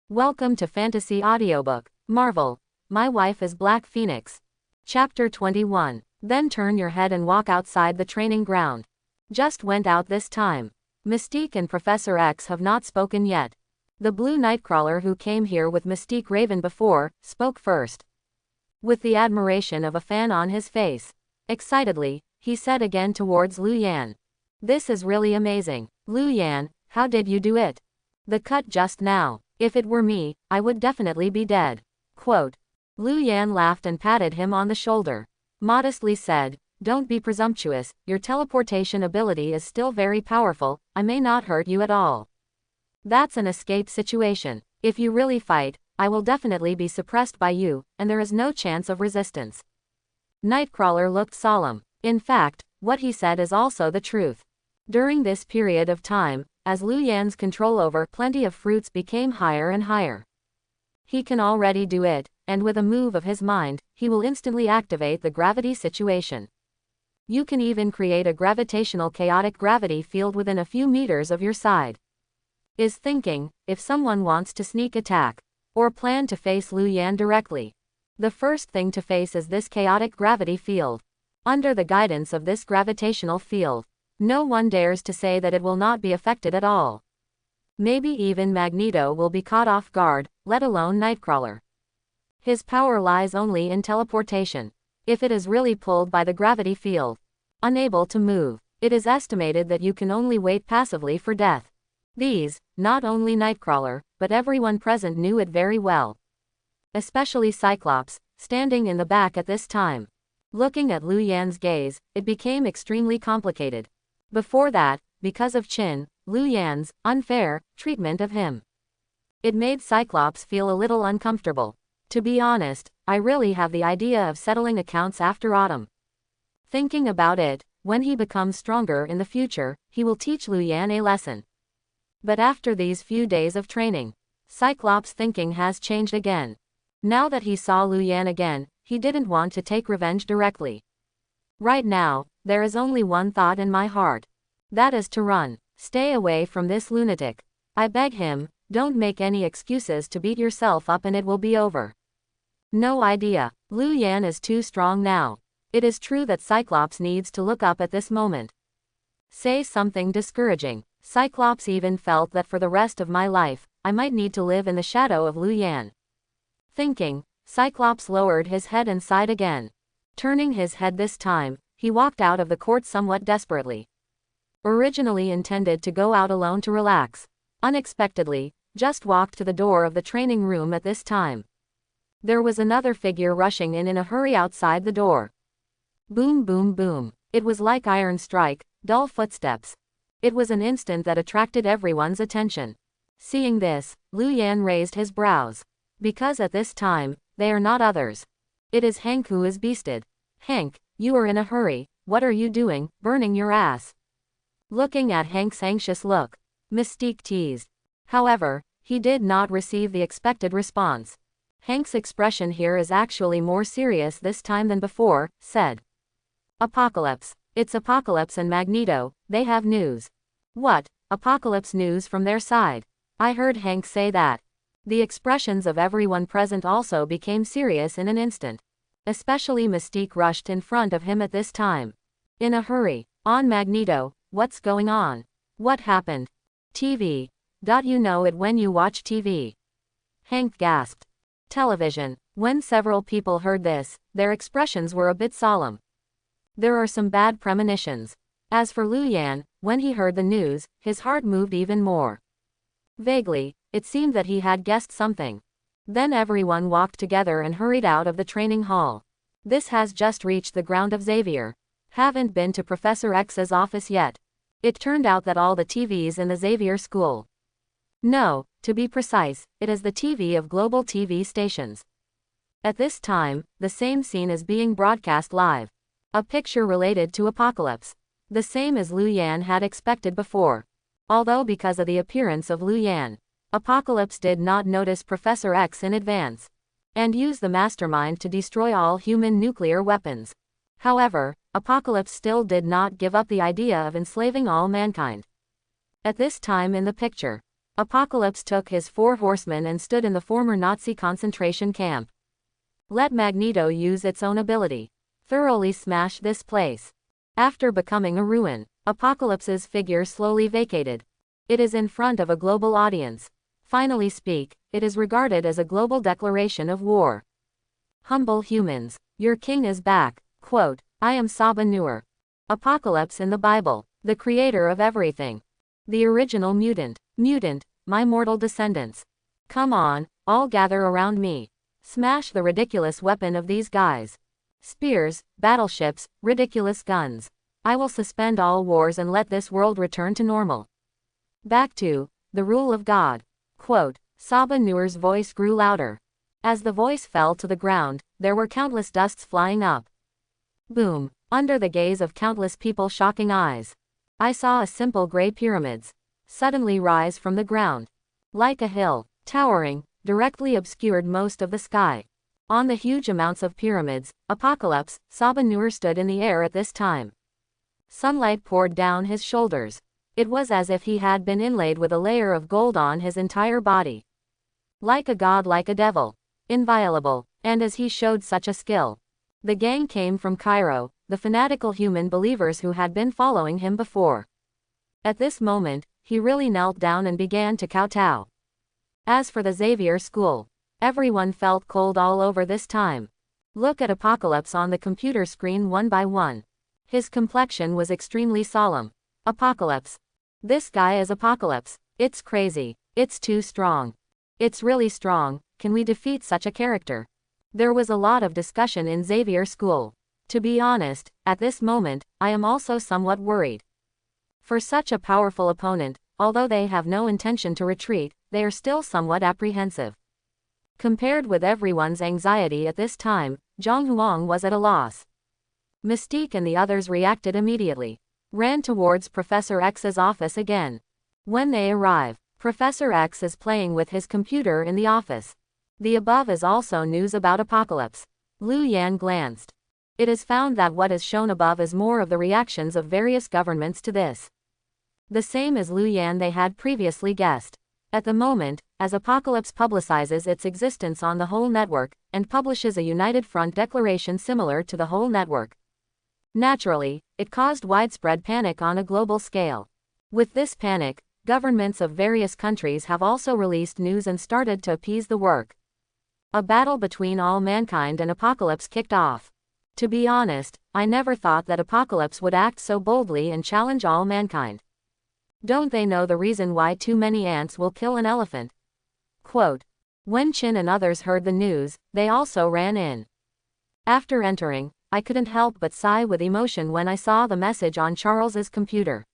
Welcome to Fantasy Audiobook, Marvel. My Wife is Black Phoenix. Chapter 21. Then turn your head and walk outside the training ground. Just went out this time. Mystique and Professor X have not spoken yet. The blue Nightcrawler who came here with Mystique Raven before, spoke first. With the admiration of a fan on his face. Excitedly, he said again towards Lu Yan. This is really amazing. Lu Yan, how did you do it? The cut just now. If it were me, I would definitely be dead. Quote. Lu Yan laughed and patted him on the shoulder. Modestly said, don't be presumptuous, your teleportation ability is still very powerful, I may not hurt you at all. That's an escape situation. If you really fight, I will definitely be suppressed by you, and there is no chance of resistance. Nightcrawler looked solemn. In fact, what he said is also the truth. During this period of time, as Lu Yan's control over plenty of fruits became higher and higher. He can already do it, and with a move of his mind, he will instantly activate the gravity situation. You can even create a gravitational chaotic gravity field within a few meters of your side. Is thinking, if someone wants to sneak attack, or plan to face Lu Yan directly. The first thing to face is this chaotic gravity field. Under the guidance of this gravitational field, no one dares to say that it will not be affected at all. Maybe even Magneto will be caught off guard, let alone Nightcrawler. His power lies only in teleportation. If it is really pulled by the gravity field, unable to move, it is estimated that you can only wait passively for death. These, not only Nightcrawler, but everyone present knew it very well. Especially Cyclops, standing in the back at this time. Looking at Lu Yan's gaze, it became extremely complicated. Before that, because of Lu Yan's unfair treatment of him. It made Cyclops feel a little uncomfortable. To be honest, I really have the idea of settling accounts after autumn. Thinking about it, when he becomes stronger in the future, he will teach Lu Yan a lesson. But after these few days of training, Cyclops' thinking has changed again. Now that he saw Lu Yan again, he didn't want to take revenge directly. Right now, there is only one thought in my heart. That is to run. Stay away from this lunatic. I beg him, don't make any excuses to beat yourself up and it will be over. No idea. Lu Yan is too strong now. It is true that Cyclops needs to look up at this moment. Say something discouraging. Cyclops even felt that for the rest of my life, I might need to live in the shadow of Lu Yan. Thinking, Cyclops lowered his head and sighed again. Turning his head this time, he walked out of the court somewhat desperately. Originally intended to go out alone to relax. Unexpectedly, just walked to the door of the training room at this time. There was another figure rushing in a hurry outside the door. Boom boom boom. It was like iron strike, dull footsteps. It was an instant that attracted everyone's attention. Seeing this, Lu Yan raised his brows. Because at this time, they are not others. It is Hank who is beasted. Hank, you are in a hurry, what are you doing, burning your ass? Looking at Hank's anxious look, Mystique teased. However, he did not receive the expected response. Hank's expression here is actually more serious this time than before, said. Apocalypse. It's Apocalypse and Magneto, they have news. What? Apocalypse news from their side? I heard Hank say that. The expressions of everyone present also became serious in an instant. Especially Mystique rushed in front of him at this time. In a hurry. On Magneto, what's going on? What happened? TV. You know it when you watch TV. Hank gasped. Television. When several people heard this, their expressions were a bit solemn. There are some bad premonitions. As for Lu Yan, when he heard the news, his heart moved even more. Vaguely, it seemed that he had guessed something. Then everyone walked together and hurried out of the training hall. This has just reached the ground of Xavier. Haven't been to Professor X's office yet. It turned out that all the TVs in the Xavier school. No, to be precise, it is the TV of global TV stations. At this time, the same scene is being broadcast live. A picture related to Apocalypse. The same as Lu Yan had expected before. Although because of the appearance of Lu Yan, Apocalypse did not notice Professor X in advance, and use the mastermind to destroy all human nuclear weapons. However, Apocalypse still did not give up the idea of enslaving all mankind. At this time in the picture, Apocalypse took his 4 horsemen and stood in the former Nazi concentration camp. Let Magneto use its own ability. Thoroughly smash this place. After becoming a ruin, Apocalypse's figure slowly vacated. It is in front of a global audience. Finally speak, it is regarded as a global declaration of war. Humble humans, your king is back. Quote, I am Saba Noor. Apocalypse in the Bible, the creator of everything. The original mutant. Mutant, my mortal descendants. Come on, all gather around me. Smash the ridiculous weapon of these guys. Spears, battleships, ridiculous guns. I will suspend all wars and let this world return to normal. Back to the rule of God. Quote, Saba Noor's voice grew louder. As the voice fell to the ground, there were countless dusts flying up. Boom, under the gaze of countless people's shocking eyes. I saw a simple gray pyramids suddenly rise from the ground. Like a hill, towering, directly obscured most of the sky. On the huge amounts of pyramids, Apocalypse, Saba Noor stood in the air at this time. Sunlight poured down his shoulders. It was as if he had been inlaid with a layer of gold on his entire body. Like a god, like a devil. Inviolable, and as he showed such a skill. The gang came from Cairo, the fanatical human believers who had been following him before. At this moment, he really knelt down and began to kowtow. As for the Xavier School, everyone felt cold all over this time. Look at Apocalypse on the computer screen one by one. His complexion was extremely solemn. Apocalypse. This guy is Apocalypse. It's crazy. It's too strong. It's really strong. Can we defeat such a character? There was a lot of discussion in Xavier School. To be honest, at this moment, I am also somewhat worried. For such a powerful opponent, although they have no intention to retreat, they are still somewhat apprehensive. Compared with everyone's anxiety at this time, Zhang Huang was at a loss. Mystique and the others reacted immediately. Ran towards Professor X's office again. When they arrive, Professor X is playing with his computer in the office. The above is also news about Apocalypse. Liu Yan glanced. It is found that what is shown above is more of the reactions of various governments to this. The same as Liu Yan they had previously guessed. At the moment, as Apocalypse publicizes its existence on the whole network, and publishes a united front declaration similar to the whole network. Naturally, it caused widespread panic on a global scale. With this panic, governments of various countries have also released news and started to appease the work. A battle between all mankind and Apocalypse kicked off. To be honest, I never thought that Apocalypse would act so boldly and challenge all mankind. Don't they know the reason why too many ants will kill an elephant? Quote. When Chin and others heard the news, they also ran in. After entering, I couldn't help but sigh with emotion when I saw the message on Charles's computer.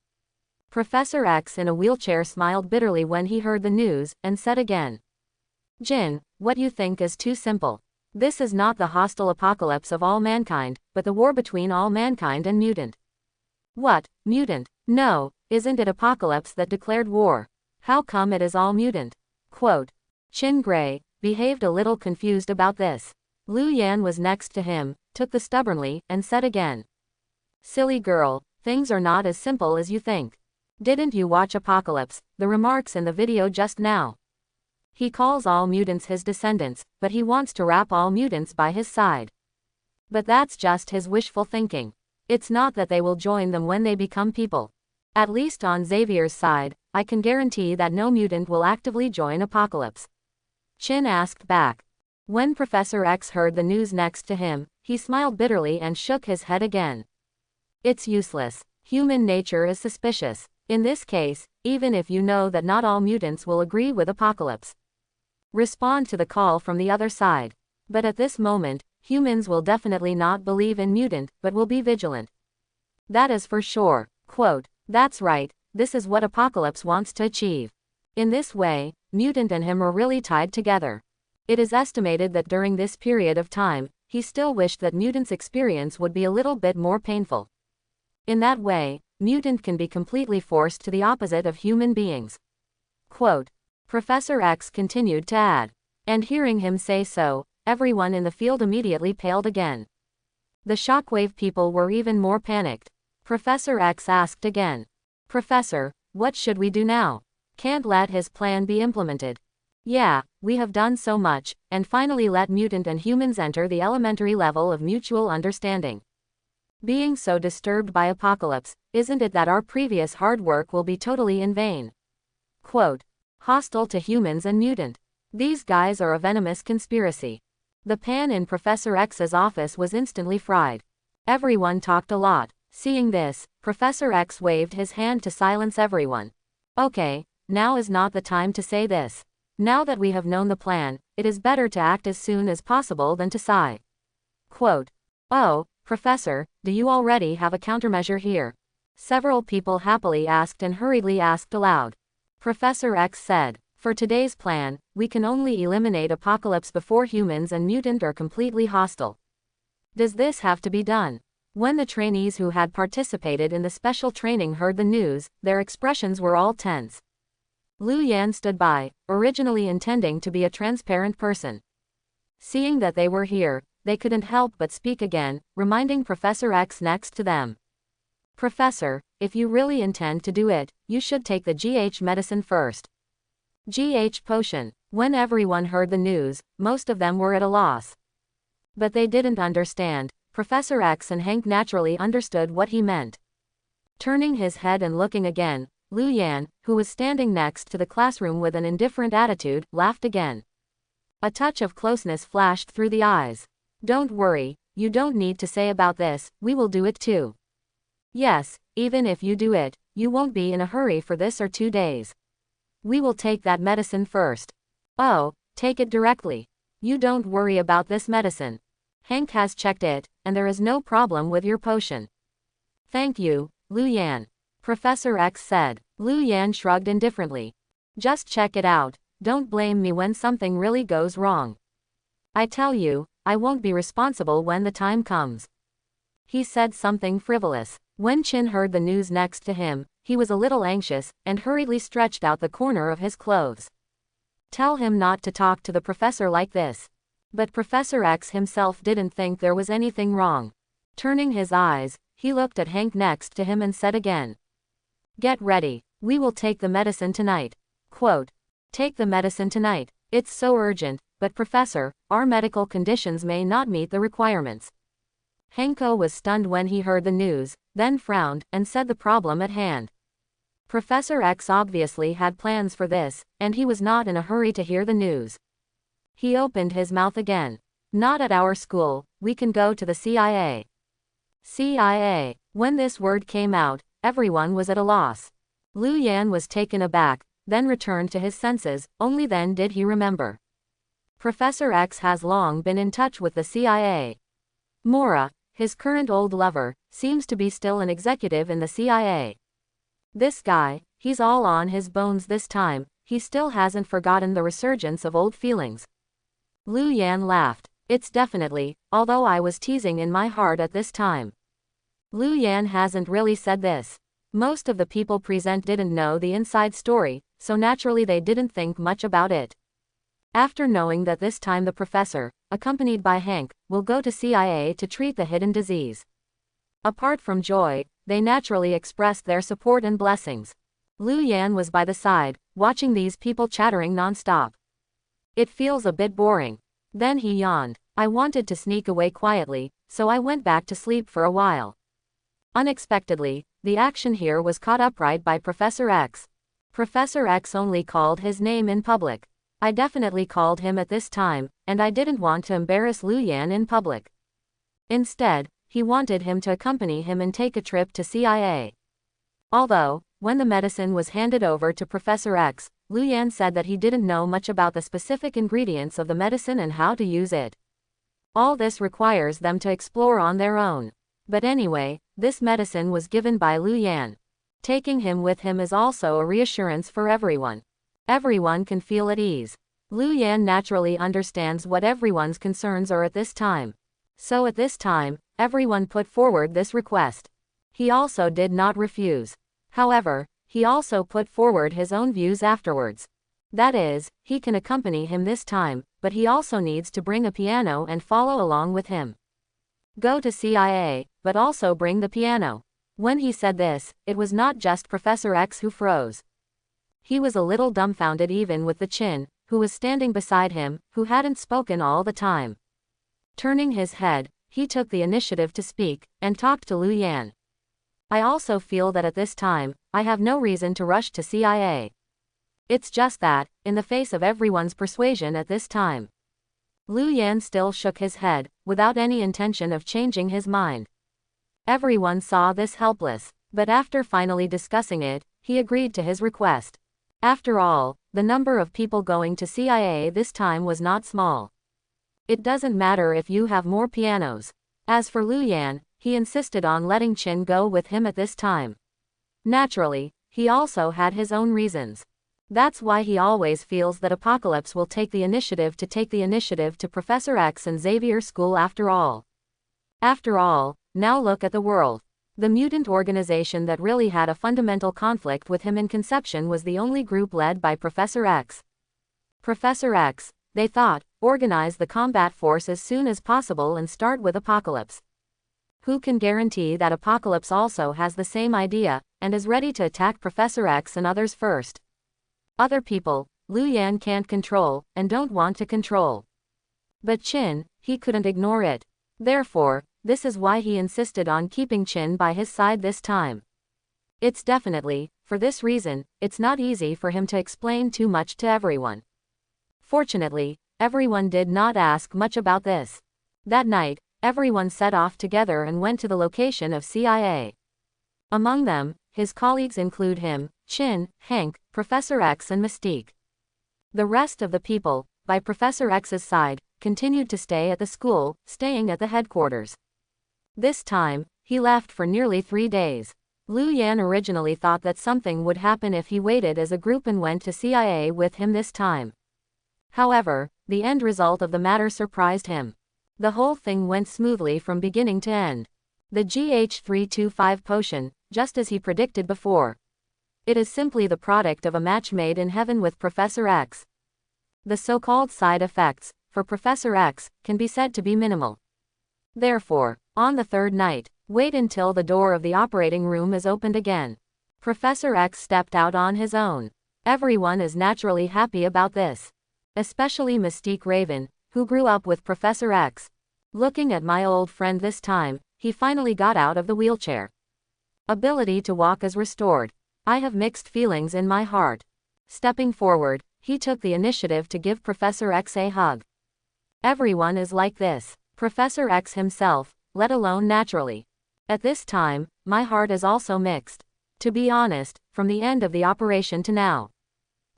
Professor X in a wheelchair smiled bitterly when he heard the news, and said again. Jin, what you think is too simple. This is not the hostile apocalypse of all mankind, but the war between all mankind and mutant. What, mutant? No, isn't it Apocalypse that declared war? How come it is all mutant? Quote. Chin Gray behaved a little confused about this. Liu Yan was next to him, took the stubbornly, and said again. Silly girl, things are not as simple as you think. Didn't you watch Apocalypse, the remarks in the video just now? He calls all mutants his descendants, but he wants to wrap all mutants by his side. But that's just his wishful thinking. It's not that they will join them when they become people. At least on Xavier's side, I can guarantee that no mutant will actively join Apocalypse. Chin asked back. When Professor X heard the news next to him, he smiled bitterly and shook his head again. It's useless. Human nature is suspicious. In this case, even if you know that not all mutants will agree with Apocalypse. Respond to the call from the other side. But at this moment, humans will definitely not believe in mutant, but will be vigilant. That is for sure. Quote. That's right, this is what Apocalypse wants to achieve. In this way, mutant and him are really tied together. It is estimated that during this period of time, he still wished that mutant's experience would be a little bit more painful. In that way, mutant can be completely forced to the opposite of human beings. Quote. Professor X continued to add. And hearing him say so, everyone in the field immediately paled again. The Shockwave people were even more panicked. Professor X asked again. Professor, what should we do now? Can't let his plan be implemented. Yeah, we have done so much, and finally let mutant and humans enter the elementary level of mutual understanding. Being so disturbed by Apocalypse, isn't it that our previous hard work will be totally in vain? Quote. Hostile to humans and mutant. These guys are a venomous conspiracy. The pan in Professor X's office was instantly fried. Everyone talked a lot. Seeing this, Professor X waved his hand to silence everyone. Okay, now is not the time to say this. Now that we have known the plan, it is better to act as soon as possible than to sigh. Quote. Oh, Professor, do you already have a countermeasure here? Several people happily asked and hurriedly asked aloud. Professor X said, for today's plan, we can only eliminate Apocalypse before humans and mutant are completely hostile. Does this have to be done? When the trainees who had participated in the special training heard the news, their expressions were all tense. Lu Yan stood by, originally intending to be a transparent person. Seeing that they were here, they couldn't help but speak again, reminding Professor X next to them. Professor, if you really intend to do it, you should take the GH medicine first. GH potion. When everyone heard the news, most of them were at a loss. But they didn't understand. Professor X and Hank naturally understood what he meant. Turning his head and looking again, Lu Yan, who was standing next to the classroom with an indifferent attitude, laughed again. A touch of closeness flashed through the eyes. Don't worry, you don't need to say about this, we will do it too. Yes, even if you do it, you won't be in a hurry for this or 2 days. We will take that medicine first. Oh, take it directly. You don't worry about this medicine. Hank has checked it, and there is no problem with your potion. Thank you, Lu Yan. Professor X said. Lu Yan shrugged indifferently. Just check it out, don't blame me when something really goes wrong. I tell you, I won't be responsible when the time comes. He said something frivolous. When Chin heard the news next to him, he was a little anxious, and hurriedly stretched out the corner of his clothes. Tell him not to talk to the professor like this. But Professor X himself didn't think there was anything wrong. Turning his eyes, he looked at Hank next to him and said again. Get ready, we will take the medicine tonight. Quote. Take the medicine tonight. It's so urgent, but Professor, our medical conditions may not meet the requirements. Hanko was stunned when he heard the news, then frowned, and said the problem at hand. Professor X obviously had plans for this, and he was not in a hurry to hear the news. He opened his mouth again. Not at our school, we can go to the CIA. CIA. When this word came out, everyone was at a loss. Lu Yan was taken aback, then returned to his senses, only then did he remember. Professor X has long been in touch with the CIA. Mora, his current old lover, seems to be still an executive in the CIA. This guy, he's all on his bones this time, he still hasn't forgotten the resurgence of old feelings. Lu Yan laughed. It's definitely, although I was teasing in my heart at this time. Lu Yan hasn't really said this. Most of the people present didn't know the inside story, so naturally they didn't think much about it. After knowing that this time the professor, accompanied by Hank, will go to CIA to treat the hidden disease. Apart from joy, they naturally expressed their support and blessings. Lu Yan was by the side, watching these people chattering non-stop. It feels a bit boring. Then he yawned. I wanted to sneak away quietly, so I went back to sleep for a while. Unexpectedly, the action here was caught upright by Professor X. Professor X only called his name in public. I definitely called him at this time, and I didn't want to embarrass Lu Yan in public. Instead, he wanted him to accompany him and take a trip to CIA. Although, when the medicine was handed over to Professor X, Lu Yan said that he didn't know much about the specific ingredients of the medicine and how to use it. All this requires them to explore on their own. But anyway, this medicine was given by Lu Yan. Taking him with him is also a reassurance for everyone. Everyone can feel at ease. Lu Yan naturally understands what everyone's concerns are at this time. So at this time, everyone put forward this request. He also did not refuse. However, he also put forward his own views afterwards. That is, he can accompany him this time, but he also needs to bring a piano and follow along with him. Go to CIA, but also bring the piano. When he said this, it was not just Professor X who froze. He was a little dumbfounded even with the Chin, who was standing beside him, who hadn't spoken all the time. Turning his head, he took the initiative to speak, and talked to Lu Yan. I also feel that at this time, I have no reason to rush to CIA. It's just that, in the face of everyone's persuasion at this time. Lu Yan still shook his head, without any intention of changing his mind. Everyone saw this helpless, but after finally discussing it, he agreed to his request. After all, the number of people going to CIA this time was not small. It doesn't matter if you have more pianos. As for Lu Yan, he insisted on letting Chin go with him at this time. Naturally, he also had his own reasons. That's why he always feels that Apocalypse will take the initiative to Professor X and Xavier School after all. After all, now look at the world. The mutant organization that really had a fundamental conflict with him in conception was the only group led by Professor X. Professor X, they thought, organize the combat force as soon as possible and start with Apocalypse. Who can guarantee that Apocalypse also has the same idea, and is ready to attack Professor X and others first? Other people, Lu Yan can't control, and don't want to control. But Chin, he couldn't ignore it. Therefore, this is why he insisted on keeping Chin by his side this time. It's definitely, for this reason, it's not easy for him to explain too much to everyone. Fortunately, everyone did not ask much about this. That night, everyone set off together and went to the location of CIA. Among them, his colleagues include him, Chin, Hank, Professor X and Mystique. The rest of the people, by Professor X's side, continued to stay at the school, staying at the headquarters. This time, he left for nearly 3 days. Lu Yan originally thought that something would happen if he waited as a group and went to CIA with him this time. However, the end result of the matter surprised him. The whole thing went smoothly from beginning to end. The GH325 potion, just as he predicted before. It is simply the product of a match made in heaven with Professor X. The so-called side effects, for Professor X, can be said to be minimal. Therefore, on the third night, wait until the door of the operating room is opened again. Professor X stepped out on his own. Everyone is naturally happy about this. Especially Mystique Raven, who grew up with Professor X. Looking at my old friend this time, he finally got out of the wheelchair. Ability to walk is restored. I have mixed feelings in my heart. Stepping forward, he took the initiative to give Professor X a hug. Everyone is like this. Professor X himself, let alone naturally. At this time, my heart is also mixed. To be honest, from the end of the operation to now,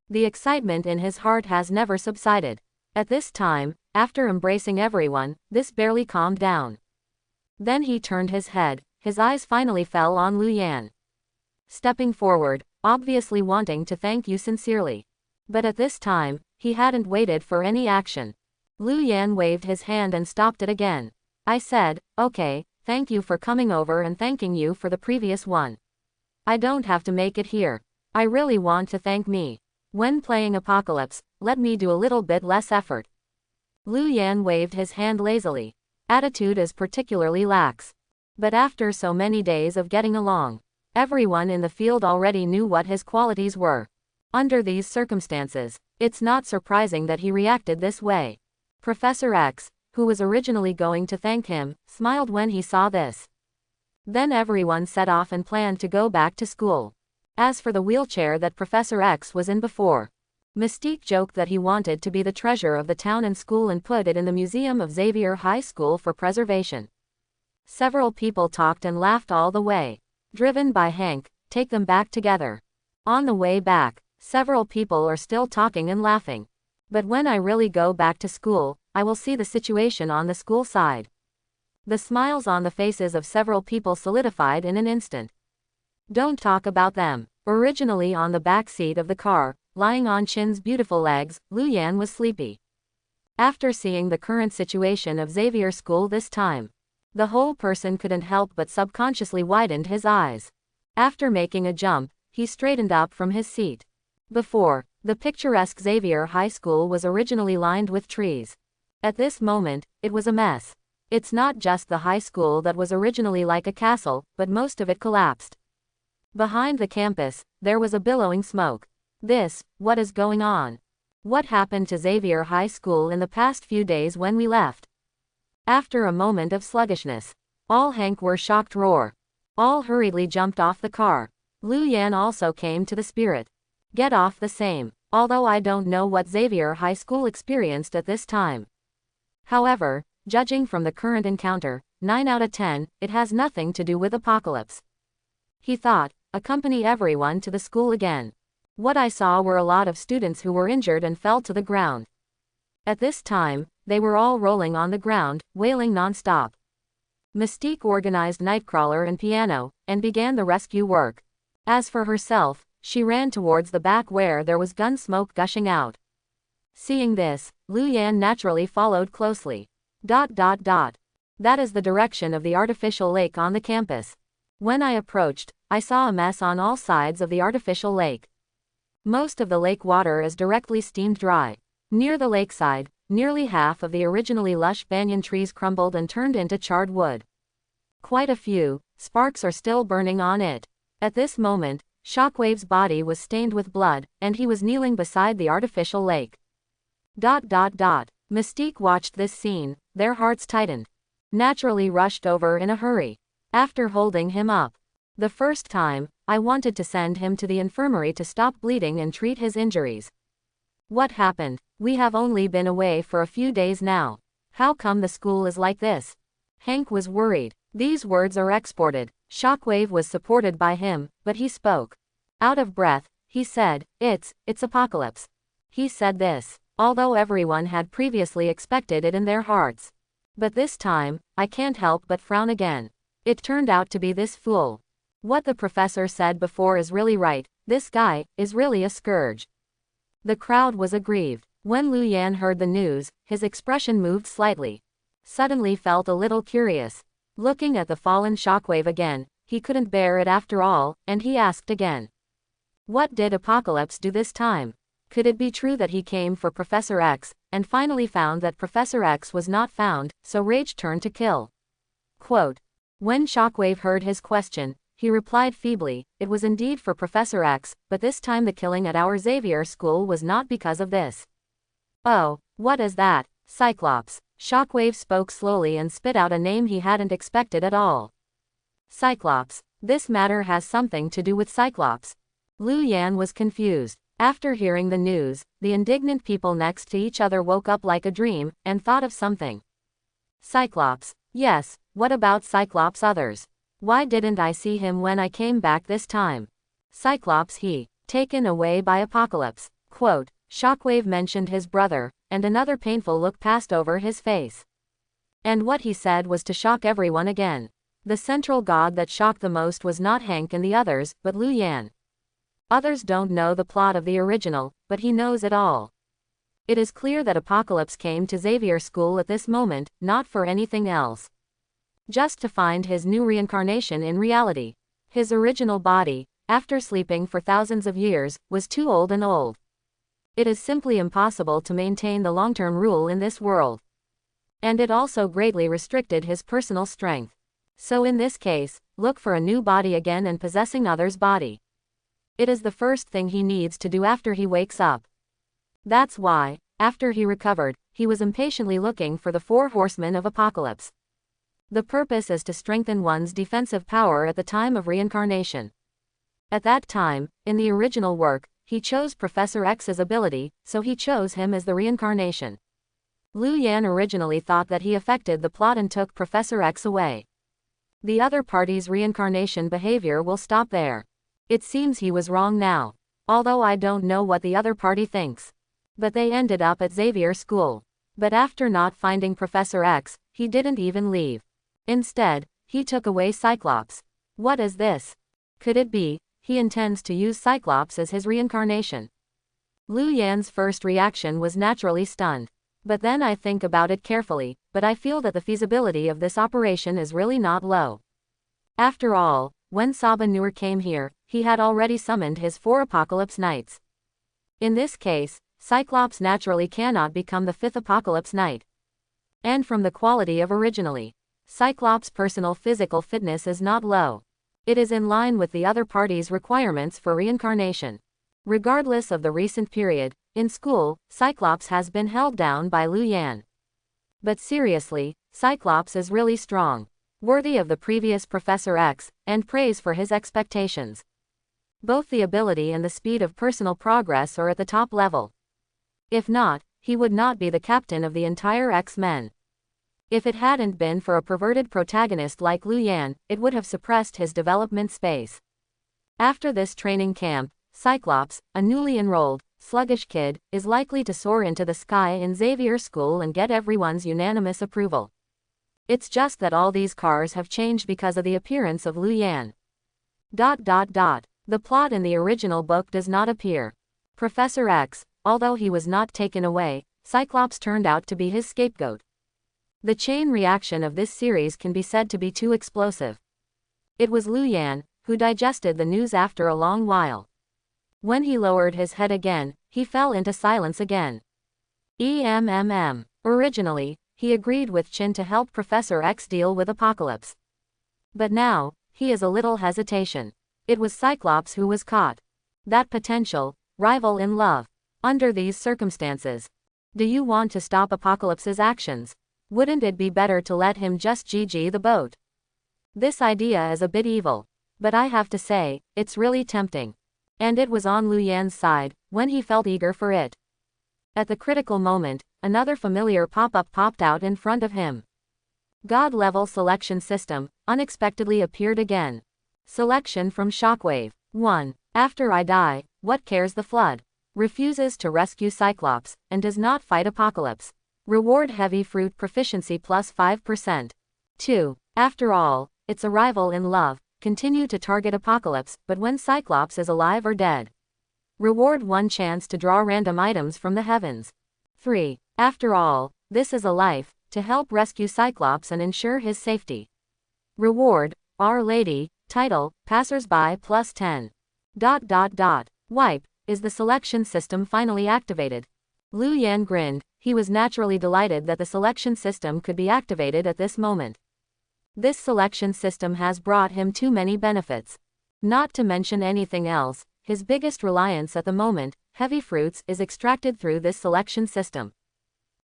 the excitement in his heart has never subsided. At this time, after embracing everyone, this barely calmed down. Then he turned his head, his eyes finally fell on Lu Yan. Stepping forward, obviously wanting to thank you sincerely. But at this time, he hadn't waited for any action. Lu Yan waved his hand and stopped it again. I said, okay, thank you for coming over and thanking you for the previous one. I don't have to make it here. I really want to thank me. When playing Apocalypse, let me do a little bit less effort. Lu Yan waved his hand lazily. Attitude is particularly lax. But after so many days of getting along, everyone in the field already knew what his qualities were. Under these circumstances, it's not surprising that he reacted this way. Professor X, who was originally going to thank him, smiled when he saw this. Then everyone set off and planned to go back to school. As for the wheelchair that Professor X was in before, Mystique joked that he wanted to be the treasure of the town and school and put it in the museum of Xavier High School for preservation. Several people talked and laughed all the way. Driven by Hank, take them back together. On the way back, several people are still talking and laughing. But when I really go back to school, I will see the situation on the school side. The smiles on the faces of several people solidified in an instant. Don't talk about them. Originally on the back seat of the car, lying on Chin's beautiful legs, Lu Yan was sleepy. After seeing the current situation of Xavier School this time, the whole person couldn't help but subconsciously widened his eyes. After making a jump, he straightened up from his seat. Before, the picturesque Xavier High School was originally lined with trees. At this moment, it was a mess. It's not just the high school that was originally like a castle, but most of it collapsed. Behind the campus, there was a billowing smoke. What is going on? What happened to Xavier High School in the past few days when we left? After a moment of sluggishness, all Hank were shocked roar. All hurriedly jumped off the car. Lu Yan also came to the spirit. Get off the same. Although I don't know what Xavier High School experienced at this time. However, judging from the current encounter, 9 out of 10, it has nothing to do with Apocalypse. He thought, accompany everyone to the school again. What I saw were a lot of students who were injured and fell to the ground. At this time, they were all rolling on the ground, wailing non-stop. Mystique organized Nightcrawler and Piano, and began the rescue work. As for herself, she ran towards the back where there was gun smoke gushing out. Seeing this, Lu Yan naturally followed closely. That is the direction of the artificial lake on the campus. When I approached, I saw a mess on all sides of the artificial lake. Most of the lake water is directly steamed dry. Near the lakeside, nearly half of the originally lush banyan trees crumbled and turned into charred wood. Quite a few sparks are still burning on it. At this moment, Shockwave's body was stained with blood, and he was kneeling beside the artificial lake. Mystique watched this scene, their hearts tightened. Naturally rushed over in a hurry. After holding him up the first time, I wanted to send him to the infirmary to stop bleeding and treat his injuries. What happened? We have only been away for a few days now. How come the school is like this? Hank was worried. These words are exported. Shockwave was supported by him, but he spoke. Out of breath, he said, It's Apocalypse. He said this, although everyone had previously expected it in their hearts. But this time, I can't help but frown again. It turned out to be this fool. What the professor said before is really right, this guy is really a scourge. The crowd was aggrieved. When Lu Yan heard the news, his expression moved slightly. Suddenly felt a little curious. Looking at the fallen Shockwave again, he couldn't bear it after all, and he asked again. What did Apocalypse do this time? Could it be true that he came for Professor X, and finally found that Professor X was not found, so rage turned to kill? Quote. When Shockwave heard his question, he replied feebly, it was indeed for Professor X, but this time the killing at our Xavier school was not because of this. Oh, what is that? Cyclops. Shockwave spoke slowly and spit out a name he hadn't expected at all. Cyclops. This matter has something to do with Cyclops. Lu Yan was confused. After hearing the news, the indignant people next to each other woke up like a dream, and thought of something. Cyclops. Yes, what about Cyclops others? Why didn't I see him when I came back this time? Cyclops taken away by Apocalypse. Quote, Shockwave mentioned his brother, and another painful look passed over his face. And what he said was to shock everyone again. The central god that shocked the most was not Hank and the others, but Lu Yan. Others don't know the plot of the original, but he knows it all. It is clear that Apocalypse came to Xavier School at this moment, not for anything else. Just to find his new reincarnation in reality. His original body, after sleeping for thousands of years, was too old and old. It is simply impossible to maintain the long-term rule in this world. And it also greatly restricted his personal strength. So in this case, look for a new body again and possessing others' body. It is the first thing he needs to do after he wakes up. That's why, after he recovered, he was impatiently looking for the 4 horsemen of Apocalypse. The purpose is to strengthen one's defensive power at the time of reincarnation. At that time, in the original work, he chose Professor X's ability, so he chose him as the reincarnation. Lu Yan originally thought that he affected the plot and took Professor X away. The other party's reincarnation behavior will stop there. It seems he was wrong now. Although I don't know what the other party thinks. But they ended up at Xavier School. But after not finding Professor X, he didn't even leave. Instead, he took away Cyclops. What is this? Could it be, he intends to use Cyclops as his reincarnation? Lu Yan's first reaction was naturally stunned. But then I think about it carefully, but I feel that the feasibility of this operation is really not low. After all, when Saba Noor came here, he had already summoned his 4 Apocalypse Knights. In this case, Cyclops naturally cannot become the 5th Apocalypse Knight. And from the quality of originally, Cyclops' personal physical fitness is not low. It is in line with the other party's requirements for reincarnation. Regardless of the recent period, in school, Cyclops has been held down by Lu Yan. But seriously, Cyclops is really strong. Worthy of the previous Professor X, and praise for his expectations. Both the ability and the speed of personal progress are at the top level. If not, he would not be the captain of the entire X-Men. If it hadn't been for a perverted protagonist like Lu Yan, it would have suppressed his development space. After this training camp, Cyclops, a newly enrolled, sluggish kid, is likely to soar into the sky in Xavier School and get everyone's unanimous approval. It's just that all these cars have changed because of the appearance of Lu Yan. The plot in the original book does not appear. Professor X, although he was not taken away, Cyclops turned out to be his scapegoat. The chain reaction of this series can be said to be too explosive. It was Lu Yan who digested the news after a long while. When he lowered his head again, he fell into silence again. Originally, he agreed with Chin to help Professor X deal with Apocalypse. But now, he is a little hesitation. It was Cyclops who was caught. That potential rival in love. Under these circumstances, do you want to stop Apocalypse's actions? Wouldn't it be better to let him just GG the boat? This idea is a bit evil. But I have to say, it's really tempting. And it was on Lu Yan's side, when he felt eager for it. At the critical moment, another familiar pop-up popped out in front of him. God-level selection system, unexpectedly appeared again. Selection from Shockwave. 1. After I die, what cares the Flood? Refuses to rescue Cyclops, and does not fight Apocalypse. Reward heavy fruit proficiency plus 5%. 2. After all, it's a rival in love. Continue to target Apocalypse, but when Cyclops is alive or dead. Reward 1 chance to draw random items from the heavens. 3. After all, this is a life, to help rescue Cyclops and ensure his safety. Reward, Our Lady, title, passers-by plus 10. Wipe, is the selection system finally activated? Lu Yan grinned. He was naturally delighted that the selection system could be activated at this moment. This selection system has brought him too many benefits. Not to mention anything else, his biggest reliance at the moment, heavy fruits, is extracted through this selection system.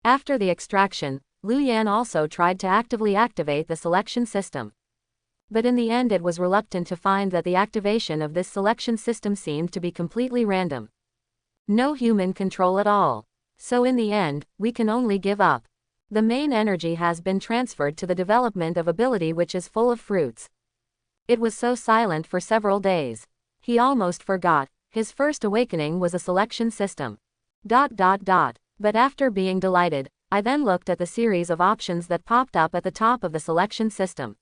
After the extraction, Lu Yan also tried to actively activate the selection system. But in the end it was reluctant to find that the activation of this selection system seemed to be completely random. No human control at all. So in the end, we can only give up. The main energy has been transferred to the development of ability which is full of fruits. It was so silent for several days. He almost forgot, his first awakening was a selection system. But after being delighted, I then looked at the series of options that popped up at the top of the selection system.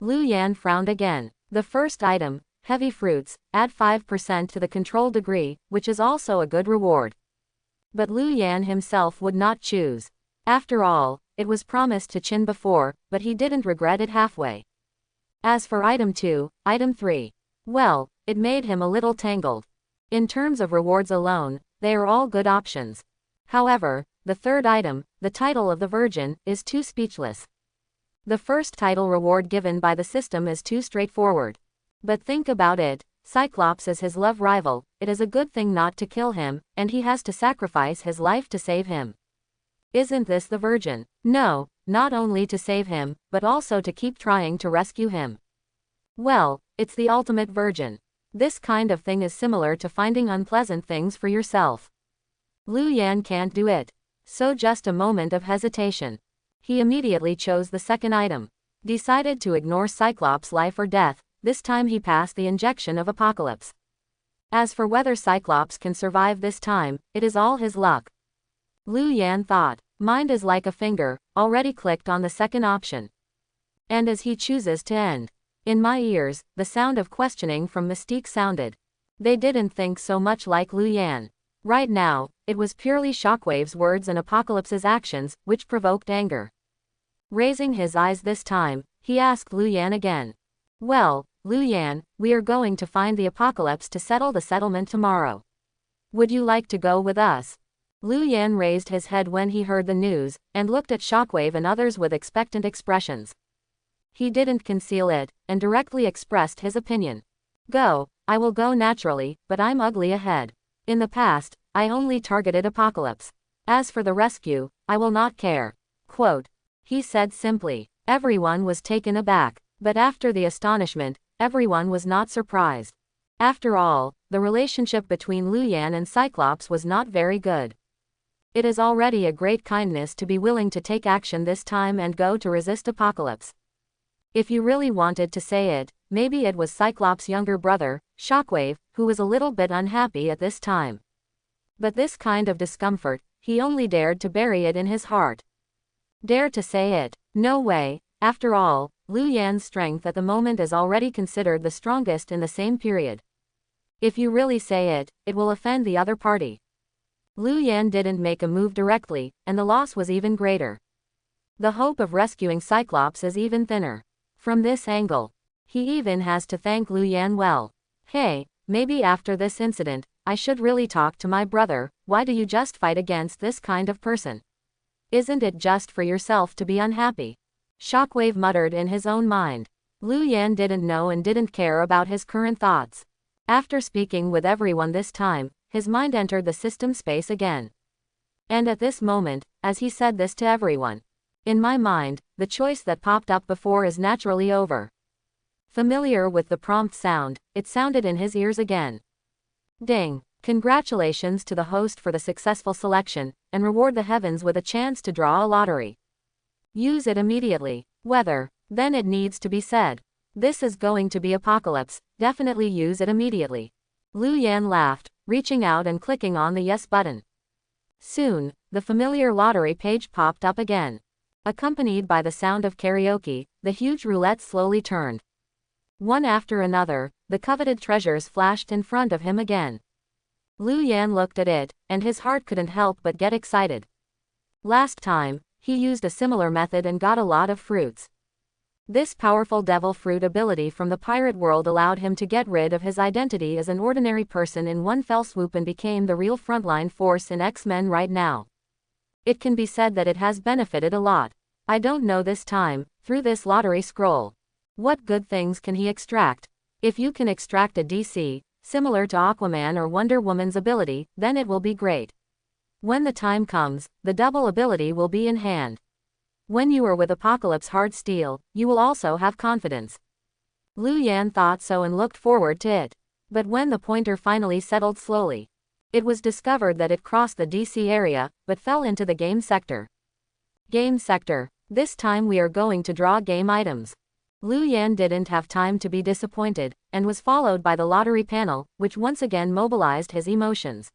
Lu Yan frowned again. The first item, heavy fruits, add 5% to the control degree, which is also a good reward. But Lu Yan himself would not choose. After all, it was promised to Chin before, but he didn't regret it halfway. As for item 2, item 3. Well, it made him a little tangled. In terms of rewards alone, they are all good options. However, the third item, the title of the Virgin, is too speechless. The first title reward given by the system is too straightforward. But think about it, Cyclops is his love rival, it is a good thing not to kill him, and he has to sacrifice his life to save him. Isn't this the Virgin? No, not only to save him, but also to keep trying to rescue him. Well, it's the ultimate Virgin. This kind of thing is similar to finding unpleasant things for yourself. Lu Yan can't do it. So just a moment of hesitation. He immediately chose the second item. Decided to ignore Cyclops' life or death, this time he passed the injection of Apocalypse. As for whether Cyclops can survive this time, it is all his luck. Lu Yan thought, mind is like a finger, already clicked on the second option. And as he chooses to end. In my ears, the sound of questioning from Mystique sounded. They didn't think so much like Lu Yan. Right now, it was purely Shockwave's words and Apocalypse's actions, which provoked anger. Raising his eyes this time, he asked Lu Yan again. Well, Lu Yan, we are going to find the Apocalypse to settle the settlement tomorrow. Would you like to go with us? Lu Yan raised his head when he heard the news, and looked at Shockwave and others with expectant expressions. He didn't conceal it, and directly expressed his opinion. Go, I will go naturally, but I'm ugly ahead. In the past, I only targeted Apocalypse. As for the rescue, I will not care. Quote. He said simply. Everyone was taken aback. But after the astonishment, everyone was not surprised. After all, the relationship between Luyan and Cyclops was not very good. It is already a great kindness to be willing to take action this time and go to resist Apocalypse. If you really wanted to say it, maybe it was Cyclops' younger brother, Shockwave, who was a little bit unhappy at this time. But this kind of discomfort, he only dared to bury it in his heart. Dare to say it? No way. After all, Luyan's strength at the moment is already considered the strongest in the same period. If you really say it, it will offend the other party. Luyan didn't make a move directly, and the loss was even greater. The hope of rescuing Cyclops is even thinner. From this angle, he even has to thank Luyan well. Hey, maybe after this incident, I should really talk to my brother. Why do you just fight against this kind of person? Isn't it just for yourself to be unhappy? Shockwave muttered in his own mind. Luyan didn't know and didn't care about his current thoughts. After speaking with everyone this time, his mind entered the system space again. And at this moment, as he said this to everyone, in my mind, the choice that popped up before is naturally over. Familiar with the prompt sound, it sounded in his ears again. Ding! Congratulations to the host for the successful selection, and reward the heavens with a chance to draw a lottery. Use it immediately. Whether, then it needs to be said. This is going to be Apocalypse, definitely use it immediately. Luyan laughed, reaching out and clicking on the yes button. Soon, the familiar lottery page popped up again. Accompanied by the sound of karaoke, the huge roulette slowly turned. One after another, the coveted treasures flashed in front of him again. Luyan looked at it, and his heart couldn't help but get excited. Last time, he used a similar method and got a lot of fruits. This powerful devil fruit ability from the pirate world allowed him to get rid of his identity as an ordinary person in one fell swoop and became the real frontline force in X-Men right now. It can be said that it has benefited a lot. I don't know this time, through this lottery scroll. What good things can he extract? If you can extract a DC, similar to Aquaman or Wonder Woman's ability, then it will be great. When the time comes, the double ability will be in hand. When you are with Apocalypse Hard Steel, you will also have confidence. Luyan thought so and looked forward to it. But when the pointer finally settled slowly, it was discovered that it crossed the DC area, but fell into the game sector. Game sector. This time we are going to draw game items. Luyan didn't have time to be disappointed, and was followed by the lottery panel, which once again mobilized his emotions.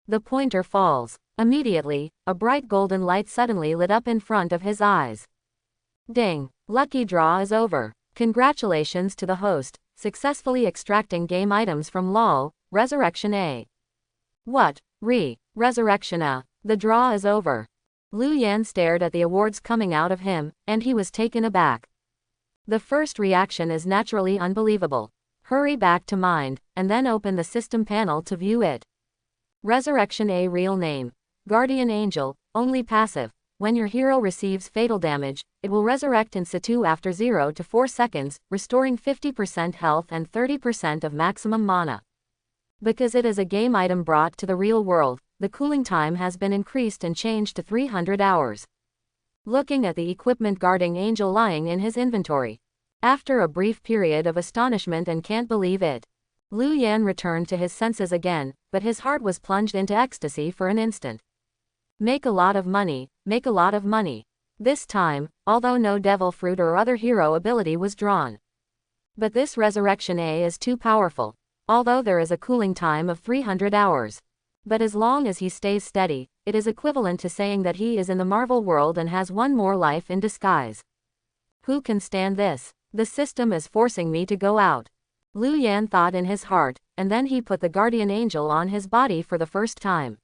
The pointer falls. Immediately, a bright golden light suddenly lit up in front of his eyes. Ding! Lucky draw is over. Congratulations to the host, successfully extracting game items from LOL, Resurrection A. What? Resurrection A. The draw is over. Luyan stared at the awards coming out of him, and he was taken aback. The first reaction is naturally unbelievable. Hurry back to mind, and then open the system panel to view it. Resurrection A. Real name: Guardian Angel, only passive. When your hero receives fatal damage, it will resurrect in situ after 0 to 4 seconds, restoring 50% health and 30% of maximum mana. Because it is a game item brought to the real world, the cooling time has been increased and changed to 300 hours. Looking at the equipment Guardian Angel lying in his inventory. After a brief period of astonishment and can't believe it, Luyan returned to his senses again, but his heart was plunged into ecstasy for an instant. Make a lot of money, make a lot of money. This time, although no devil fruit or other hero ability was drawn. But this Resurrection A is too powerful, although there is a cooling time of 300 hours. But as long as he stays steady, it is equivalent to saying that he is in the Marvel world and has one more life in disguise. Who can stand this? The system is forcing me to go out. Luyan thought in his heart, and then he put the Guardian Angel on his body for the first time.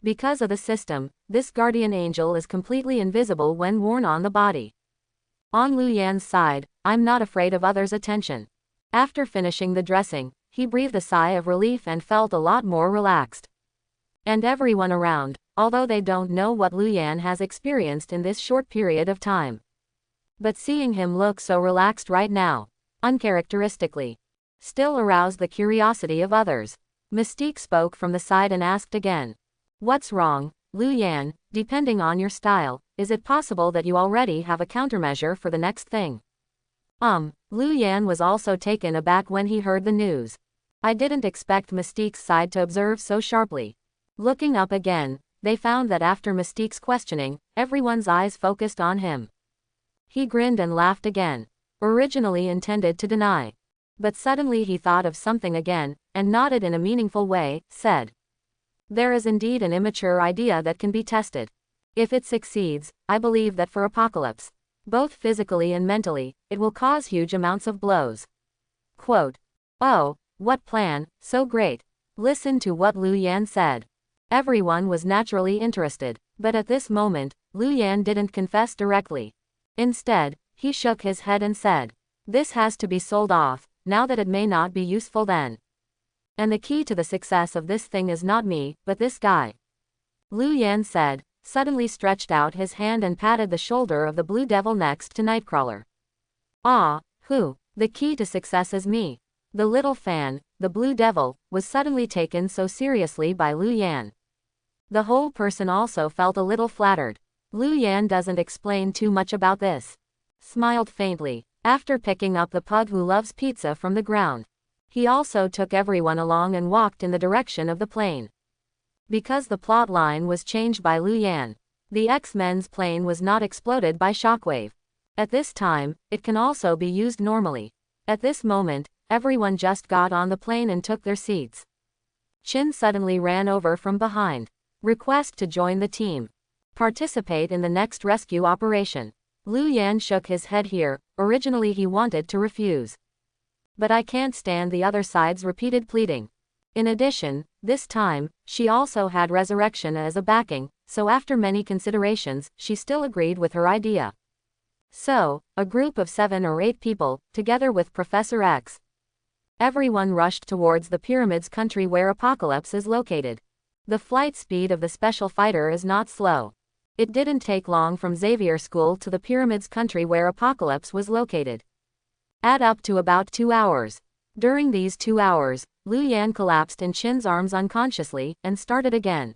Because of the system, this Guardian Angel is completely invisible when worn on the body. On Luyan's side, I'm not afraid of others' attention. After finishing the dressing, he breathed a sigh of relief and felt a lot more relaxed. And everyone around, although they don't know what Luyan has experienced in this short period of time. But seeing him look so relaxed right now, uncharacteristically, still aroused the curiosity of others. Mystique spoke from the side and asked again. What's wrong, Lu Yan? Depending on your style, is it possible that you already have a countermeasure for the next thing? Lu Yan was also taken aback when he heard the news. I didn't expect Mystique's side to observe so sharply. Looking up again, they found that after Mystique's questioning, everyone's eyes focused on him. He grinned and laughed again. Originally intended to deny. But suddenly he thought of something again, and nodded in a meaningful way, said. There is indeed an immature idea that can be tested. If it succeeds, I believe that for Apocalypse, both physically and mentally, it will cause huge amounts of blows. Quote. Oh, what plan, so great. Listen to what Lu Yan said. Everyone was naturally interested, but at this moment, Lu Yan didn't confess directly. Instead, he shook his head and said, this has to be sold off, now that it may not be useful then. And the key to the success of this thing is not me, but this guy. Lu Yan said, suddenly stretched out his hand and patted the shoulder of the Blue Devil next to Nightcrawler. Ah, who? The key to success is me. The little fan, the Blue Devil, was suddenly taken so seriously by Lu Yan. The whole person also felt a little flattered. Lu Yan doesn't explain too much about this. Smiled faintly, after picking up the pug who loves pizza from the ground. He also took everyone along and walked in the direction of the plane. Because the plot line was changed by Lu Yan, the X-Men's plane was not exploded by shockwave. At this time, it can also be used normally. At this moment, everyone just got on the plane and took their seats. Chin suddenly ran over from behind. Request to join the team. Participate in the next rescue operation. Lu Yan shook his head here. Originally he wanted to refuse. But I can't stand the other side's repeated pleading. In addition, this time, she also had resurrection as a backing, so after many considerations, she still agreed with her idea. So, a group of 7 or 8 people, together with Professor X. Everyone rushed towards the Pyramids country where Apocalypse is located. The flight speed of the special fighter is not slow. It didn't take long from Xavier School to the Pyramids country where Apocalypse was located. Add up to about 2 hours. During these 2 hours, Lu Yan collapsed in Chin's arms unconsciously, and started again.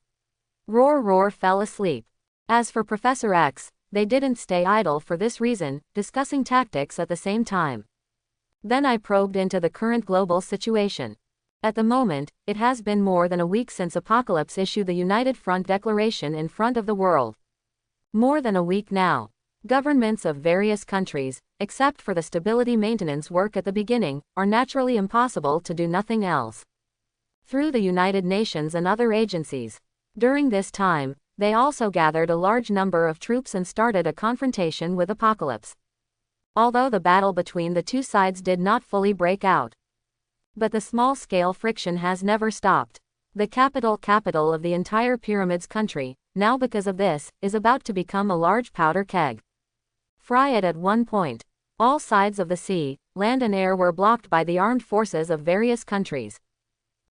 Roar fell asleep. As for Professor X, they didn't stay idle for this reason, discussing tactics at the same time. Then I probed into the current global situation. At the moment, it has been more than a week since Apocalypse issued the United Front Declaration in front of the world. More than a week now. Governments of various countries, except for the stability maintenance work at the beginning, are naturally impossible to do nothing else. Through the United Nations and other agencies. During this time, they also gathered a large number of troops and started a confrontation with Apocalypse. Although the battle between the two sides did not fully break out. But the small-scale friction has never stopped. The capital of the entire Pyramids country, now because of this, is about to become a large powder keg. Fry it at one point. All sides of the sea, land and air were blocked by the armed forces of various countries.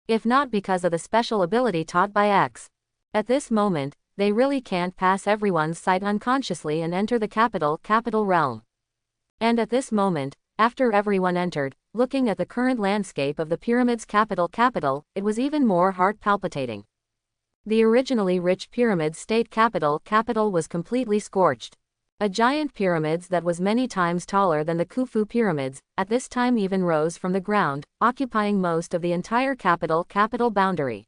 If not because of the special ability taught by X. At this moment, they really can't pass everyone's sight unconsciously and enter the capital realm. And at this moment, after everyone entered, looking at the current landscape of the Pyramids capital, it was even more heart-palpitating. The originally rich Pyramid state capital was completely scorched. A giant pyramids that was many times taller than the Khufu pyramids, at this time even rose from the ground, occupying most of the entire capital boundary.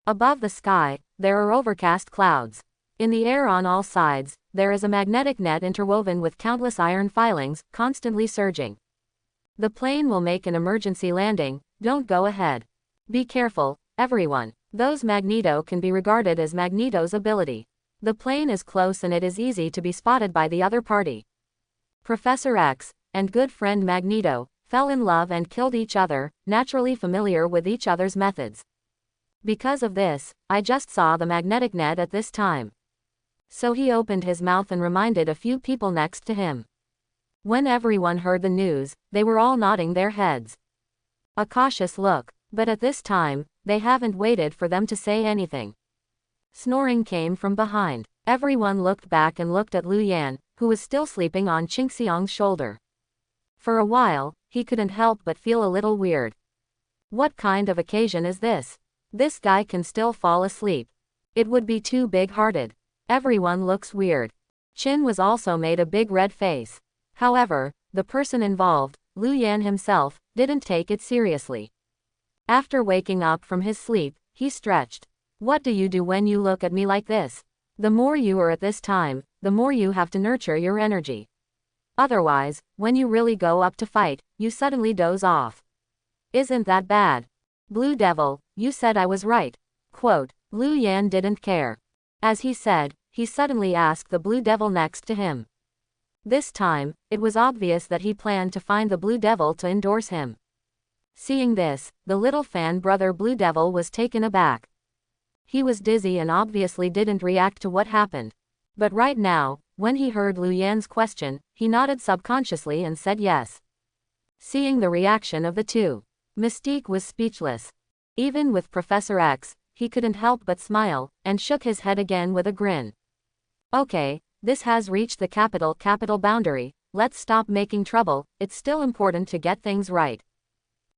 Above the sky, there are overcast clouds. In the air on all sides, there is a magnetic net interwoven with countless iron filings, constantly surging. The plane will make an emergency landing, don't go ahead. Be careful, everyone. Those Magneto can be regarded as Magneto's ability. The plane is close and it is easy to be spotted by the other party. Professor X, and good friend Magneto, fell in love and killed each other, naturally familiar with each other's methods. Because of this, I just saw the magnetic net at this time. So he opened his mouth and reminded a few people next to him. When everyone heard the news, they were all nodding their heads. A cautious look, but at this time, they haven't waited for them to say anything. Snoring came from behind. Everyone looked back and looked at Lu Yan, who was still sleeping on Qingxiang's shoulder. For a while, he couldn't help but feel a little weird. What kind of occasion is this? This guy can still fall asleep. It would be too big-hearted. Everyone looks weird. Chin was also made a big red face. However, the person involved, Lu Yan himself, didn't take it seriously. After waking up from his sleep, he stretched. What do you do when you look at me like this? The more you are at this time, the more you have to nurture your energy. Otherwise, when you really go up to fight, you suddenly doze off. Isn't that bad? Blue Devil, you said I was right. Quote, Lu Yan didn't care. As he said, he suddenly asked the Blue Devil next to him. This time, it was obvious that he planned to find the Blue Devil to endorse him. Seeing this, the little fan brother Blue Devil was taken aback. He was dizzy and obviously didn't react to what happened. But right now, when he heard Lu Yan's question, he nodded subconsciously and said yes. Seeing the reaction of the two, Mystique was speechless. Even with Professor X, he couldn't help but smile, and shook his head again with a grin. Okay, this has reached the capital boundary, let's stop making trouble, it's still important to get things right.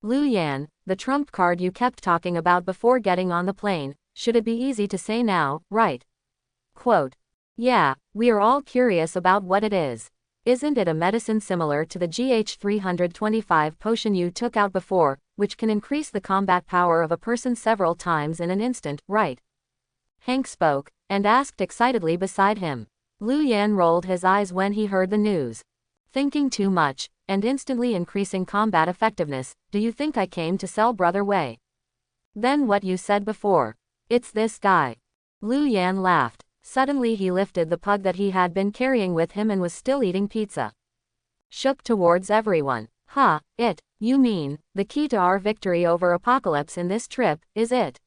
Lu Yan, the trump card you kept talking about before getting on the plane, should it be easy to say now, right? Quote, yeah, we are all curious about what it is. Isn't it a medicine similar to the GH325 potion you took out before, which can increase the combat power of a person several times in an instant, right? Hank spoke, and asked excitedly beside him. Lu Yan rolled his eyes when he heard the news. Thinking too much, and instantly increasing combat effectiveness, do you think I came to sell Brother Wei? Then what you said before. It's this guy. Lu Yan laughed. Suddenly he lifted the pug that he had been carrying with him and was still eating pizza. Shook towards everyone. You mean, the key to our victory over Apocalypse in this trip, is it?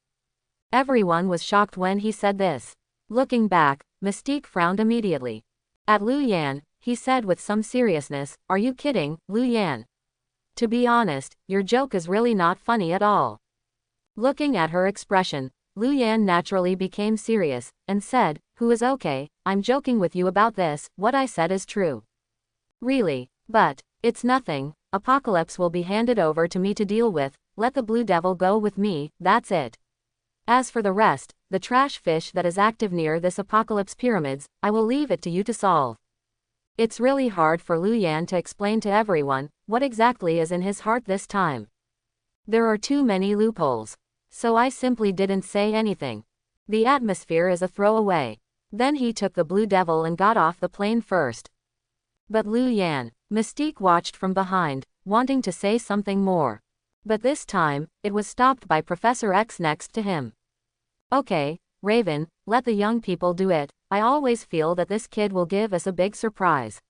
Everyone was shocked when he said this. Looking back, Mystique frowned immediately. At Lu Yan, he said with some seriousness, are you kidding, Lu Yan? To be honest, your joke is really not funny at all. Looking at her expression, Lu Yan naturally became serious, and said, who is okay, I'm joking with you about this, what I said is true. Really, but, it's nothing, Apocalypse will be handed over to me to deal with, let the Blue Devil go with me, that's it. As for the rest, the trash fish that is active near this Apocalypse pyramids, I will leave it to you to solve. It's really hard for Lu Yan to explain to everyone, what exactly is in his heart this time. There are too many loopholes. So I simply didn't say anything. The atmosphere is a throwaway. Then he took the Blue Devil and got off the plane first. But Lu Yan, Mystique watched from behind, wanting to say something more. But this time, it was stopped by Professor X next to him. Okay, Raven, let the young people do it, I always feel that this kid will give us a big surprise.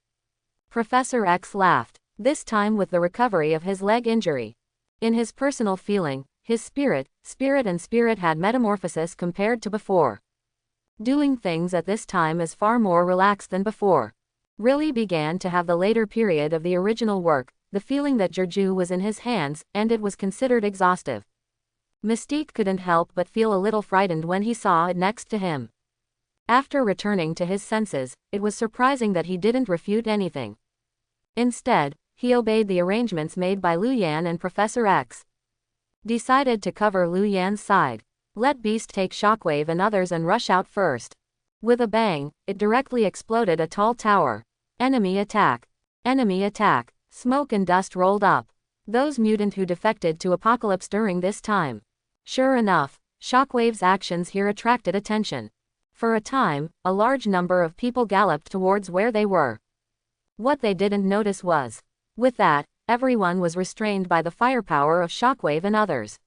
Professor X laughed, this time with the recovery of his leg injury. In his personal feeling, his spirit had metamorphosis compared to before. Doing things at this time is far more relaxed than before. Really began to have the later period of the original work, the feeling that Jeju was in his hands, and it was considered exhaustive. Mystique couldn't help but feel a little frightened when he saw it next to him. After returning to his senses, it was surprising that he didn't refute anything. Instead, he obeyed the arrangements made by Lu Yan and Professor X. Decided to cover Lu Yan's side. Let Beast take Shockwave and others and rush out first. With a bang, it directly exploded a tall tower. Enemy attack. Enemy attack. Smoke and dust rolled up. Those mutant who defected to Apocalypse during this time. Sure enough, Shockwave's actions here attracted attention. For a time, a large number of people galloped towards where they were. What they didn't notice was, with that, everyone was restrained by the firepower of Shockwave and others.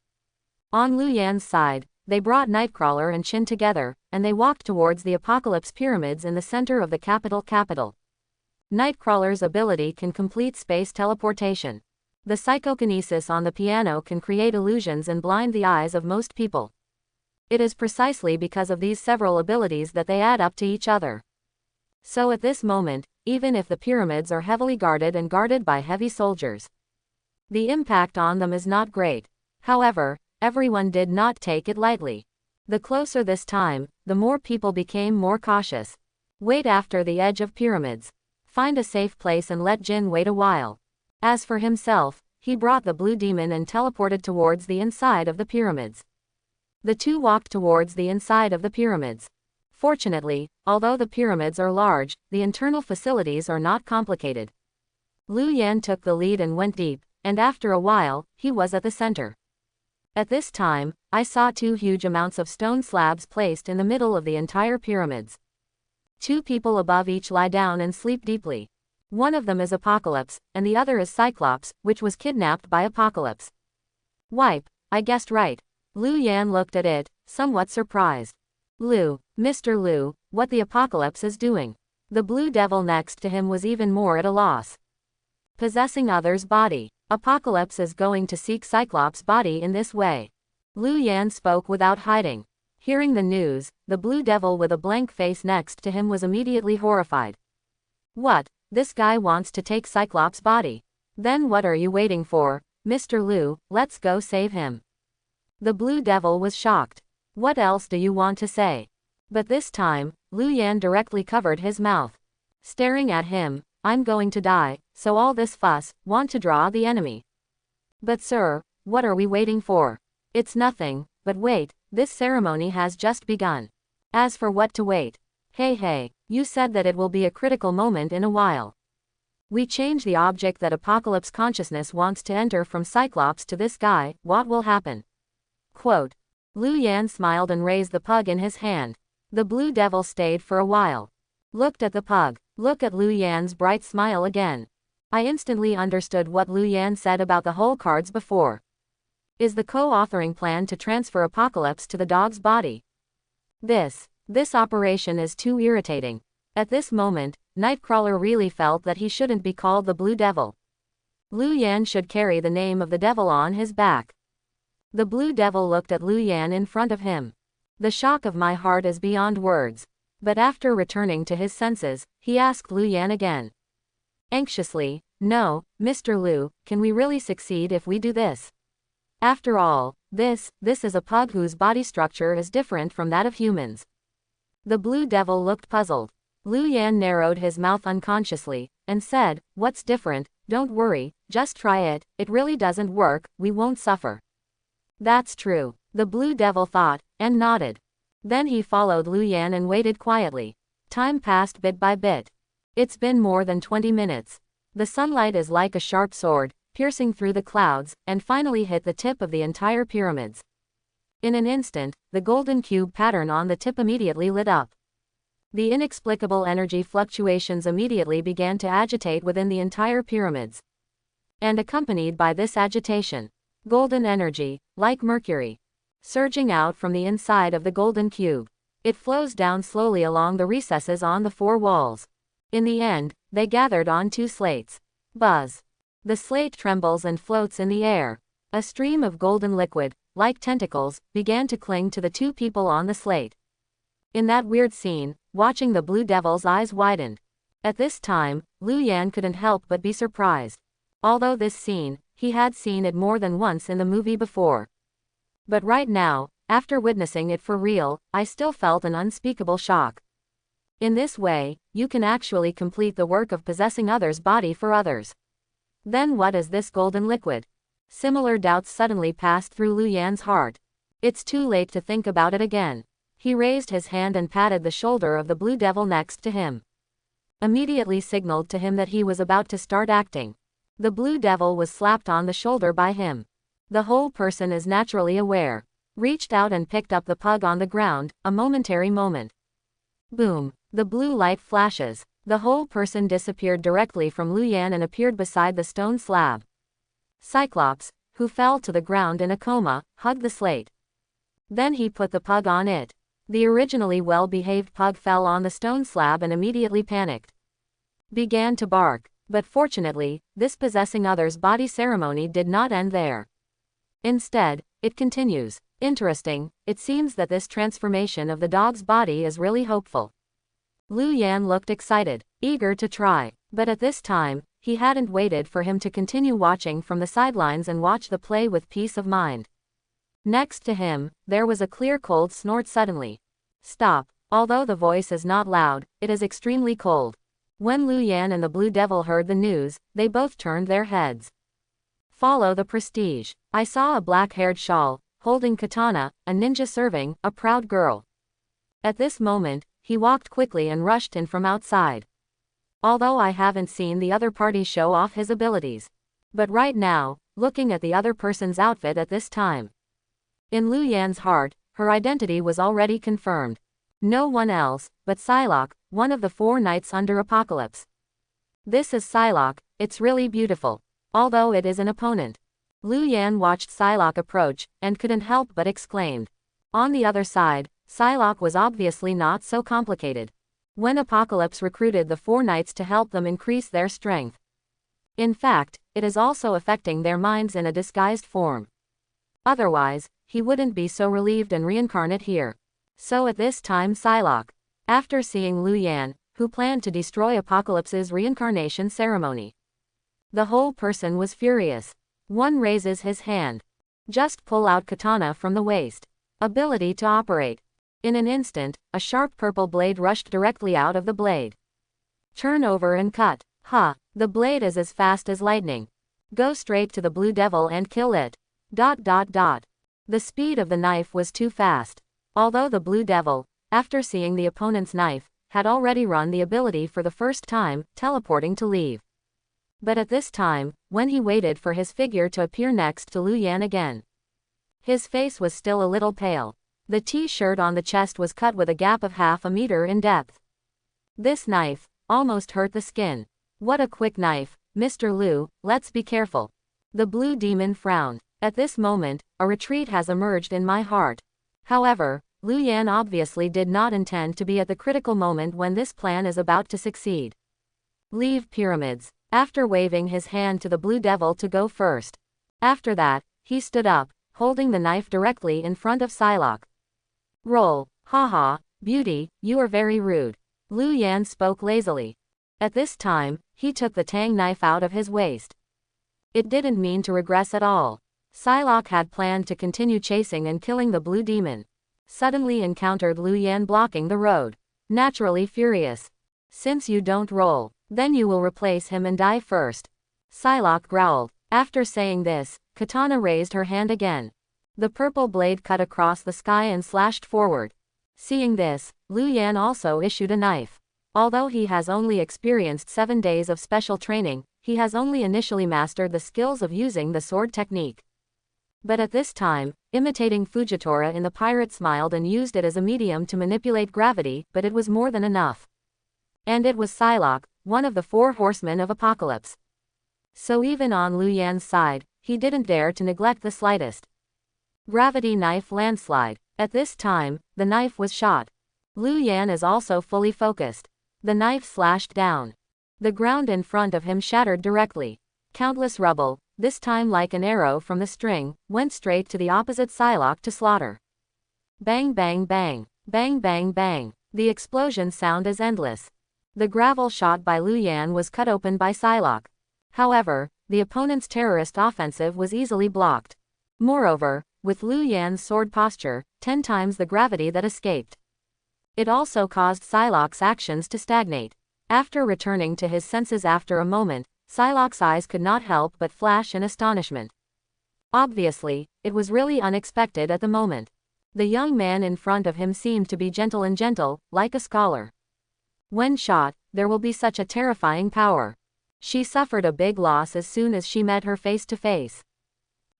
On Lu Yan's side, they brought Nightcrawler and Chin together, and they walked towards the Apocalypse pyramids in the center of the capital. Nightcrawler's ability can complete space teleportation. The psychokinesis on the piano can create illusions and blind the eyes of most people. It is precisely because of these several abilities that they add up to each other. So at this moment, even if the pyramids are heavily guarded and guarded by heavy soldiers, the impact on them is not great. However, everyone did not take it lightly. The closer this time, the more people became more cautious. Wait after the edge of pyramids. Find a safe place and let Jin wait a while. As for himself, he brought the blue demon and teleported towards the inside of the pyramids. The two walked towards the inside of the pyramids. Fortunately, although the pyramids are large, the internal facilities are not complicated. Lu Yan took the lead and went deep, and after a while, he was at the center. At this time, I saw two huge amounts of stone slabs placed in the middle of the entire pyramids. Two people above each lie down and sleep deeply. One of them is Apocalypse, and the other is Cyclops, which was kidnapped by Apocalypse. Wipe, I guessed right. Lu Yan looked at it, somewhat surprised. Mr. Lu, what the Apocalypse is doing? The blue devil next to him was even more at a loss. Possessing others' body. Apocalypse is going to seek Cyclops' body in this way. Lu Yan spoke without hiding. Hearing the news, the blue devil with a blank face next to him was immediately horrified. What? This guy wants to take Cyclops' body. Then what are you waiting for, Mr. Lu? Let's go save him. The blue devil was shocked. What else do you want to say? But this time, Lu Yan directly covered his mouth. Staring at him, I'm going to die, so all this fuss, want to draw the enemy. But sir, what are we waiting for? It's nothing, but wait, this ceremony has just begun. As for what to wait. Hey, you said that it will be a critical moment in a while. We change the object that Apocalypse consciousness wants to enter from Cyclops to this guy, what will happen? Quote. Lu Yan smiled and raised the pug in his hand. The blue devil stayed for a while. Looked at the pug. Look at Lu Yan's bright smile again. I instantly understood what Lu Yan said about the whole cards before. Is the co-authoring plan to transfer Apocalypse to the dog's body? This operation is too irritating. At this moment, Nightcrawler really felt that he shouldn't be called the Blue Devil. Lu Yan should carry the name of the devil on his back. The Blue Devil looked at Lu Yan in front of him. The shock of my heart is beyond words. But after returning to his senses, he asked Lu Yan again. Anxiously, no, Mr. Lu, can we really succeed if we do this? After all, this is a pug whose body structure is different from that of humans. The Blue Devil looked puzzled. Lu Yan narrowed his mouth unconsciously, and said, what's different? Don't worry, just try it, it really doesn't work, we won't suffer. That's true, the Blue Devil thought, and nodded. Then he followed Lu Yan and waited quietly. Time passed bit by bit. It's been more than 20 minutes. The sunlight is like a sharp sword, piercing through the clouds, and finally hit the tip of the entire pyramids. In an instant, the golden cube pattern on the tip immediately lit up. The inexplicable energy fluctuations immediately began to agitate within the entire pyramids. And accompanied by this agitation, golden energy, like mercury, surging out from the inside of the golden cube. It flows down slowly along the recesses on the four walls. In the end, they gathered on two slates. Buzz. The slate trembles and floats in the air. A stream of golden liquid, like tentacles, began to cling to the two people on the slate. In that weird scene, watching the Blue Devil's eyes widened. At this time, Lu Yan couldn't help but be surprised. Although this scene, he had seen it more than once in the movie before. But right now, after witnessing it for real, I still felt an unspeakable shock. In this way, you can actually complete the work of possessing others' body for others. Then what is this golden liquid? Similar doubts suddenly passed through Lu Yan's heart. It's too late to think about it again. He raised his hand and patted the shoulder of the Blue Devil next to him. Immediately signaled to him that he was about to start acting. The Blue Devil was slapped on the shoulder by him. The whole person is naturally aware. Reached out and picked up the pug on the ground, a momentary moment. Boom. The blue light flashes. The whole person disappeared directly from Lu Yan and appeared beside the stone slab. Cyclops, who fell to the ground in a coma, hugged the slate. Then he put the pug on it. The originally well-behaved pug fell on the stone slab and immediately panicked. Began to bark, but fortunately, this possessing others' body ceremony did not end there. Instead, it continues. Interesting, it seems that this transformation of the dog's body is really hopeful. Lu Yan looked excited, eager to try, but at this time, he hadn't waited for him to continue watching from the sidelines and watch the play with peace of mind. Next to him, there was a clear cold snort suddenly. Stop. Although the voice is not loud, it is extremely cold. When Lu Yan and the Blue Devil heard the news, they both turned their heads. Follow the prestige. I saw a black-haired shawl, holding katana, a ninja serving, a proud girl. At this moment, he walked quickly and rushed in from outside. Although I haven't seen the other party show off his abilities. But right now, looking at the other person's outfit at this time. In Lu Yan's heart, her identity was already confirmed. No one else, but Psylocke, one of the 4 knights under Apocalypse. This is Psylocke, it's really beautiful. Although it is an opponent. Lu Yan watched Psylocke approach, and couldn't help but exclaimed. On the other side, Psylocke was obviously not so complicated. When Apocalypse recruited the 4 knights to help them increase their strength. In fact, it is also affecting their minds in a disguised form. Otherwise, he wouldn't be so relieved and reincarnate here. So at this time Psylocke, after seeing Lu Yan, who planned to destroy Apocalypse's reincarnation ceremony. The whole person was furious. One raises his hand. Just pull out katana from the waist. Ability to operate. In an instant, a sharp purple blade rushed directly out of the blade. Turn over and cut. The blade is as fast as lightning. Go straight to the blue devil and kill it. The speed of the knife was too fast. Although the blue devil, after seeing the opponent's knife, had already run the ability for the first time, teleporting to leave. But at this time, when he waited for his figure to appear next to Lu Yan again. His face was still a little pale. The T-shirt on the chest was cut with a gap of half a meter in depth. This knife almost hurt the skin. What a quick knife, Mr. Lu, let's be careful. The blue demon frowned. At this moment, a retreat has emerged in my heart. However, Lu Yan obviously did not intend to be at the critical moment when this plan is about to succeed. Leave pyramids. After waving his hand to the blue devil to go first. After that, he stood up, holding the knife directly in front of Psylocke. Roll. Haha, beauty, you are very rude. Lu Yan spoke lazily. At this time, he took the tang knife out of his waist. It didn't mean to regress at all. Psylocke had planned to continue chasing and killing the blue demon. Suddenly encountered Lu Yan blocking the road. Naturally furious. Since you don't roll, then you will replace him and die first. Psylocke growled. After saying this, Katana raised her hand again. The purple blade cut across the sky and slashed forward. Seeing this, Lu Yan also issued a knife. Although he has only experienced 7 days of special training, he has only initially mastered the skills of using the sword technique. But at this time, imitating Fujitora in the pirate smiled and used it as a medium to manipulate gravity, but it was more than enough. And it was Psylocke, one of the 4 horsemen of Apocalypse. So even on Lu Yan's side, he didn't dare to neglect the slightest. Gravity knife landslide. At this time, the knife was shot. Lu Yan is also fully focused. The knife slashed down. The ground in front of him shattered directly. Countless rubble, this time like an arrow from the string, went straight to the opposite Psylocke to slaughter. Bang bang bang, bang bang bang. The explosion sound is endless. The gravel shot by Lu Yan was cut open by Psylocke. However, the opponent's terrorist offensive was easily blocked. Moreover, with Lu Yan's sword posture, 10 times the gravity that escaped. It also caused Psylocke's actions to stagnate. After returning to his senses after a moment, Psylocke's eyes could not help but flash in astonishment. Obviously, it was really unexpected at the moment. The young man in front of him seemed to be gentle and gentle, like a scholar. When shot, there will be such a terrifying power. She suffered a big loss as soon as she met her face to face.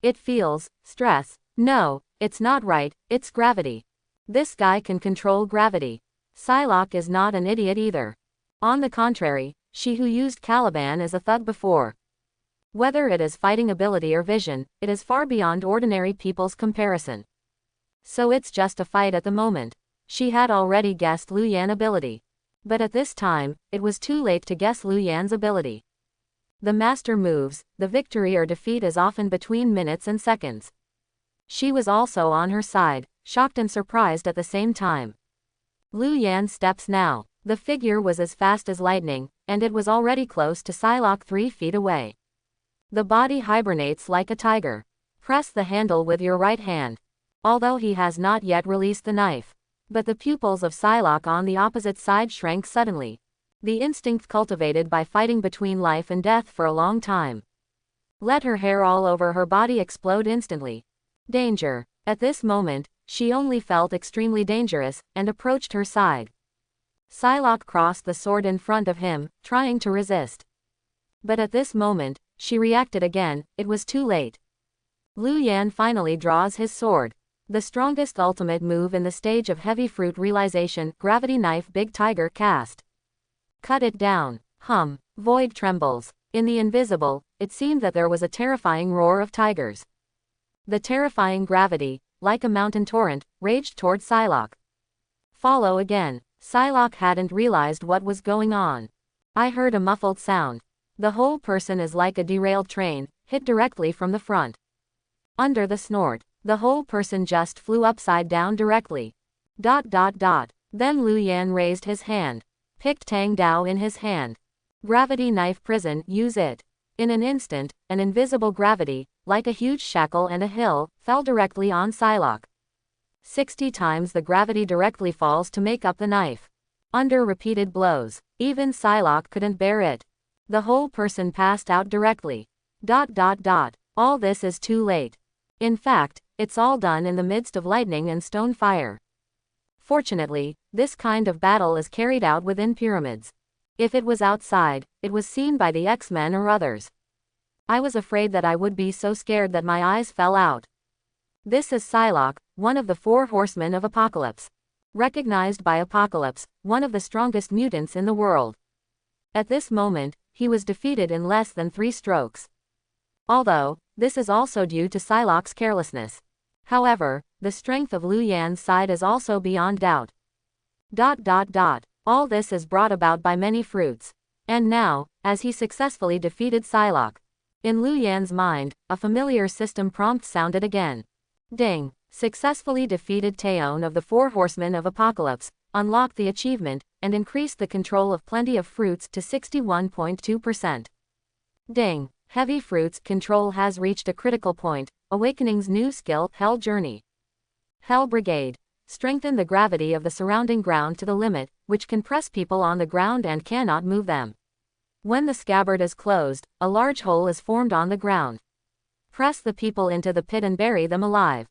It feels, stress. No, it's not right, it's gravity. This guy can control gravity. Psylocke is not an idiot either. On the contrary, she who used Caliban as a thug before. Whether it is fighting ability or vision, it is far beyond ordinary people's comparison. So it's just a fight at the moment. She had already guessed Lu Yan's ability. But at this time, it was too late to guess Lu Yan's ability. The master moves, the victory or defeat is often between minutes and seconds. She was also on her side, shocked and surprised at the same time. Lu Yan steps now. The figure was as fast as lightning, and it was already close to Psylocke 3 feet away. The body hibernates like a tiger. Press the handle with your right hand. Although he has not yet released the knife. But the pupils of Psylocke on the opposite side shrank suddenly. The instinct cultivated by fighting between life and death for a long time. let her hair all over her body explode instantly. Danger. At this moment, she only felt extremely dangerous, and approached her side. Psylocke crossed the sword in front of him, trying to resist. But at this moment, she reacted again, it was too late. Lu Yan finally draws his sword. The strongest ultimate move in the stage of heavy fruit realization, gravity knife big tiger cast. Cut it down. Void trembles. In the invisible, it seemed that there was a terrifying roar of tigers. The terrifying gravity, like a mountain torrent, raged toward Psylocke. Follow again. Psylocke hadn't realized what was going on. I heard a muffled sound. The whole person is like a derailed train, hit directly from the front. Under the snort, the whole person just flew upside down directly. Then Lu Yan raised his hand. Picked Tang Dao in his hand. Gravity knife prison, use it. In an instant, an invisible gravity, like a huge shackle and a hill, fell directly on Psylocke. 60 times the gravity directly falls to make up the knife. Under repeated blows, even Psylocke couldn't bear it. The whole person passed out directly. All this is too late. In fact, it's all done in the midst of lightning and stone fire. Fortunately, this kind of battle is carried out within pyramids. If it was outside, it was seen by the X-Men or others. I was afraid that I would be so scared that my eyes fell out. This is Psylocke, one of the 4 horsemen of Apocalypse. Recognized by Apocalypse, one of the strongest mutants in the world. At this moment, he was defeated in less than 3 strokes. Although, this is also due to Psylocke's carelessness. However, the strength of Lu Yan's side is also beyond doubt. All this is brought about by many fruits. And now, as he successfully defeated Psylocke, in Lu Yan's mind, a familiar system prompt sounded again. Ding! Successfully defeated Taeon of the 4 horsemen of Apocalypse, unlocked the achievement, and increased the control of plenty of fruits to 61.2%. Ding! Heavy fruits control has reached a critical point, awakening's new skill, Hell Journey. Hell Brigade. Strengthen the gravity of the surrounding ground to the limit, which can press people on the ground and cannot move them. When the scabbard is closed, a large hole is formed on the ground. Press the people into the pit and bury them alive.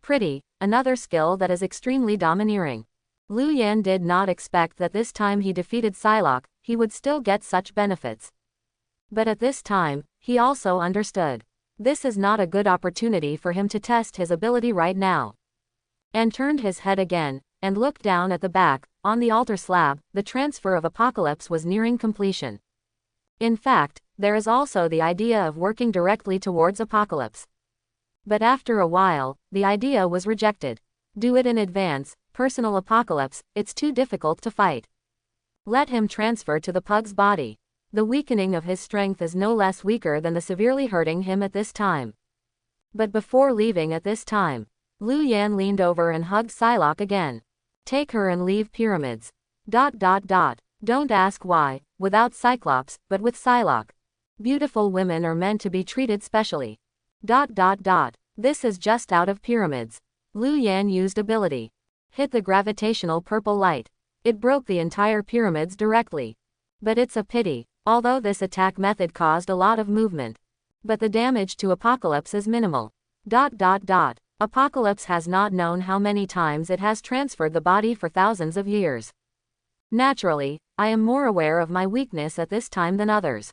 Pretty, another skill that is extremely domineering. Lu Yan did not expect that this time he defeated Psylocke, he would still get such benefits. But at this time, he also understood. This is not a good opportunity for him to test his ability right now. And turned his head again, and looked down at the back, on the altar slab, the transfer of Apocalypse was nearing completion. In fact, there is also the idea of working directly towards Apocalypse. But after a while, the idea was rejected. Do it in advance, personal Apocalypse, it's too difficult to fight. Let him transfer to the pug's body. The weakening of his strength is no less weaker than the severely hurting him at this time. But before leaving at this time, Lu Yan leaned over and hugged Psylocke again. Take her and leave pyramids. Don't ask why, without Cyclops, but with Psylocke. Beautiful women are meant to be treated specially. This is just out of pyramids. Lu Yan used ability. Hit the gravitational purple light. It broke the entire pyramids directly. But it's a pity, although this attack method caused a lot of movement. But the damage to Apocalypse is minimal. Apocalypse has not known how many times it has transferred the body for thousands of years. Naturally, I am more aware of my weakness at this time than others.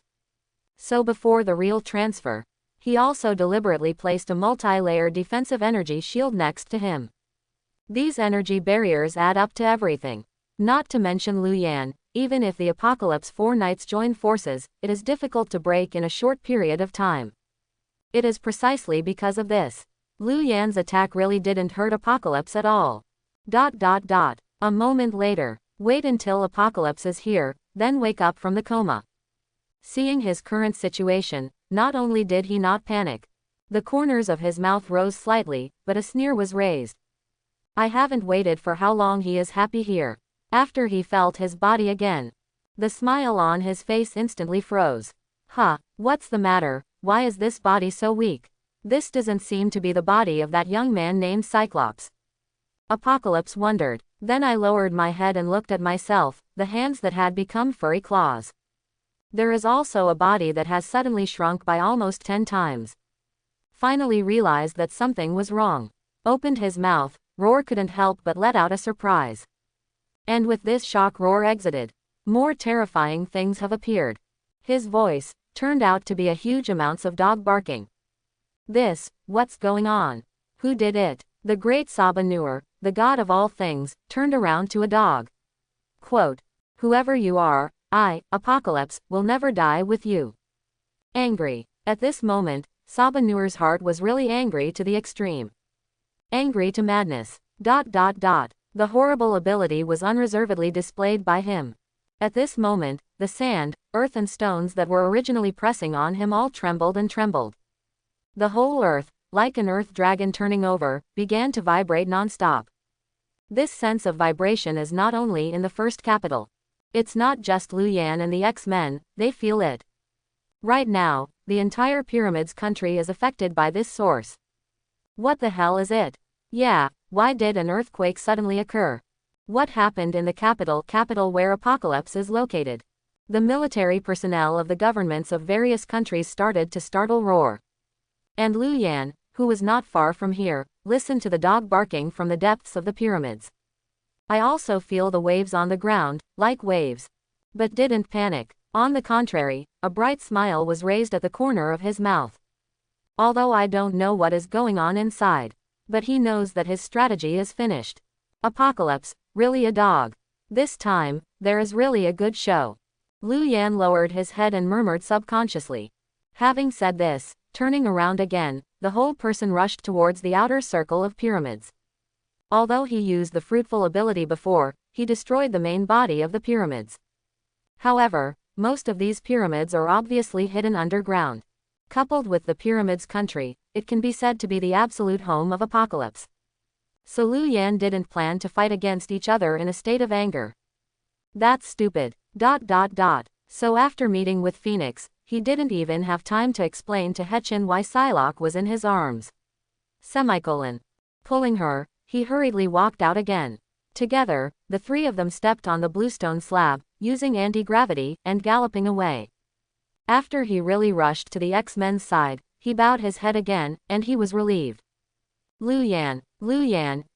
So before the real transfer, he also deliberately placed a multi-layer defensive energy shield next to him. These energy barriers add up to everything. Not to mention Lu Yan, even if the Apocalypse 4 knights join forces, it is difficult to break in a short period of time. It is precisely because of this. Lu Yan's attack really didn't hurt Apocalypse at all. A moment later, wait until Apocalypse is here, then wake up from the coma. Seeing his current situation, not only did he not panic. The corners of his mouth rose slightly, but a sneer was raised. I haven't waited for how long he is happy here. After he felt his body again, the smile on his face instantly froze. What's the matter? Why is this body so weak? This doesn't seem to be the body of that young man named Cyclops. Apocalypse wondered. Then I lowered my head and looked at myself, the hands that had become furry claws. There is also a body that has suddenly shrunk by almost 10 times. Finally realized that something was wrong. Opened his mouth, Roar couldn't help but let out a surprise. And with this shock Roar exited. More terrifying things have appeared. His voice turned out to be a huge amounts of dog barking. What's going on? Who did it? The great Sabanur, the god of all things, turned around to a dog. Quote, "Whoever you are, I, Apocalypse, will never die with you." Angry. At this moment, Sabanur's heart was really angry to the extreme. Angry to madness. The horrible ability was unreservedly displayed by him. At this moment, the sand, earth and stones that were originally pressing on him all trembled and trembled. The whole earth, like an earth dragon turning over, began to vibrate non-stop. This sense of vibration is not only in the first capital. It's not just Lu Yan and the X-Men, they feel it. Right now, the entire Pyramids country is affected by this source. What the hell is it? Yeah, why did an earthquake suddenly occur? What happened in the capital where Apocalypse is located? The military personnel of the governments of various countries started to startle Roar. And Lu Yan, who was not far from here, listened to the dog barking from the depths of the pyramids. I also feel the waves on the ground, like waves. But didn't panic. On the contrary, a bright smile was raised at the corner of his mouth. Although I don't know what is going on inside. But he knows that his strategy is finished. Apocalypse, really a dog. This time, there is really a good show. Lu Yan lowered his head and murmured subconsciously. Having said this, turning around again, the whole person rushed towards the outer circle of pyramids. Although he used the fruitful ability before, he destroyed the main body of the pyramids. However, most of these pyramids are obviously hidden underground. Coupled with the pyramids country, it can be said to be the absolute home of Apocalypse. So Lu Yan didn't plan to fight against each other in a state of anger. That's stupid. So after meeting with Phoenix, he didn't even have time to explain to Hechin why Psylocke was in his arms. Pulling her, he hurriedly walked out again. Together, the three of them stepped on the bluestone slab, using anti-gravity, and galloping away. After he really rushed to the X-Men's side, he bowed his head again, and he was relieved. Lu Yan,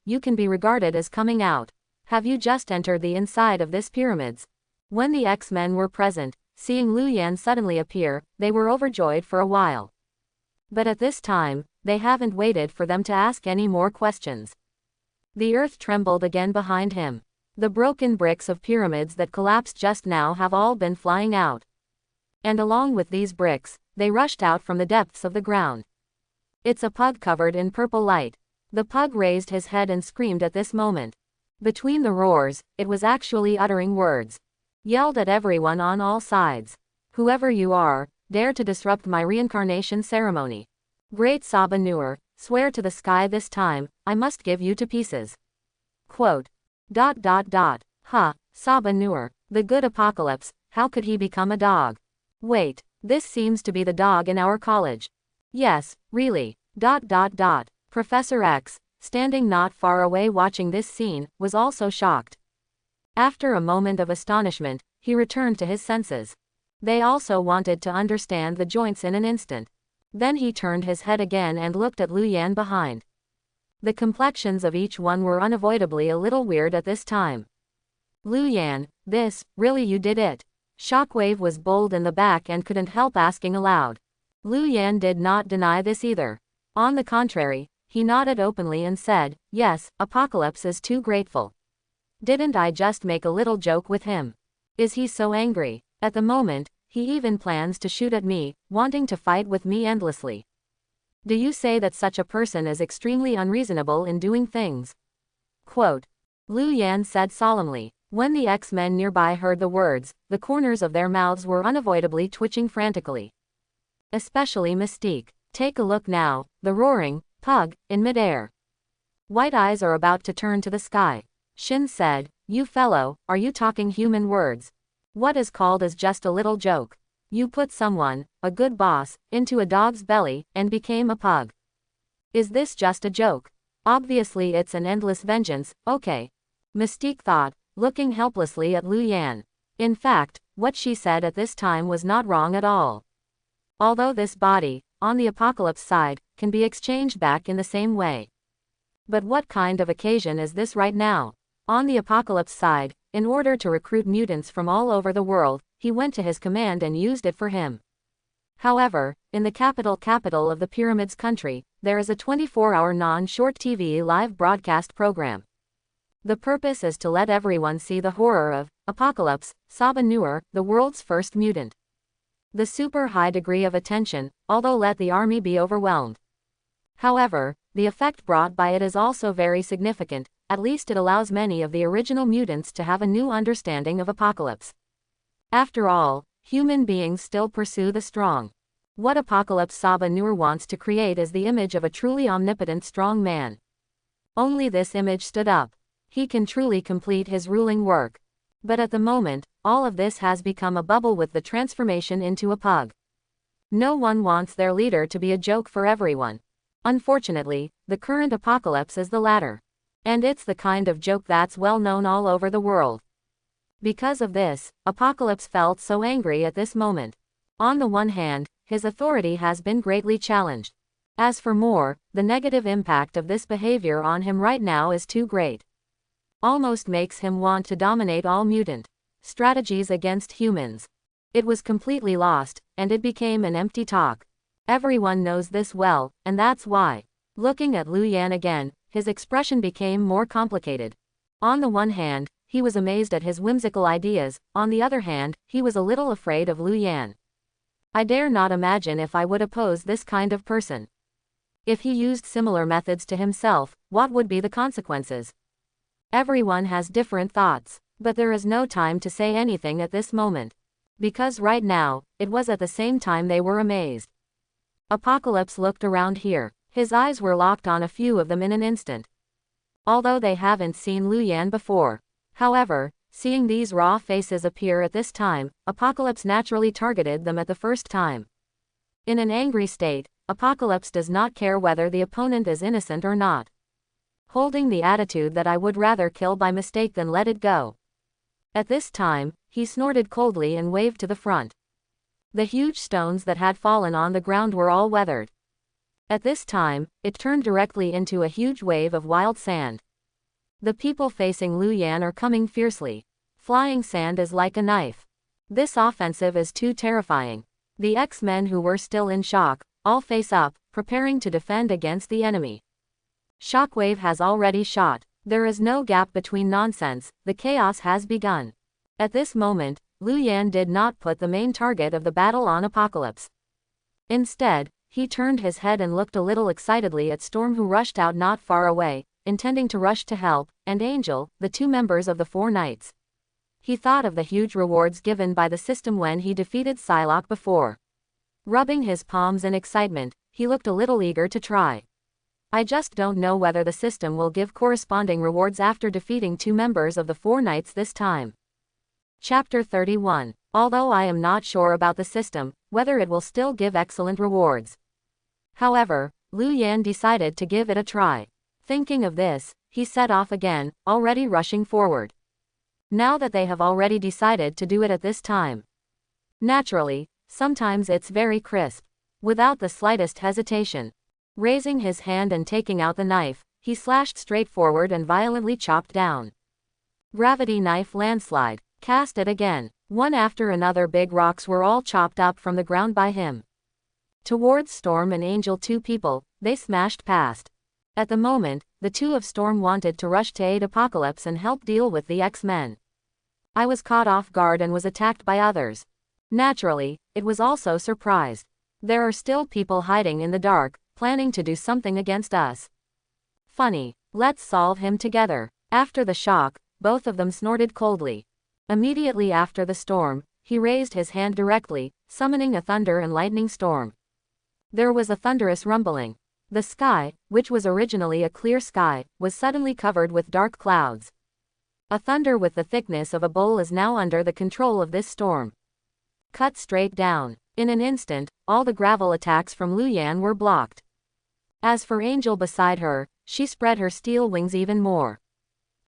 you can be regarded as coming out. Have you just entered the inside of this pyramids? When the X-Men were present, seeing Lu Yan suddenly appear, they were overjoyed for a while. But at this time, they haven't waited for them to ask any more questions. The earth trembled again behind him. The broken bricks of pyramids that collapsed just now have all been flying out. And along with these bricks, they rushed out from the depths of the ground. It's a pug covered in purple light. The pug raised his head and screamed at this moment. Between the roars, it was actually uttering words. Yelled at everyone on all sides. Whoever you are, dare to disrupt my reincarnation ceremony. Great Sabanur, swear to the sky this time, I must give you to pieces. Quote. Ha, Sabanur, the good Apocalypse, how could he become a dog? Wait, this seems to be the dog in our college. Yes, really. Professor X, standing not far away watching this scene, was also shocked. After a moment of astonishment, he returned to his senses. They also wanted to understand the joints in an instant. Then he turned his head again and looked at Lu Yan behind. The complexions of each one were unavoidably a little weird at this time. Lu Yan, really you did it. Shockwave was bold in the back and couldn't help asking aloud. Lu Yan did not deny this either. On the contrary, he nodded openly and said, yes, Apocalypse is too grateful. Didn't I just make a little joke with him? Is he so angry? At the moment, he even plans to shoot at me, wanting to fight with me endlessly. Do you say that such a person is extremely unreasonable in doing things? Quote. Lu Yan said solemnly. When the X-Men nearby heard the words, the corners of their mouths were unavoidably twitching frantically. Especially Mystique. Take a look now, the roaring pug, in midair. White eyes are about to turn to the sky. Shin said, you fellow, are you talking human words? What is called as just a little joke? You put someone, a good boss, into a dog's belly, and became a pug. Is this just a joke? Obviously it's an endless vengeance, okay. Mystique thought, looking helplessly at Lu Yan. In fact, what she said at this time was not wrong at all. Although this body, on the Apocalypse side, can be exchanged back in the same way. But what kind of occasion is this right now? On the Apocalypse side, in order to recruit mutants from all over the world, he went to his command and used it for him. However, in the capital of the Pyramids country, there is a 24-hour non-short TV live broadcast program. The purpose is to let everyone see the horror of Apocalypse, Sabanur, the world's first mutant. The super high degree of attention, although let the army be overwhelmed. However, the effect brought by it is also very significant, at least it allows many of the original mutants to have a new understanding of Apocalypse. After all, human beings still pursue the strong. What Apocalypse Sabanur wants to create is the image of a truly omnipotent strong man. Only this image stood up. He can truly complete his ruling work. But at the moment, all of this has become a bubble with the transformation into a pug. No one wants their leader to be a joke for everyone. Unfortunately, the current Apocalypse is the latter. And it's the kind of joke that's well known all over the world. Because of this, Apocalypse felt so angry at this moment. On the one hand, his authority has been greatly challenged. As for more, the negative impact of this behavior on him right now is too great. Almost makes him want to dominate all mutant strategies against humans. It was completely lost, and it became an empty talk. Everyone knows this well, and that's why. Looking at Lu Yan again, his expression became more complicated. On the one hand, he was amazed at his whimsical ideas, on the other hand, he was a little afraid of Lu Yan. I dare not imagine if I would oppose this kind of person. If he used similar methods to himself, what would be the consequences? Everyone has different thoughts, but there is no time to say anything at this moment. Because right now, it was at the same time they were amazed. Apocalypse looked around here. His eyes were locked on a few of them in an instant. Although they haven't seen Lu Yan before. However, seeing these raw faces appear at this time, Apocalypse naturally targeted them at the first time. In an angry state, Apocalypse does not care whether the opponent is innocent or not. Holding the attitude that I would rather kill by mistake than let it go. At this time, he snorted coldly and waved to the front. The huge stones that had fallen on the ground were all weathered. At this time, it turned directly into a huge wave of wild sand. The people facing Lu Yan are coming fiercely. Flying sand is like a knife. This offensive is too terrifying. The X-Men who were still in shock, all face up, preparing to defend against the enemy. Shockwave has already shot. There is no gap between nonsense, the chaos has begun. At this moment, Lu Yan did not put the main target of the battle on Apocalypse. Instead, he turned his head and looked a little excitedly at Storm, who rushed out not far away, intending to rush to help, and Angel, the two members of the Four Knights. He thought of the huge rewards given by the system when he defeated Psylocke before. Rubbing his palms in excitement, he looked a little eager to try. I just don't know whether the system will give corresponding rewards after defeating two members of the Four Knights this time. Chapter 31. Although I am not sure about the system, whether it will still give excellent rewards. However, Lu Yan decided to give it a try. Thinking of this, he set off again, already rushing forward. Now that they have already decided to do it at this time. Naturally, sometimes it's very crisp. Without the slightest hesitation. Raising his hand and taking out the knife, he slashed straight forward and violently chopped down. Gravity knife landslide. Cast it again. One after another big rocks were all chopped up from the ground by him. Towards Storm and Angel, two people, they smashed past. At the moment, the two of Storm wanted to rush to aid Apocalypse and help deal with the X-Men. I was caught off guard and was attacked by others. Naturally, it was also surprised. There are still people hiding in the dark, planning to do something against us. Funny, let's solve him together. After the shock, both of them snorted coldly. Immediately after the storm, he raised his hand directly, summoning a thunder and lightning storm. There was a thunderous rumbling. The sky, which was originally a clear sky, was suddenly covered with dark clouds. A thunder with the thickness of a bowl is now under the control of this storm. Cut straight down. In an instant, all the gravel attacks from Lu Yan were blocked. As for Angel beside her, she spread her steel wings even more.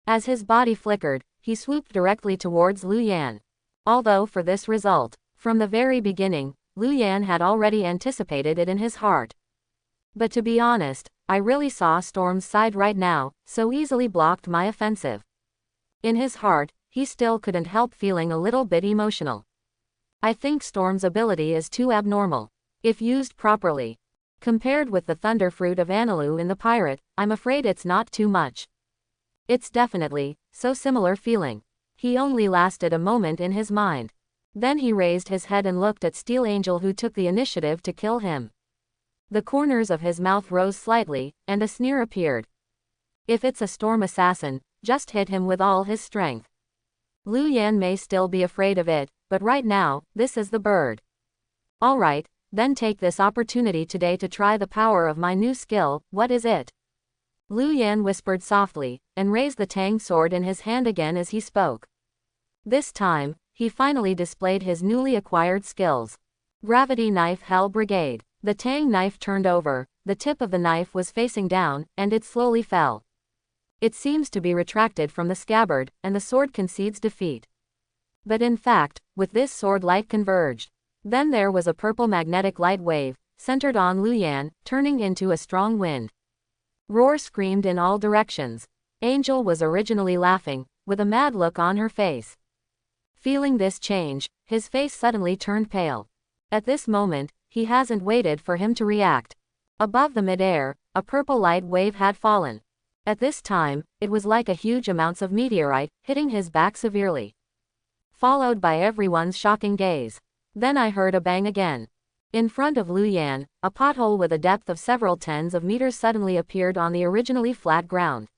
As his body flickered, he swooped directly towards Lu Yan. Although for this result, from the very beginning, Lu Yan had already anticipated it in his heart. But to be honest, I really saw Storm's side right now, so easily blocked my offensive. In his heart, he still couldn't help feeling a little bit emotional. I think Storm's ability is too abnormal, if used properly. Compared with the Thunderfruit of Anilu in the Pirate, I'm afraid it's not too much. It's definitely so similar feeling. He only lasted a moment in his mind. Then he raised his head and looked at Steel Angel, who took the initiative to kill him. The corners of his mouth rose slightly, and a sneer appeared. If it's a Storm assassin, just hit him with all his strength. Lu Yan may still be afraid of it, but right now, this is the bird. Alright, then take this opportunity today to try the power of my new skill. What is it? Lu Yan whispered softly, and raised the Tang sword in his hand again as he spoke. This time, he finally displayed his newly acquired skills. Gravity Knife Hell Brigade. The Tang knife turned over, the tip of the knife was facing down, and it slowly fell. It seems to be retracted from the scabbard, and the sword concedes defeat. But in fact, with this sword light converged. Then there was a purple magnetic light wave, centered on Lu Yan, turning into a strong wind. Roar screamed in all directions. Angel was originally laughing, with a mad look on her face. Feeling this change, his face suddenly turned pale. At this moment, he hasn't waited for him to react. Above the midair, a purple light wave had fallen. At this time, it was like a huge amounts of meteorite, hitting his back severely. Followed by everyone's shocking gaze. Then I heard a bang again. In front of Lu Yan, a pothole with a depth of several tens of meters suddenly appeared on the originally flat ground.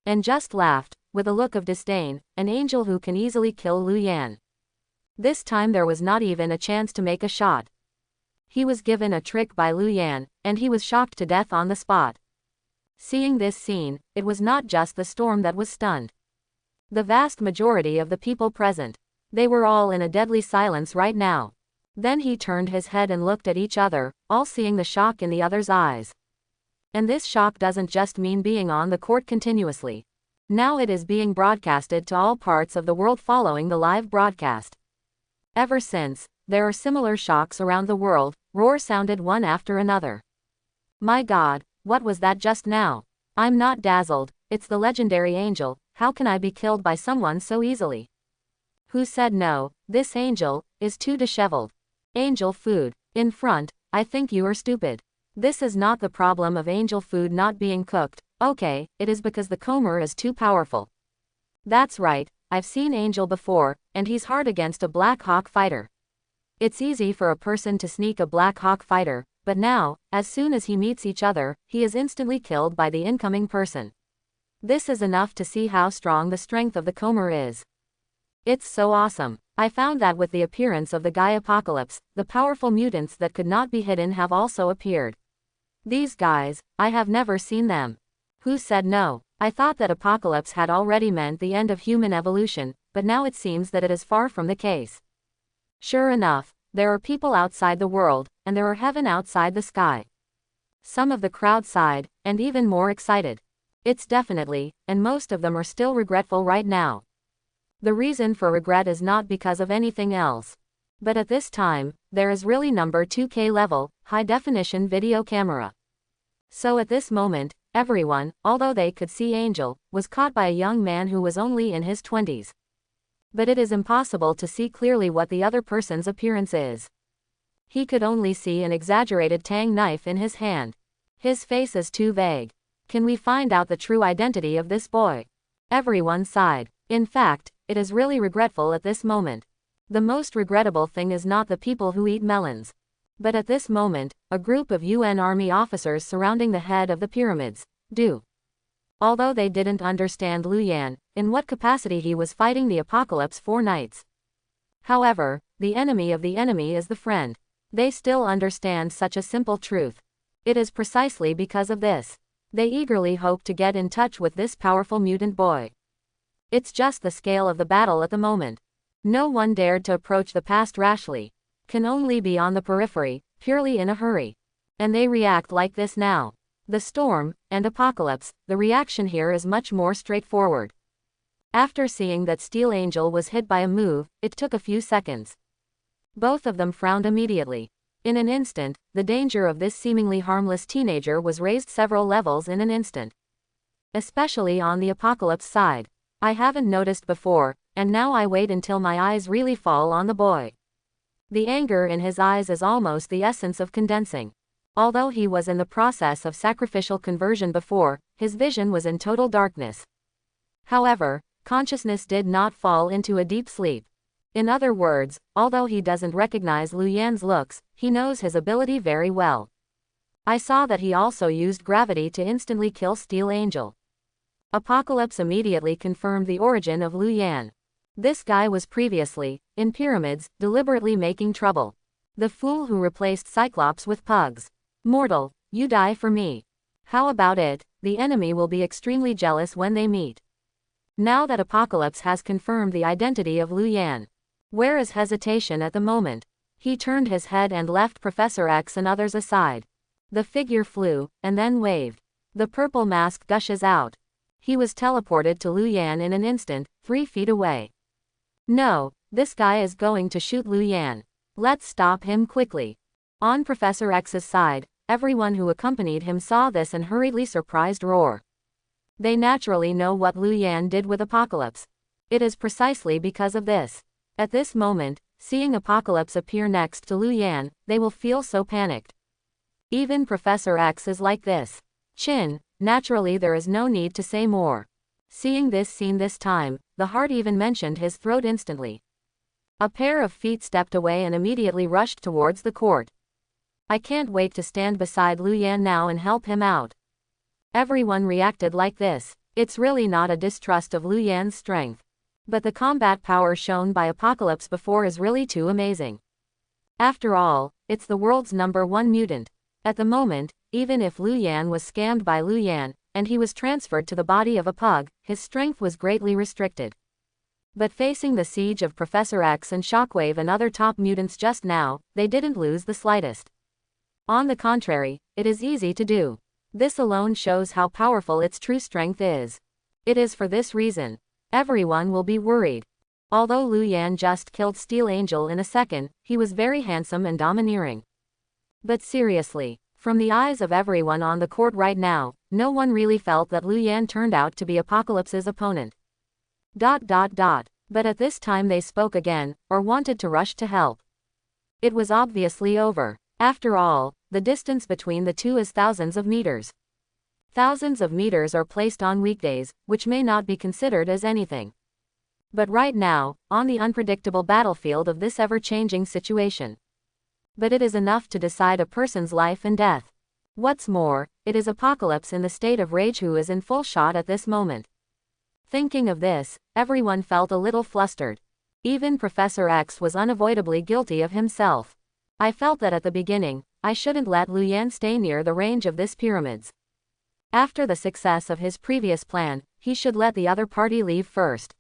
And just laughed, with a look of disdain, an angel who can easily kill Lu Yan. This time there was not even a chance to make a shot. He was given a trick by Lu Yan, and he was shocked to death on the spot. Seeing this scene, it was not just the Storm that was stunned. The vast majority of the people present. They were all in a deadly silence right now. Then he turned his head and looked at each other, all seeing the shock in the other's eyes. And this shock doesn't just mean being on the court continuously. Now it is being broadcasted to all parts of the world following the live broadcast. Ever since, there are similar shocks around the world, roar sounded one after another. My God, what was that just now? I'm not dazzled, it's the legendary angel, how can I be killed by someone so easily? Who said no? This angel is too disheveled. Angel food. In front, I think you are stupid. This is not the problem of angel food not being cooked, okay, it is because the Comer is too powerful. That's right, I've seen Angel before, and he's hard against a Black Hawk fighter. It's easy for a person to sneak a Black Hawk fighter, but now, as soon as he meets each other, he is instantly killed by the incoming person. This is enough to see how strong the strength of the Comer is. It's so awesome. I found that with the appearance of the Guy Apocalypse, the powerful mutants that could not be hidden have also appeared. These guys, I have never seen them. Who said no? I thought that Apocalypse had already meant the end of human evolution, but now it seems that it is far from the case. Sure enough, there are people outside the world, and there are heaven outside the sky. Some of the crowd sighed, and even more excited. It's definitely, and most of them are still regretful right now. The reason for regret is not because of anything else. But at this time, there is really number 2K level, high-definition video camera. So at this moment, everyone, although they could see Angel, was caught by a young man who was only in his 20s. But it is impossible to see clearly what the other person's appearance is. He could only see an exaggerated Tang knife in his hand. His face is too vague. Can we find out the true identity of this boy? Everyone sighed. In fact, it is really regretful at this moment. The most regrettable thing is not the people who eat melons. But at this moment, a group of UN army officers surrounding the head of the pyramids do. Although they didn't understand Lu Yan, in what capacity he was fighting the Apocalypse 4 nights. However, the enemy of the enemy is the friend. They still understand such a simple truth. It is precisely because of this. They eagerly hope to get in touch with this powerful mutant boy. It's just the scale of the battle at the moment. No one dared to approach the past rashly. Can only be on the periphery, purely in a hurry. And they react like this now. The Storm, and Apocalypse, the reaction here is much more straightforward. After seeing that Steel Angel was hit by a move, it took a few seconds. Both of them frowned immediately. In an instant, the danger of this seemingly harmless teenager was raised several levels in an instant. Especially on the Apocalypse side. I haven't noticed before, and now I wait until my eyes really fall on the boy. The anger in his eyes is almost the essence of condensing. Although he was in the process of sacrificial conversion before, his vision was in total darkness. However, consciousness did not fall into a deep sleep. In other words, although he doesn't recognize Lu Yan's looks, he knows his ability very well. I saw that he also used gravity to instantly kill Steel Angel. Apocalypse immediately confirmed the origin of Lu Yan. This guy was previously, in pyramids, deliberately making trouble. The fool who replaced Cyclops with pugs. Mortal, you die for me. How about it? The enemy will be extremely jealous when they meet. Now that Apocalypse has confirmed the identity of Lu Yan. Where is hesitation at the moment? He turned his head and left Professor X and others aside. The figure flew, and then waved. The purple mask gushes out. He was teleported to Lu Yan in an instant, 3 feet away. No, this guy is going to shoot Lu Yan. Let's stop him quickly. On Professor X's side, everyone who accompanied him saw this and hurriedly surprised roar. They naturally know what Lu Yan did with Apocalypse. It is precisely because of this. At this moment, seeing Apocalypse appear next to Lu Yan, they will feel so panicked. Even Professor X is like this. Chin, naturally there is no need to say more. Seeing this scene this time, the heart even mentioned his throat instantly. A pair of feet stepped away and immediately rushed towards the court. I can't wait to stand beside Lu Yan now and help him out. Everyone reacted like this. It's really not a distrust of Lu Yan's strength. But the combat power shown by Apocalypse before is really too amazing. After all, it's the world's #1 mutant. At the moment, even if Lu Yan was scammed by Lu Yan, and he was transferred to the body of a pug, his strength was greatly restricted. But facing the siege of Professor X and Shockwave and other top mutants just now, they didn't lose the slightest. On the contrary, it is easy to do. This alone shows how powerful its true strength is. It is for this reason. Everyone will be worried. Although Lu Yan just killed Steel Angel in a second, he was very handsome and domineering. But seriously, from the eyes of everyone on the court right now, no one really felt that Lu Yan turned out to be Apocalypse's opponent. But at this time they spoke again, or wanted to rush to help. It was obviously over. After all, the distance between the two is thousands of meters. Thousands of meters are placed on weekdays, which may not be considered as anything. But right now, on the unpredictable battlefield of this ever-changing situation. But it is enough to decide a person's life and death. What's more, it is Apocalypse in the state of rage who is in full shot at this moment. Thinking of this, everyone felt a little flustered. Even Professor X was unavoidably guilty of himself. I felt that at the beginning, I shouldn't let Lu Yan stay near the range of this pyramids. After the success of his previous plan, he should let the other party leave first.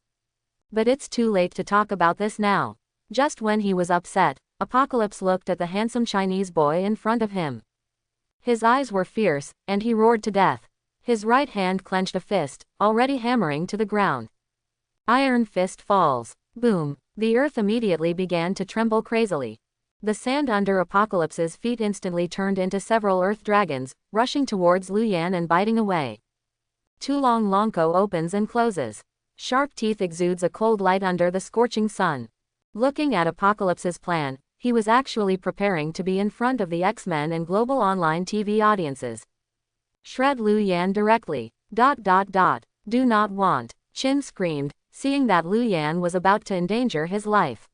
But it's too late to talk about this now. Just when he was upset, Apocalypse looked at the handsome Chinese boy in front of him. His eyes were fierce, and he roared to death. His right hand clenched a fist, already hammering to the ground. Iron fist falls. Boom. The earth immediately began to tremble crazily. The sand under Apocalypse's feet instantly turned into several earth dragons, rushing towards Lu Yan and biting away. Tulong Longko opens and closes. Sharp teeth exudes a cold light under the scorching sun. Looking at Apocalypse's plan, he was actually preparing to be in front of the X-Men and global online TV audiences. Shred Lu Yan directly. Do not want. Chin screamed, seeing that Lu Yan was about to endanger his life.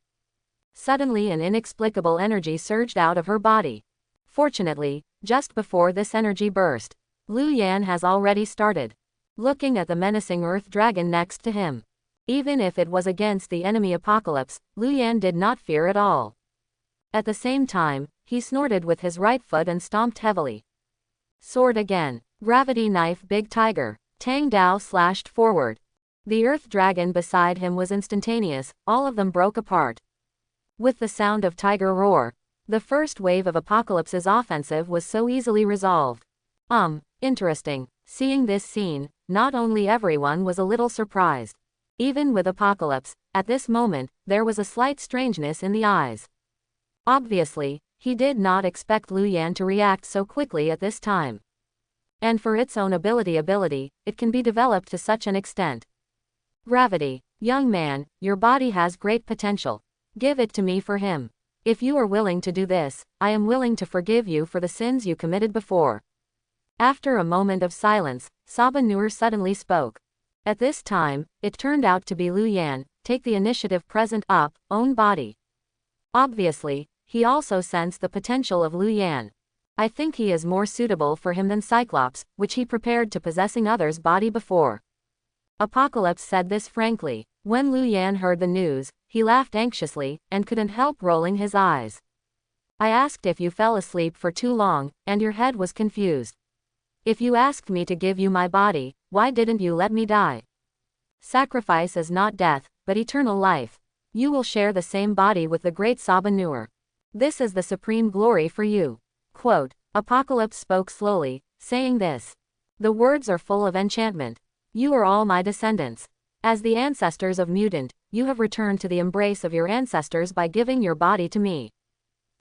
Suddenly an inexplicable energy surged out of her body. Fortunately, just before this energy burst, Lu Yan has already started. Looking at the menacing earth dragon next to him. Even if it was against the enemy Apocalypse, Lu Yan did not fear at all. At the same time, he snorted with his right foot and stomped heavily. Sword again. Gravity knife big tiger. Tang Dao slashed forward. The earth dragon beside him was instantaneous, all of them broke apart. With the sound of tiger roar, the first wave of Apocalypse's offensive was so easily resolved. Interesting. Seeing this scene, not only everyone was a little surprised. Even with Apocalypse, at this moment, there was a slight strangeness in the eyes. Obviously, he did not expect Lu Yan to react so quickly at this time. And for its own ability, it can be developed to such an extent. Gravity. Young man, your body has great potential. Give it to me for him. If you are willing to do this, I am willing to forgive you for the sins you committed before. After a moment of silence, Saba Noor suddenly spoke. At this time, it turned out to be Lu Yan. Take the initiative, present up, own body. Obviously, he also sensed the potential of Lu Yan. I think he is more suitable for him than Cyclops, which he prepared to possessing others' body before. Apocalypse said this frankly. When Lu Yan heard the news, he laughed anxiously, and couldn't help rolling his eyes. I asked if you fell asleep for too long, and your head was confused. If you asked me to give you my body, why didn't you let me die? Sacrifice is not death, but eternal life. You will share the same body with the great Saba Noor. This is the supreme glory for you. Quote, Apocalypse spoke slowly, saying this. The words are full of enchantment. You are all my descendants. As the ancestors of mutant, you have returned to the embrace of your ancestors by giving your body to me.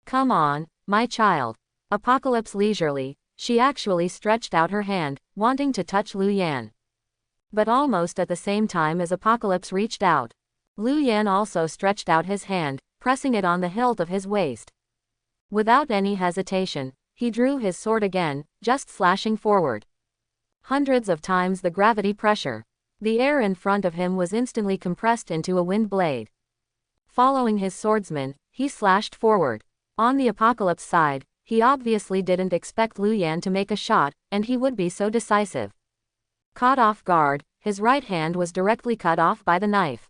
Come on, my child. Apocalypse leisurely, she actually stretched out her hand, wanting to touch Lu Yan. But almost at the same time as Apocalypse reached out, Lu Yan also stretched out his hand, pressing it on the hilt of his waist. Without any hesitation, he drew his sword again, just slashing forward. Hundreds of times the gravity pressure. The air in front of him was instantly compressed into a wind blade. Following his swordsman, he slashed forward. On the Apocalypse side, he obviously didn't expect Lu Yan to make a shot, and he would be so decisive. Caught off guard, his right hand was directly cut off by the knife.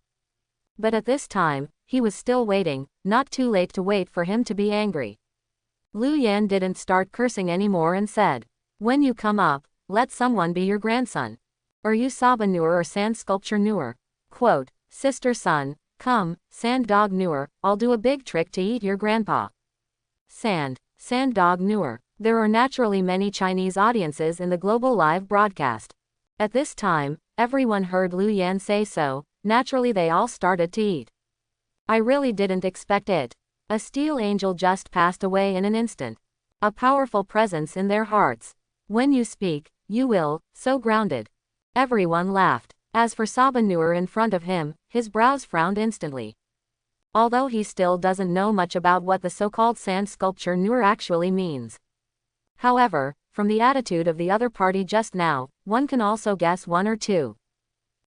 But at this time, he was still waiting, not too late to wait for him to be angry. Lu Yan didn't start cursing anymore and said, when you come up, let someone be your grandson. Or you Saba Noor or Sand Sculpture Noor. Quote, sister son, come, Sand Dog Noor, I'll do a big trick to eat your grandpa. Sand Dog Noor. There are naturally many Chinese audiences in the global live broadcast. At this time, everyone heard Lu Yan say so, naturally they all started to eat. I really didn't expect it. A steel angel just passed away in an instant. A powerful presence in their hearts. When you speak, you will, so grounded. Everyone laughed. As for Saba Noor in front of him, his brows frowned instantly. Although he still doesn't know much about what the so-called Sand Sculpture Noor actually means. However, from the attitude of the other party just now, one can also guess one or two.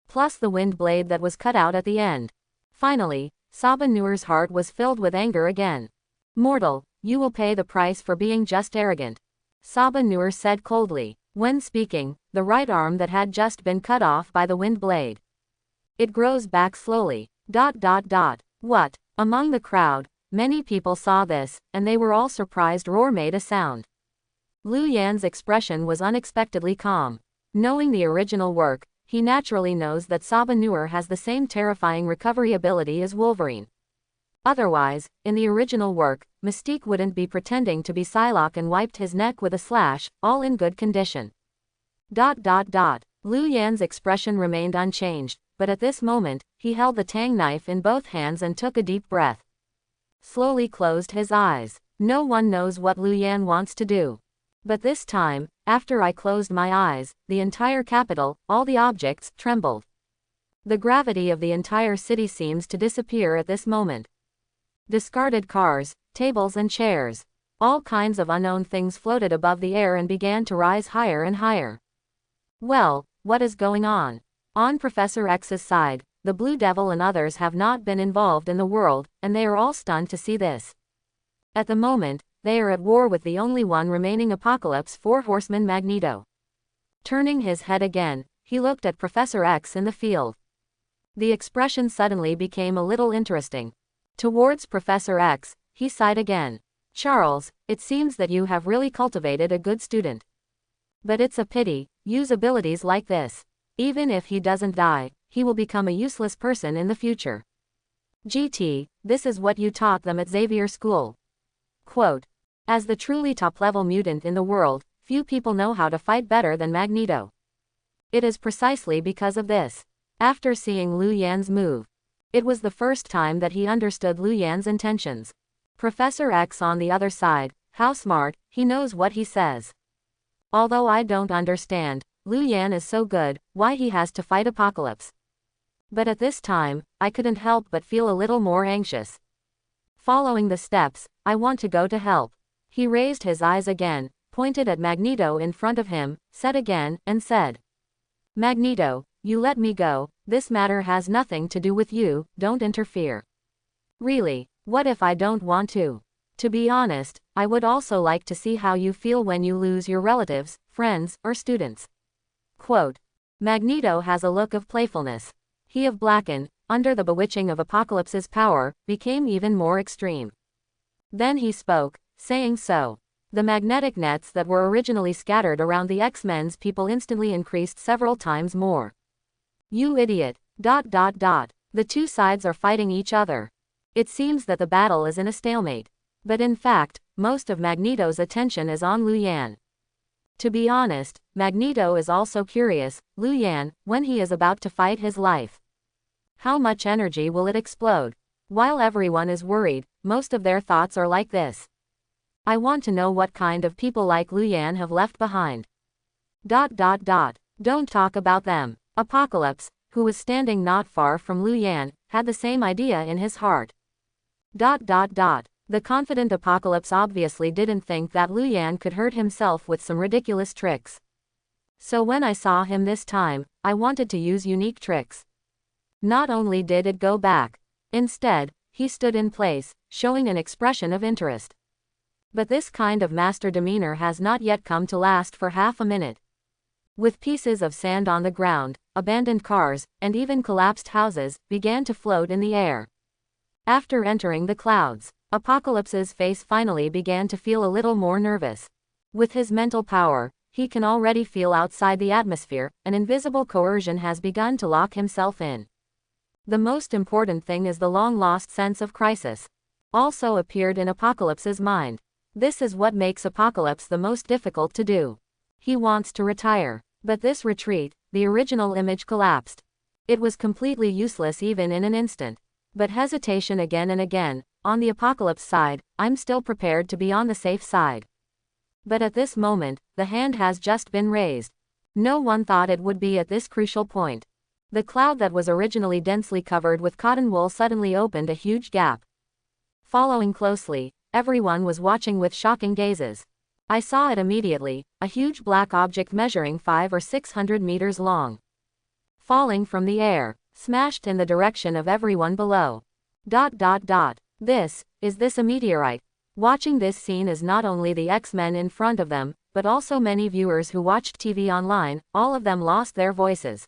Plus the wind blade that was cut out at the end. Finally, Saba Noor's heart was filled with anger again. Mortal, you will pay the price for being just arrogant. Saba Noor said coldly. When speaking, the right arm that had just been cut off by the wind blade. It grows back slowly. ... What? Among the crowd, many people saw this, and they were all surprised. Roar made a sound. Lu Yan's expression was unexpectedly calm. Knowing the original work, he naturally knows that Saba Noor has the same terrifying recovery ability as Wolverine. Otherwise, in the original work, Mystique wouldn't be pretending to be Psylocke and wiped his neck with a slash, all in good condition. ... Lu Yan's expression remained unchanged, but at this moment, he held the tang knife in both hands and took a deep breath. Slowly closed his eyes. No one knows what Lu Yan wants to do. But this time, after I closed my eyes, the entire capital, all the objects, trembled. The gravity of the entire city seems to disappear at this moment. Discarded cars, tables and chairs. All kinds of unknown things floated above the air and began to rise higher and higher. Well, what is going on? On Professor X's side, the Blue Devil and others have not been involved in the world, and they are all stunned to see this. At the moment, they are at war with the only one remaining Apocalypse 4 horseman Magneto. Turning his head again, he looked at Professor X in the field. The expression suddenly became a little interesting. Towards Professor X, he sighed again. Charles, it seems that you have really cultivated a good student. But it's a pity, use abilities like this. Even if he doesn't die, he will become a useless person in the future. GT, this is what you taught them at Xavier School. Quote, as the truly top-level mutant in the world, few people know how to fight better than Magneto. It is precisely because of this. After seeing Lu Yan's move, it was the first time that he understood Lu Yan's intentions. Professor X on the other side, how smart, he knows what he says. Although I don't understand, Lu Yan is so good, why he has to fight Apocalypse. But at this time, I couldn't help but feel a little more anxious. Following the steps, I want to go to help. He raised his eyes again, pointed at Magneto in front of him, said again, and said, Magneto, you let me go, this matter has nothing to do with you, don't interfere. Really, what if I don't want to? To be honest, I would also like to see how you feel when you lose your relatives, friends, or students. Quote. Magneto has a look of playfulness. He of Blacken, under the bewitching of Apocalypse's power, became even more extreme. Then he spoke, saying so. The magnetic nets that were originally scattered around the X-Men's people instantly increased several times more. You idiot. ... The two sides are fighting each other. It seems that the battle is in a stalemate. But in fact, most of Magneto's attention is on Lu Yan. To be honest, Magneto is also curious, Lu Yan, when he is about to fight his life. How much energy will it explode? While everyone is worried, most of their thoughts are like this. I want to know what kind of people like Lu Yan have left behind. ... Don't talk about them. Apocalypse, who was standing not far from Lu Yan, had the same idea in his heart. ... The confident Apocalypse obviously didn't think that Lu Yan could hurt himself with some ridiculous tricks. So when I saw him this time, I wanted to use unique tricks. Not only did it go back. Instead, he stood in place, showing an expression of interest. But this kind of master demeanor has not yet come to last for half a minute. With pieces of sand on the ground, abandoned cars, and even collapsed houses, began to float in the air. After entering the clouds, Apocalypse's face finally began to feel a little more nervous. With his mental power, he can already feel outside the atmosphere, an invisible coercion has begun to lock himself in. The most important thing is the long-lost sense of crisis. Also appeared in Apocalypse's mind. This is what makes Apocalypse the most difficult to do. He wants to retire. But this retreat, the original image collapsed. It was completely useless even in an instant. But hesitation again and again. On the Apocalypse side, I'm still prepared to be on the safe side. But at this moment, the hand has just been raised. No one thought it would be at this crucial point. The cloud that was originally densely covered with cotton wool suddenly opened a huge gap. Following closely, everyone was watching with shocking gazes. I saw it immediately, a huge black object measuring 500 or 600 meters long. Falling from the air, smashed in the direction of everyone below. Is this a meteorite? Watching this scene is not only the X-Men in front of them, but also many viewers who watched TV online, all of them lost their voices.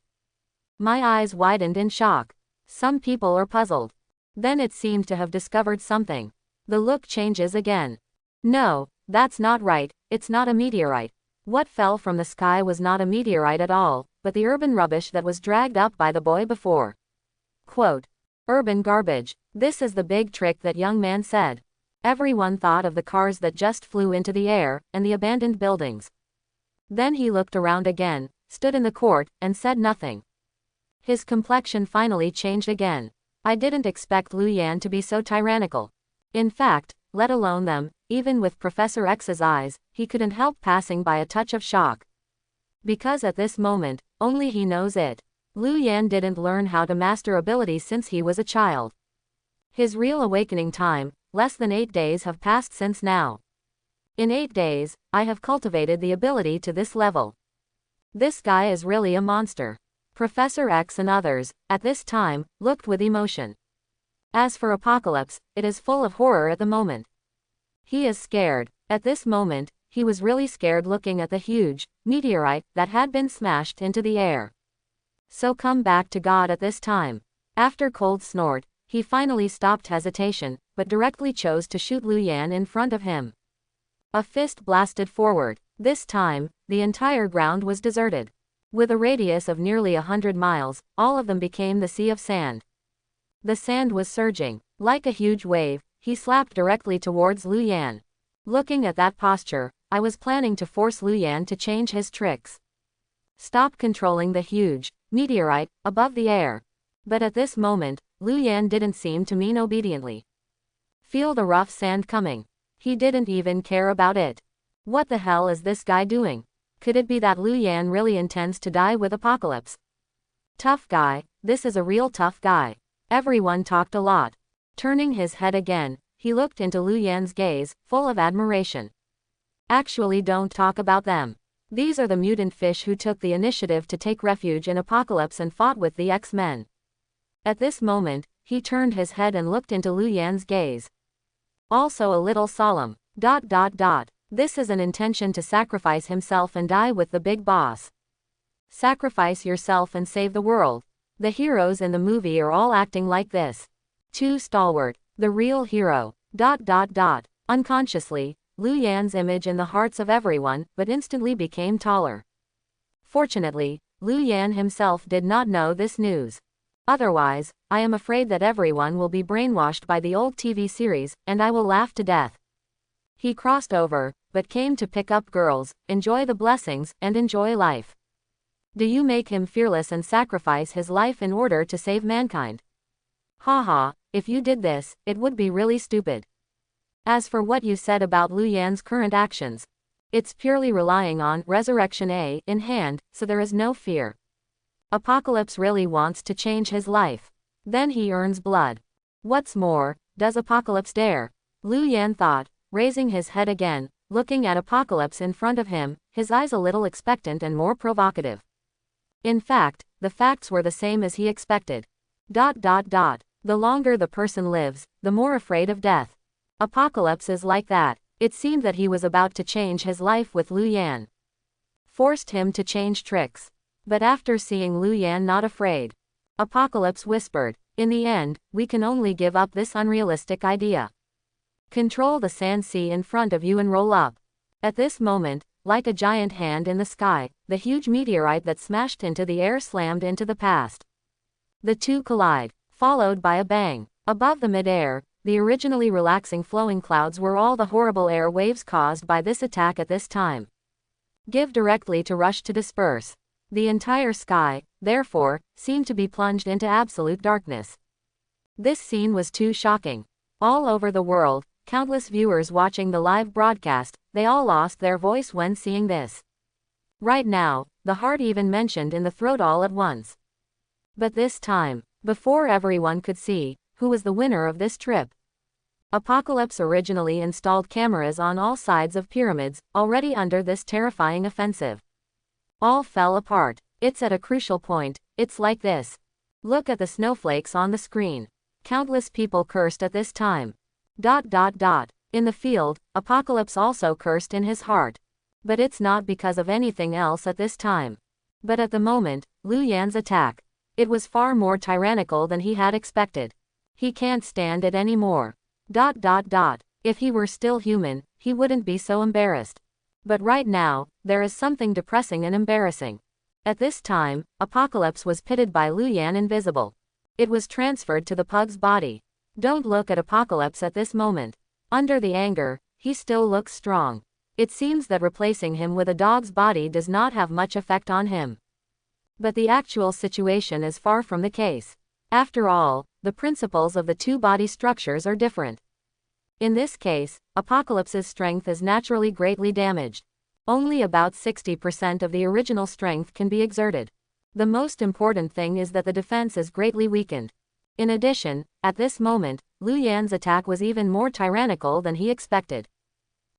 My eyes widened in shock. Some people are puzzled. Then it seemed to have discovered something. The look changes again. No, that's not right, it's not a meteorite. What fell from the sky was not a meteorite at all, but the urban rubbish that was dragged up by the boy before. Quote. Urban garbage. This is the big trick that young man said. Everyone thought of the cars that just flew into the air, and the abandoned buildings. Then he looked around again, stood in the court, and said nothing. His complexion finally changed again. I didn't expect Lu Yan to be so tyrannical. In fact, let alone them, even with Professor X's eyes, he couldn't help passing by a touch of shock. Because at this moment, only he knows it. Lu Yan didn't learn how to master abilities since he was a child. His real awakening time, less than 8 days have passed since now. In 8 days, I have cultivated the ability to this level. This guy is really a monster. Professor X and others, at this time, looked with emotion. As for Apocalypse, it is full of horror at the moment. He is scared. At this moment, he was really scared looking at the huge meteorite that had been smashed into the air. So come back to God at this time. After cold snort, he finally stopped hesitation, but directly chose to shoot Lu Yan in front of him. A fist blasted forward. This time, the entire ground was deserted. With a radius of nearly 100 miles, all of them became the sea of sand. The sand was surging. Like a huge wave, he slapped directly towards Lu Yan. Looking at that posture, I was planning to force Lu Yan to change his tricks. Stop controlling the huge meteorite above the air. But at this moment, Lu Yan didn't seem to mean obediently. Feel the rough sand coming. He didn't even care about it. What the hell is this guy doing? Could it be that Lu Yan really intends to die with Apocalypse? Tough guy, this is a real tough guy. Everyone talked a lot. Turning his head again, he looked into Lu Yan's gaze, full of admiration. Actually, don't talk about them. These are the mutant fish who took the initiative to take refuge in Apocalypse and fought with the X-Men. At this moment, he turned his head and looked into Lu Yan's gaze. Also a little solemn. ... This is an intention to sacrifice himself and die with the big boss. Sacrifice yourself and save the world. The heroes in the movie are all acting like this. Too stalwart. The real hero. ... Unconsciously, Lu Yan's image in the hearts of everyone, but instantly became taller. Fortunately, Lu Yan himself did not know this news. Otherwise, I am afraid that everyone will be brainwashed by the old TV series, and I will laugh to death. He crossed over, but came to pick up girls, enjoy the blessings, and enjoy life. Do you make him fearless and sacrifice his life in order to save mankind? Haha, if you did this, it would be really stupid. As for what you said about Lu Yan's current actions, it's purely relying on resurrection in hand, so there is no fear. Apocalypse really wants to change his life. Then he earns blood. What's more, does Apocalypse dare? Lu Yan thought, raising his head again, looking at Apocalypse in front of him, his eyes a little expectant and more provocative. In fact, the facts were the same as he expected. ... The longer the person lives, the more afraid of death. Apocalypse is like that. It seemed that he was about to change his life with Lu Yan. Forced him to change tricks. But after seeing Lu Yan not afraid, Apocalypse whispered, in the end, we can only give up this unrealistic idea. Control the sand sea in front of you and roll up. At this moment, like a giant hand in the sky, the huge meteorite that smashed into the air slammed into the past. The two collide, followed by a bang. Above the mid-air, the originally relaxing flowing clouds were all the horrible air waves caused by this attack at this time. Give directly to rush to disperse. The entire sky, therefore, seemed to be plunged into absolute darkness. This scene was too shocking. All over the world, countless viewers watching the live broadcast, they all lost their voice when seeing this. Right now, the heart even mentioned in the throat all at once. But this time, before everyone could see, who was the winner of this trip. Apocalypse originally installed cameras on all sides of pyramids, already under this terrifying offensive. All fell apart. It's at a crucial point, it's like this. Look at the snowflakes on the screen. Countless people cursed at this time. ... In the field, Apocalypse also cursed in his heart. But it's not because of anything else at this time. But at the moment, Lu Yan's attack. It was far more tyrannical than he had expected. He can't stand it anymore. ... If he were still human, he wouldn't be so embarrassed. But right now, there is something depressing and embarrassing. At this time, Apocalypse was pitted by Lu Yan invisible. It was transferred to the pug's body. Don't look at Apocalypse at this moment. Under the anger, he still looks strong. It seems that replacing him with a dog's body does not have much effect on him. But the actual situation is far from the case. After all, the principles of the two body structures are different. In this case, Apocalypse's strength is naturally greatly damaged. Only about 60% of the original strength can be exerted. The most important thing is that the defense is greatly weakened. In addition, at this moment, Lu Yan's attack was even more tyrannical than he expected.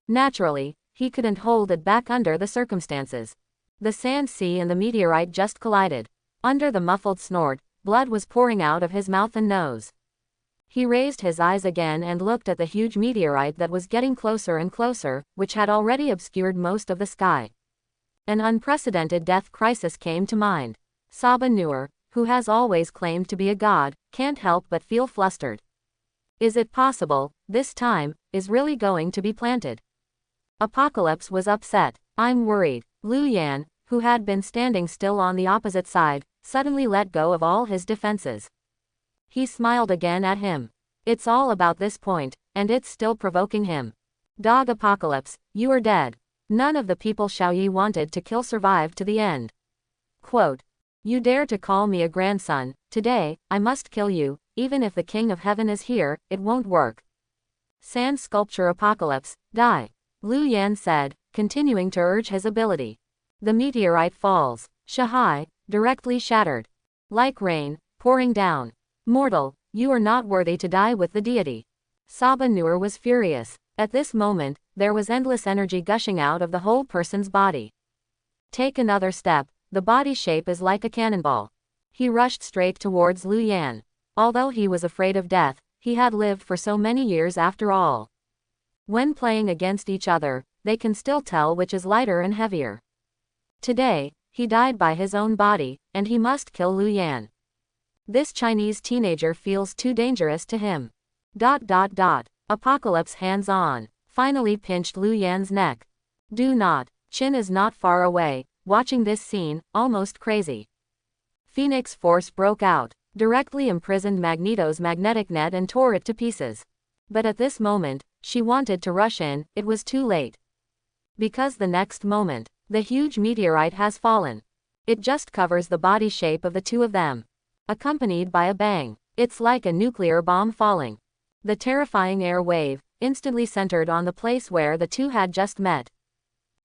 Naturally, he couldn't hold it back under the circumstances. The sand sea and the meteorite just collided. Under the muffled snort, blood was pouring out of his mouth and nose. He raised his eyes again and looked at the huge meteorite that was getting closer and closer, which had already obscured most of the sky. An unprecedented death crisis came to mind. Saba Noor, who has always claimed to be a god, can't help but feel flustered. Is it possible, this time, is really going to be planted? Apocalypse was upset. I'm worried. Lu Yan, who had been standing still on the opposite side, suddenly let go of all his defenses. He smiled again at him. It's all about this point, and it's still provoking him. Dog Apocalypse, you are dead. None of the people Xiaoyi wanted to kill survived to the end. Quote, "You dare to call me a grandson, today, I must kill you, even if the King of Heaven is here, it won't work. Sand sculpture Apocalypse, die," Lu Yan said, continuing to urge his ability. The meteorite falls. Shahai, directly shattered. Like rain, pouring down. "Mortal, you are not worthy to die with the deity." Saba Nur was furious. At this moment, there was endless energy gushing out of the whole person's body. Take another step, the body shape is like a cannonball. He rushed straight towards Lu Yan. Although he was afraid of death, he had lived for so many years after all. When playing against each other, they can still tell which is lighter and heavier. Today, he died by his own body, and he must kill Lu Yan. This Chinese teenager feels too dangerous to him. Apocalypse hands on, finally pinched Lu Yan's neck. Do not. Chin is not far away, watching this scene, almost crazy. Phoenix Force broke out, directly imprisoned Magneto's magnetic net and tore it to pieces. But at this moment, she wanted to rush in, it was too late. Because the next moment, the huge meteorite has fallen. It just covers the body shape of the two of them. Accompanied by a bang. It's like a nuclear bomb falling. The terrifying air wave, instantly centered on the place where the two had just met.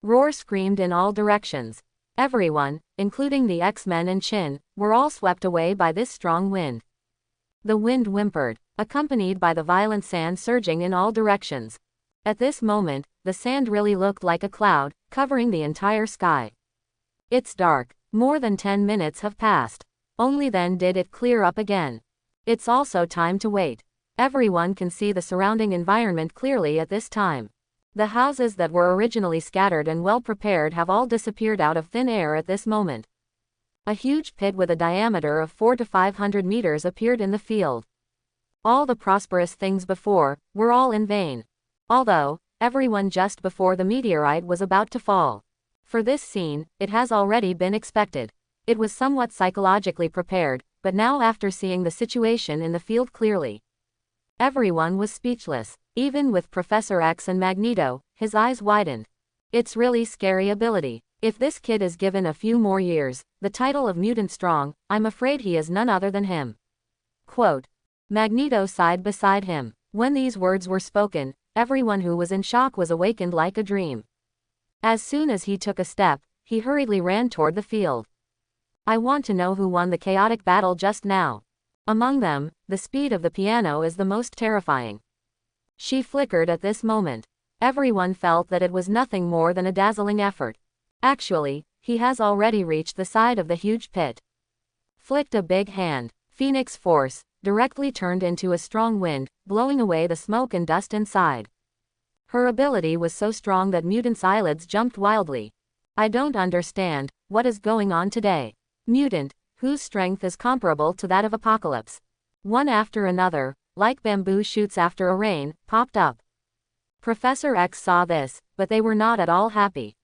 Roar screamed in all directions. Everyone, including the X-Men and Chin, were all swept away by this strong wind. The wind whimpered, accompanied by the violent sand surging in all directions. At this moment, the sand really looked like a cloud, covering the entire sky. It's dark. More than 10 minutes have passed. Only then did it clear up again. It's also time to wait. Everyone can see the surrounding environment clearly at this time. The houses that were originally scattered and well prepared have all disappeared out of thin air at this moment. A huge pit with a diameter of 400 to 500 meters appeared in the field. All the prosperous things before, were all in vain. Although, everyone just before the meteorite was about to fall. For this scene, it has already been expected. It was somewhat psychologically prepared, but now after seeing the situation in the field clearly, everyone was speechless. Even with Professor X and Magneto, his eyes widened. It's really scary ability. If this kid is given a few more years, the title of Mutant Strong, I'm afraid he is none other than him. Quote. Magneto sighed beside him. When these words were spoken, everyone who was in shock was awakened like a dream. As soon as he took a step, he hurriedly ran toward the field. I want to know who won the chaotic battle just now. Among them, the speed of the piano is the most terrifying. She flickered at this moment. Everyone felt that it was nothing more than a dazzling effort. Actually, he has already reached the side of the huge pit. Flicked a big hand. Phoenix Force, directly turned into a strong wind, blowing away the smoke and dust inside. Her ability was so strong that Mutant's eyelids jumped wildly. I don't understand, what is going on today? Mutant, whose strength is comparable to that of Apocalypse. One after another, like bamboo shoots after a rain, popped up. Professor X saw this, but they were not at all happy.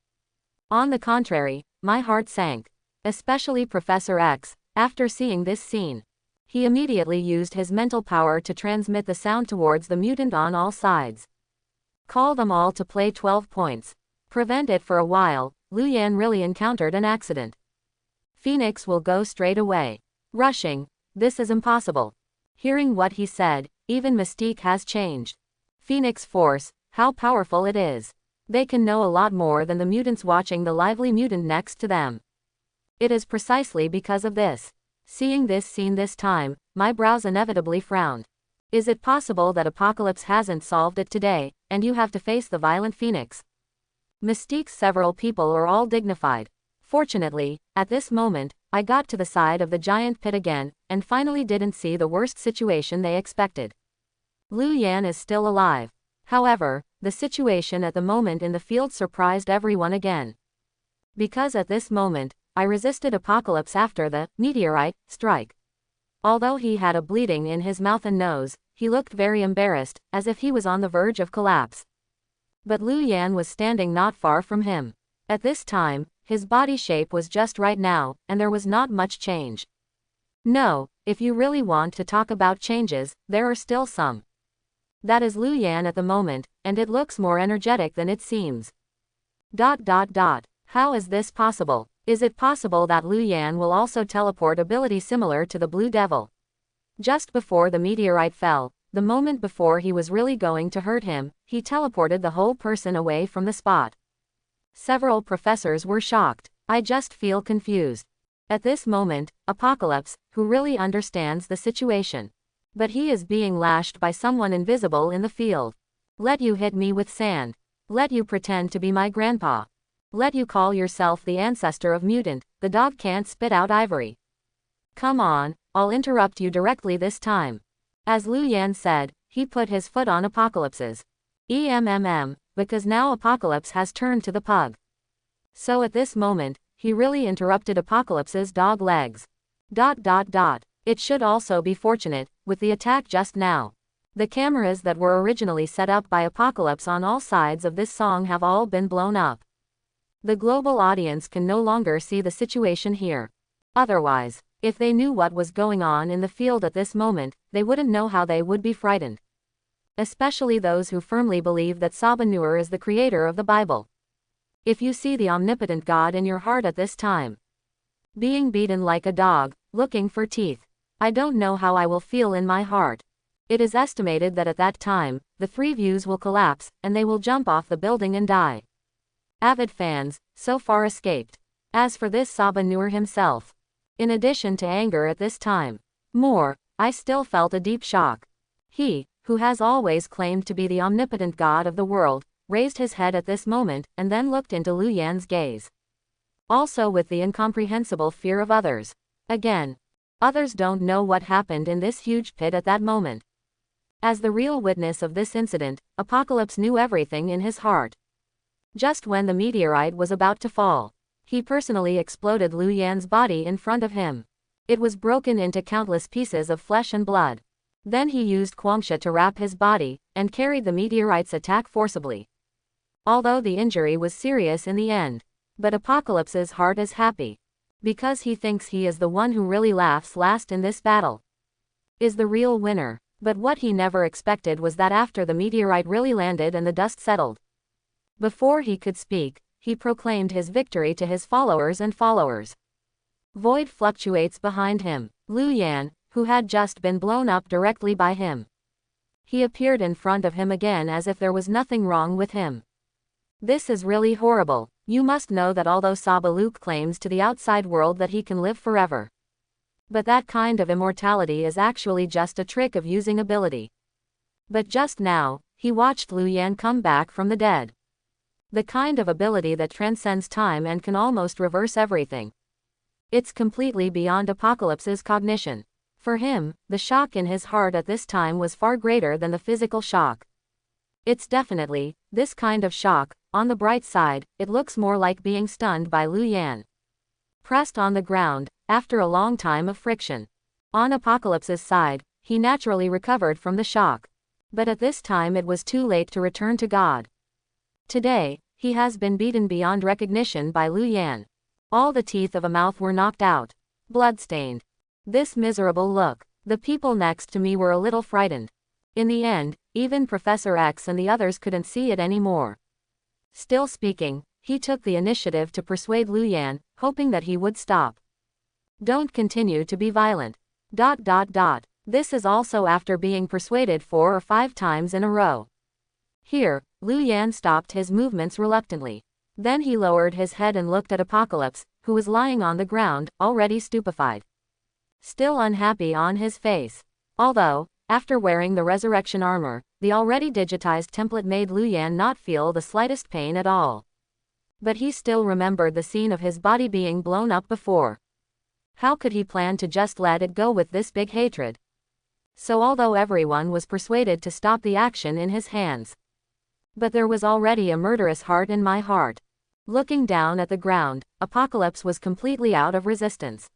On the contrary, my heart sank. Especially Professor X, after seeing this scene. He immediately used his mental power to transmit the sound towards the mutant on all sides. Call them all to play 12 points. Prevent it for a while, Lu Yan really encountered an accident. Phoenix will go straight away. Rushing, this is impossible. Hearing what he said, even Mystique has changed. Phoenix Force, how powerful it is. They can know a lot more than the mutants watching the lively mutant next to them. It is precisely because of this. Seeing this scene this time, my brows inevitably frowned. Is it possible that Apocalypse hasn't solved it today, and you have to face the violent Phoenix? Mystique's several people are all dignified. Fortunately, at this moment, I got to the side of the giant pit again, and finally didn't see the worst situation they expected. Lu Yan is still alive. However, the situation at the moment in the field surprised everyone again. Because at this moment, I resisted Apocalypse after the meteorite strike. Although he had a bleeding in his mouth and nose, he looked very embarrassed, as if he was on the verge of collapse. But Lu Yan was standing not far from him. At this time, his body shape was just right now, and there was not much change. No, if you really want to talk about changes, there are still some. That is Lu Yan at the moment, and it looks more energetic than it seems. How is this possible? Is it possible that Lu Yan will also teleport ability similar to the Blue Devil? Just before the meteorite fell, the moment before he was really going to hurt him, he teleported the whole person away from the spot. Several professors were shocked. I just feel confused. At this moment, Apocalypse, who really understands the situation. But he is being lashed by someone invisible in the field. Let you hit me with sand. Let you pretend to be my grandpa. Let you call yourself the ancestor of mutant, the dog can't spit out ivory. Come on, I'll interrupt you directly this time. As Lu Yan said, he put his foot on Apocalypse's. Because now Apocalypse has turned to the pug. So at this moment, he really interrupted Apocalypse's dog legs. It should also be fortunate, with the attack just now. The cameras that were originally set up by Apocalypse on all sides of this song have all been blown up. The global audience can no longer see the situation here. Otherwise, if they knew what was going on in the field at this moment, they wouldn't know how they would be frightened. Especially those who firmly believe that Sabanur is the creator of the Bible. If you see the omnipotent God in your heart at this time, being beaten like a dog, looking for teeth, I don't know how I will feel in my heart. It is estimated that at that time, the 3 views will collapse, and they will jump off the building and die. Avid fans, so far escaped. As for this Sabanur himself, in addition to anger at this time, I still felt a deep shock. He, who has always claimed to be the omnipotent God of the world, raised his head at this moment, and then looked into Lu Yan's gaze. Also with the incomprehensible fear of others. Again, others don't know what happened in this huge pit at that moment. As the real witness of this incident, Apocalypse knew everything in his heart. Just when the meteorite was about to fall, he personally exploded Lu Yan's body in front of him. It was broken into countless pieces of flesh and blood. Then he used Quangxia to wrap his body, and carried the meteorite's attack forcibly. Although the injury was serious in the end, but Apocalypse's heart is happy. Because he thinks he is the one who really laughs last in this battle. Is the real winner. But what he never expected was that after the meteorite really landed and the dust settled, before he could speak, he proclaimed his victory to his followers and followers. Void fluctuates behind him. Lu Yan, who had just been blown up directly by him. He appeared in front of him again as if there was nothing wrong with him. This is really horrible. You must know that although Sabalook claims to the outside world that he can live forever, but that kind of immortality is actually just a trick of using ability. But just now, he watched Lu Yan come back from the dead. The kind of ability that transcends time and can almost reverse everything. It's completely beyond Apocalypse's cognition. For him, the shock in his heart at this time was far greater than the physical shock. It's definitely, this kind of shock. On the bright side, it looks more like being stunned by Lu Yan. Pressed on the ground, after a long time of friction. On Apocalypse's side, he naturally recovered from the shock. But at this time it was too late to return to God. Today, he has been beaten beyond recognition by Lu Yan. All the teeth of a mouth were knocked out. Bloodstained. This miserable look. The people next to me were a little frightened. In the end, even Professor X and the others couldn't see it anymore. Still speaking, he took the initiative to persuade Lu Yan, hoping that he would stop. Don't continue to be violent. This is also after being persuaded 4 or 5 times in a row. Here, Lu Yan stopped his movements reluctantly. Then he lowered his head and looked at Apocalypse, who was lying on the ground, already stupefied. Still unhappy on his face. Although, after wearing the resurrection armor, the already digitized template made Lu Yan not feel the slightest pain at all. But he still remembered the scene of his body being blown up before. How could he plan to just let it go with this big hatred? So although everyone was persuaded to stop the action in his hands, but there was already a murderous heart in my heart. Looking down at the ground, Apocalypse was completely out of resistance.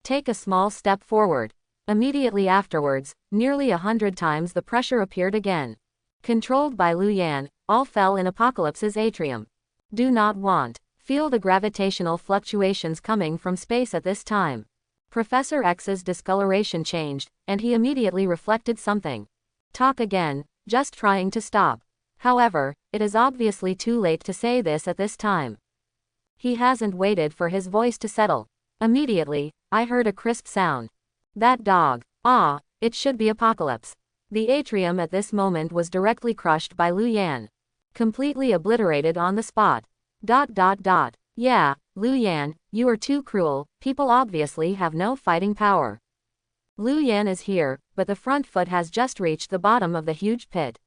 Take a small step forward. Immediately afterwards, nearly 100 times the pressure appeared again. Controlled by Lu Yan, all fell in Apocalypse's atrium. Do not want. Feel the gravitational fluctuations coming from space at this time. Professor X's discoloration changed, and he immediately reflected something. Talk again, just trying to stop. However, it is obviously too late to say this at this time. He hasn't waited for his voice to settle. Immediately, I heard a crisp sound. That dog. Ah, it should be Apocalypse. The atrium at this moment was directly crushed by Lu Yan. Completely obliterated on the spot. Yeah, Lu Yan, you are too cruel, people obviously have no fighting power. Lu Yan is here, but the front foot has just reached the bottom of the huge pit.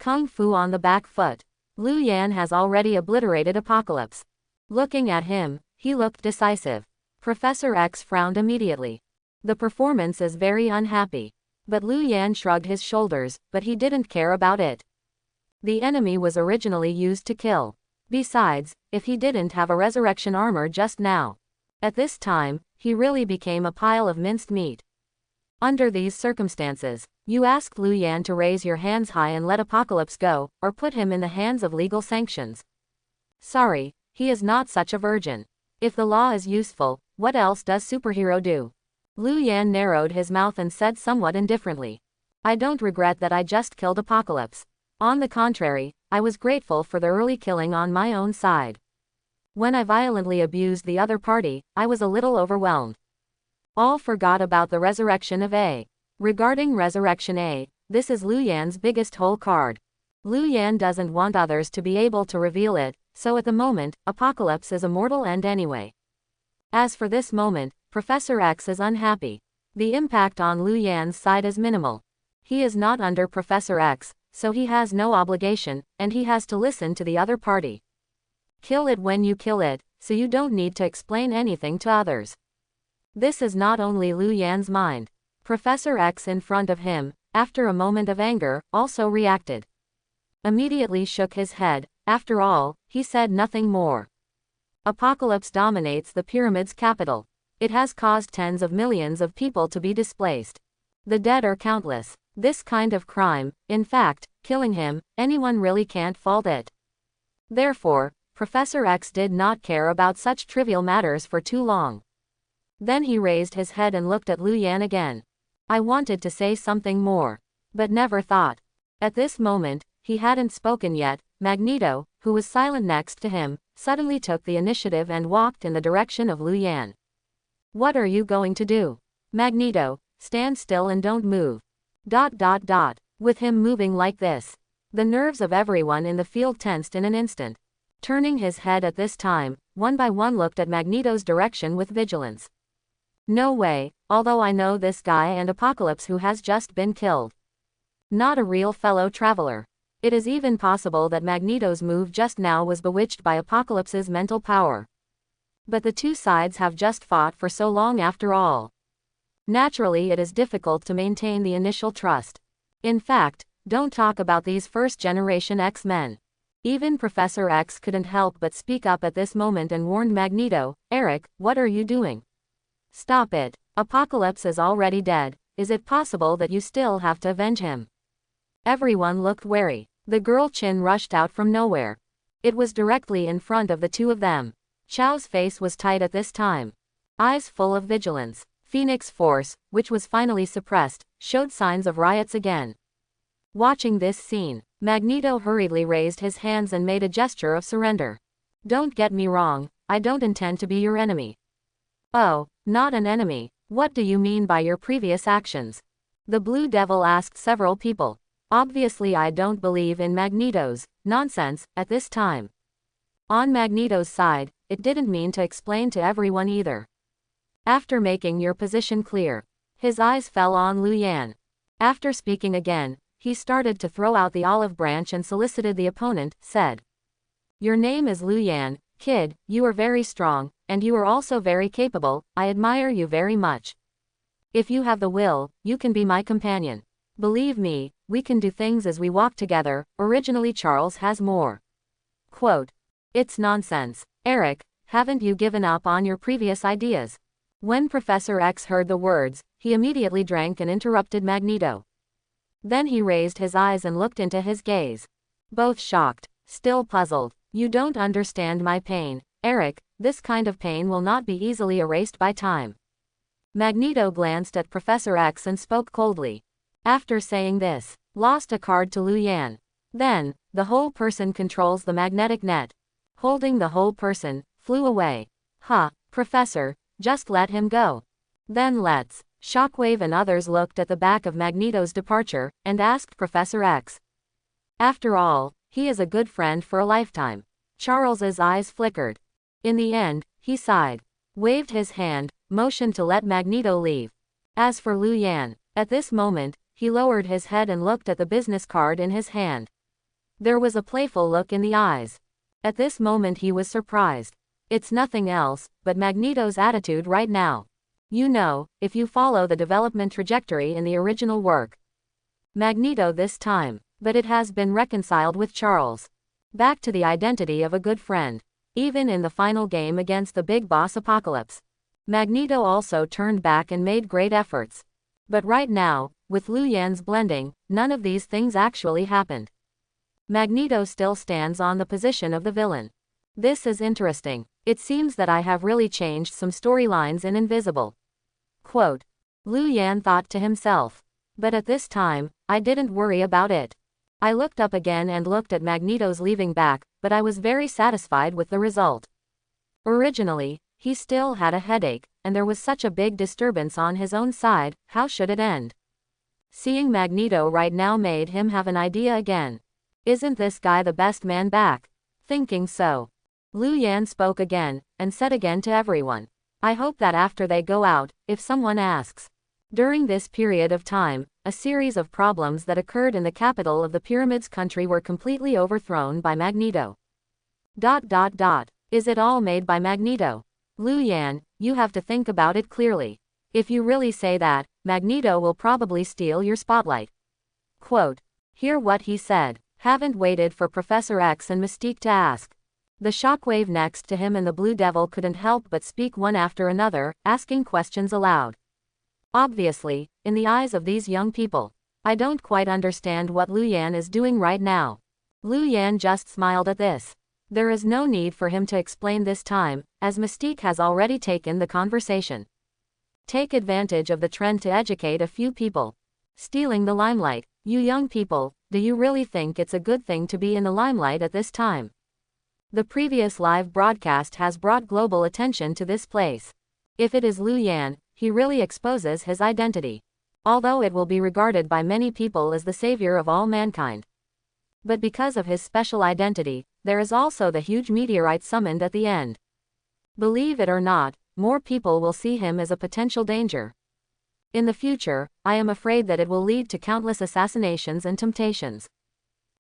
Kung Fu on the back foot. Lu Yan has already obliterated Apocalypse. Looking at him, he looked decisive. Professor X frowned immediately. The performance is very unhappy. But Lu Yan shrugged his shoulders, but he didn't care about it. The enemy was originally used to kill. Besides, if he didn't have a resurrection armor just now. At this time, he really became a pile of minced meat. Under these circumstances, you ask Lu Yan to raise your hands high and let Apocalypse go, or put him in the hands of legal sanctions. Sorry, he is not such a virgin. If the law is useful, what else does superhero do? Lu Yan narrowed his mouth and said somewhat indifferently. I don't regret that I just killed Apocalypse. On the contrary, I was grateful for the early killing on my own side. When I violently abused the other party, I was a little overwhelmed. All forgot about the resurrection of A. Regarding Resurrection A, this is Lu Yan's biggest hole card. Lu Yan doesn't want others to be able to reveal it, so at the moment, Apocalypse is a mortal end anyway. As for this moment, Professor X is unhappy. The impact on Lu Yan's side is minimal. He is not under Professor X, so he has no obligation, and he has to listen to the other party. Kill it when you kill it, so you don't need to explain anything to others. This is not only Lu Yan's mind. Professor X in front of him, after a moment of anger, also reacted. Immediately shook his head. After all, he said nothing more. Apocalypse dominates the pyramid's capital. It has caused tens of millions of people to be displaced. The dead are countless. This kind of crime, in fact, killing him, anyone really can't fault it. Therefore, Professor X did not care about such trivial matters for too long. Then he raised his head and looked at Lu Yan again. I wanted to say something more, but never thought. At this moment, he hadn't spoken yet. Magneto, who was silent next to him, suddenly took the initiative and walked in the direction of Lu Yan. What are you going to do? Magneto, stand still and don't move. With him moving like this, the nerves of everyone in the field tensed in an instant. Turning his head at this time, one by one looked at Magneto's direction with vigilance. No way, although I know this guy and Apocalypse who has just been killed. Not a real fellow traveler. It is even possible that Magneto's move just now was bewitched by Apocalypse's mental power. But the two sides have just fought for so long after all. Naturally, it is difficult to maintain the initial trust. In fact, don't talk about these first-generation X-Men. Even Professor X couldn't help but speak up at this moment and warned Magneto, Eric, what are you doing? Stop it. Apocalypse is already dead. Is it possible that you still have to avenge him? Everyone looked wary. The girl Chin rushed out from nowhere. It was directly in front of the two of them. Chao's face was tight at this time. Eyes full of vigilance. Phoenix Force, which was finally suppressed, showed signs of riots again. Watching this scene, Magneto hurriedly raised his hands and made a gesture of surrender. Don't get me wrong, I don't intend to be your enemy. Oh, not an enemy. What do you mean by your previous actions? The Blue Devil asked several people. Obviously I don't believe in Magneto's nonsense at this time. On Magneto's side, it didn't mean to explain to everyone either. After making your position clear, his eyes fell on Lu Yan. After speaking again, he started to throw out the olive branch and solicited the opponent, said. Your name is Lu Yan, kid, you are very strong, and you are also very capable, I admire you very much. If you have the will, you can be my companion. Believe me, we can do things as we walk together. Originally Charles has more. Quote. It's nonsense. Eric, haven't you given up on your previous ideas? When Professor X heard the words, he immediately drank and interrupted Magneto. Then he raised his eyes and looked into his gaze. Both shocked, still puzzled. You don't understand my pain, Eric, this kind of pain will not be easily erased by time. Magneto glanced at Professor X and spoke coldly. After saying this, lost a card to Lu Yan. Then, the whole person controls the magnetic net. Holding the whole person, flew away. Huh, Professor, just let him go. Then let's. Shockwave and others looked at the back of Magneto's departure, and asked Professor X. After all, he is a good friend for a lifetime. Charles's eyes flickered. In the end, he sighed, waved his hand, motioned to let Magneto leave. As for Lu Yan, at this moment, he lowered his head and looked at the business card in his hand. There was a playful look in the eyes. At this moment he was surprised. It's nothing else but Magneto's attitude right now. You know, if you follow the development trajectory in the original work. Magneto this time, but it has been reconciled with Charles. Back to the identity of a good friend. Even in the final game against the big boss Apocalypse, Magneto also turned back and made great efforts. But right now, with Lu Yan's blending, none of these things actually happened. Magneto still stands on the position of the villain. This is interesting. It seems that I have really changed some storylines in Invisible. Quote. Lu Yan thought to himself. But at this time, I didn't worry about it. I looked up again and looked at Magneto's leaving back, but I was very satisfied with the result. Originally, he still had a headache, and there was such a big disturbance on his own side. How should it end? Seeing Magneto right now made him have an idea again. Isn't this guy the best man back? Thinking so, Lu Yan spoke again, and said again to everyone. I hope that after they go out, if someone asks. During this period of time, a series of problems that occurred in the capital of the Pyramids country were completely overthrown by Magneto. Is it all made by Magneto? Lu Yan, you have to think about it clearly. If you really say that, Magneto will probably steal your spotlight. Quote. Hear what he said. Haven't waited for Professor X and Mystique to ask. The Shockwave next to him and the Blue Devil couldn't help but speak one after another, asking questions aloud. Obviously, in the eyes of these young people, I don't quite understand what Lu Yan is doing right now. Lu Yan just smiled at this. There is no need for him to explain this time, as Mystique has already taken the conversation. Take advantage of the trend to educate a few people. Stealing the limelight. You young people, do you really think it's a good thing to be in the limelight at this time? The previous live broadcast has brought global attention to this place. If it is Lu Yan, he really exposes his identity. Although it will be regarded by many people as the savior of all mankind. But because of his special identity, there is also the huge meteorite summoned at the end. Believe it or not, more people will see him as a potential danger. In the future, I am afraid that it will lead to countless assassinations and temptations.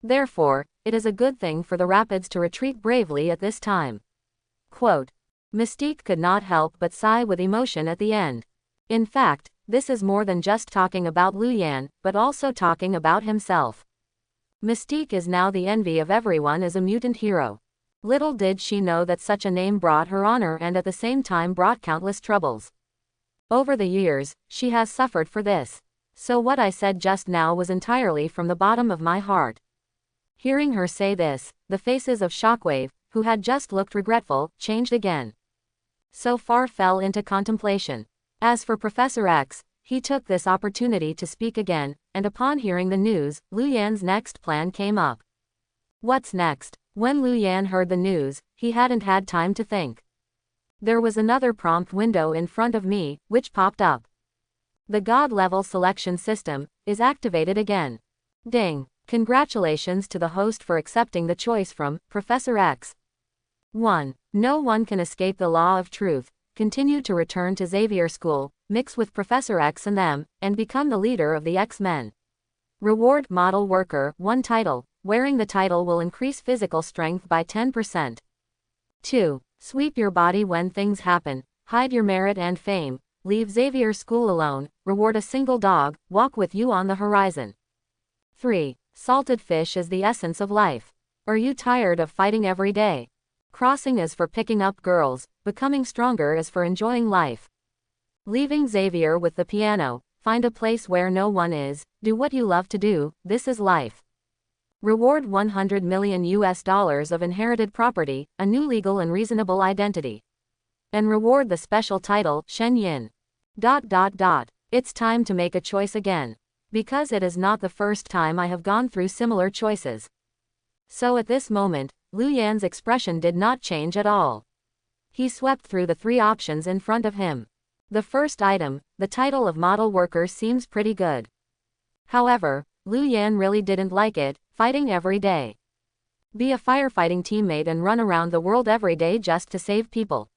Therefore, it is a good thing for the Rapids to retreat bravely at this time. Quote. Mystique could not help but sigh with emotion at the end. In fact, this is more than just talking about Lu Yan, but also talking about himself. Mystique is now the envy of everyone as a mutant hero. Little did she know that such a name brought her honor and at the same time brought countless troubles. Over the years, she has suffered for this. So what I said just now was entirely from the bottom of my heart. Hearing her say this, the faces of Shockwave, who had just looked regretful, changed again. So far fell into contemplation. As for Professor X, he took this opportunity to speak again, and upon hearing the news, Lu Yan's next plan came up. What's next? When Lu Yan heard the news, he hadn't had time to think. There was another prompt window in front of me, which popped up. The God-level selection system is activated again. Ding! Congratulations to the host for accepting the choice from Professor X. 1. No one can escape the law of truth. Continue to return to Xavier School, mix with Professor X and them, and become the leader of the X-Men. Reward Model Worker 1 title. Wearing the title will increase physical strength by 10%. 2. Sweep your body when things happen. Hide your merit and fame. Leave Xavier School alone. Reward a single dog. Walk with you on the horizon. 3. Salted fish is the essence of life. Are you tired of fighting every day? Crossing is for picking up girls. Becoming stronger is for enjoying life. Leaving Xavier with the piano. Find a place where no one is. Do what you love to do. This is life. Reward $100 million of inherited property, a new legal and reasonable identity. And reward the special title, Shen Yin. It's time to make a choice again. Because it is not the first time I have gone through similar choices. So at this moment, Lu Yan's expression did not change at all. He swept through the 3 options in front of him. The first item, the title of model worker, seems pretty good. However, Lu Yan really didn't like it, fighting every day. Be a firefighting teammate and run around the world every day just to save people.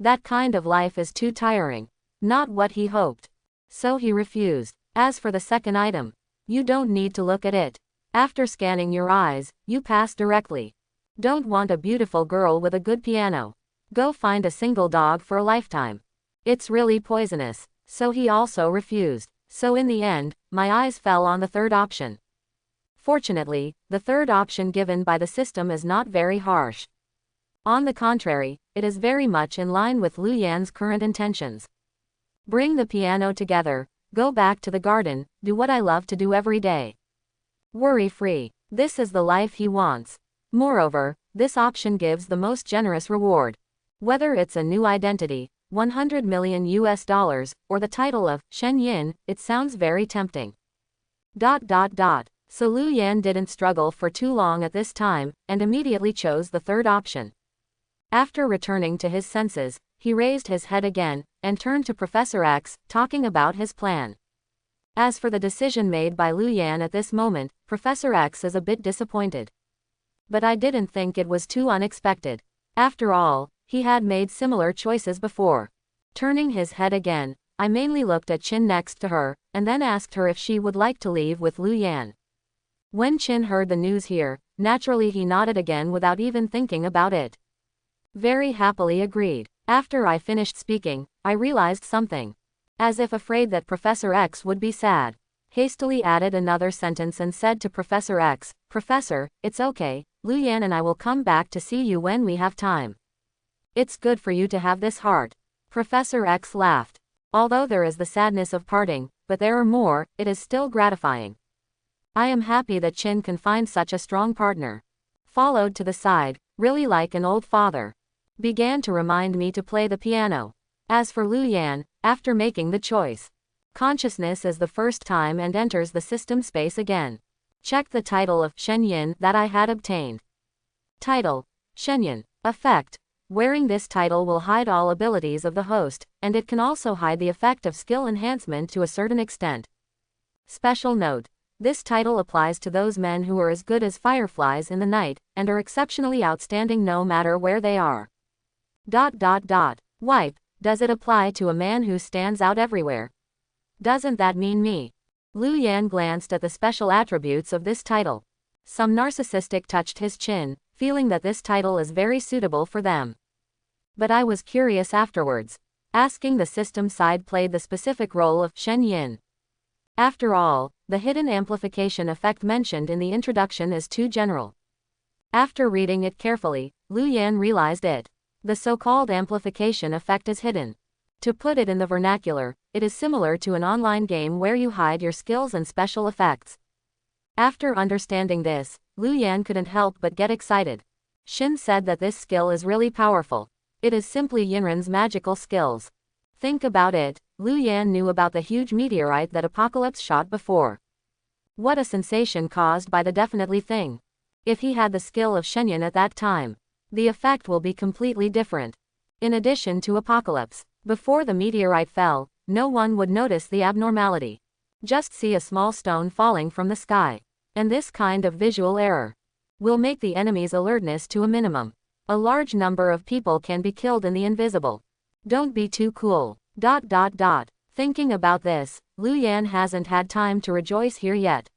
That kind of life is too tiring. Not what he hoped. So he refused. As for the second item, you don't need to look at it. After scanning your eyes, you pass directly. Don't want a beautiful girl with a good piano. Go find a single dog for a lifetime. It's really poisonous. So he also refused. So in the end, my eyes fell on the third option. Fortunately, the third option given by the system is not very harsh. On the contrary, it is very much in line with Lu Yan's current intentions. Bring the piano together, go back to the garden, do what I love to do every day. Worry-free. This is the life he wants. Moreover, this option gives the most generous reward. Whether it's a new identity, $100 million, or the title of Shen Yin, it sounds very tempting. So Lu Yan didn't struggle for too long at this time, and immediately chose the third option. After returning to his senses, he raised his head again, and turned to Professor X, talking about his plan. As for the decision made by Lu Yan at this moment, Professor X is a bit disappointed. But I didn't think it was too unexpected. After all, he had made similar choices before. Turning his head again, I mainly looked at Qin next to her, and then asked her if she would like to leave with Lu Yan. When Qin heard the news here, naturally he nodded again without even thinking about it. Very happily agreed. After I finished speaking, I realized something. As if afraid that Professor X would be sad, hastily added another sentence and said to Professor X, "Professor, it's okay, Lu Yan and I will come back to see you when we have time. It's good for you to have this heart." Professor X laughed. Although there is the sadness of parting, but there are more, it is still gratifying. I am happy that Qin can find such a strong partner. Followed to the side, really like an old father. Began to remind me to play the piano. As for Lu Yan, after making the choice, consciousness is the first time and enters the system space again. Check the title of Shen Yin that I had obtained. Title: Shen Yin. Effect: wearing this title will hide all abilities of the host, and it can also hide the effect of skill enhancement to a certain extent. Special note: this title applies to those men who are as good as fireflies in the night, and are exceptionally outstanding no matter where they are. Wipe: does it apply to a man who stands out everywhere? Doesn't that mean me? Lu Yan glanced at the special attributes of this title. Some narcissistic touched his chin, feeling that this title is very suitable for them. But I was curious afterwards. Asking the system side played the specific role of Shen Yin. After all, the hidden amplification effect mentioned in the introduction is too general. After reading it carefully, Lu Yan realized it. The so-called amplification effect is hidden. To put it in the vernacular, it is similar to an online game where you hide your skills and special effects. After understanding this, Lu Yan couldn't help but get excited. Shin said that this skill is really powerful. It is simply Yinran's magical skills. Think about it, Lu Yan knew about the huge meteorite that Apocalypse shot before. What a sensation caused by the definitely thing. If he had the skill of Shenyan at that time, the effect will be completely different. In addition to Apocalypse, before the meteorite fell, no one would notice the abnormality. Just see a small stone falling from the sky. And this kind of visual error will make the enemy's alertness to a minimum. A large number of people can be killed in the invisible. Don't be too cool. Thinking about this, Lu Yan hasn't had time to rejoice here yet.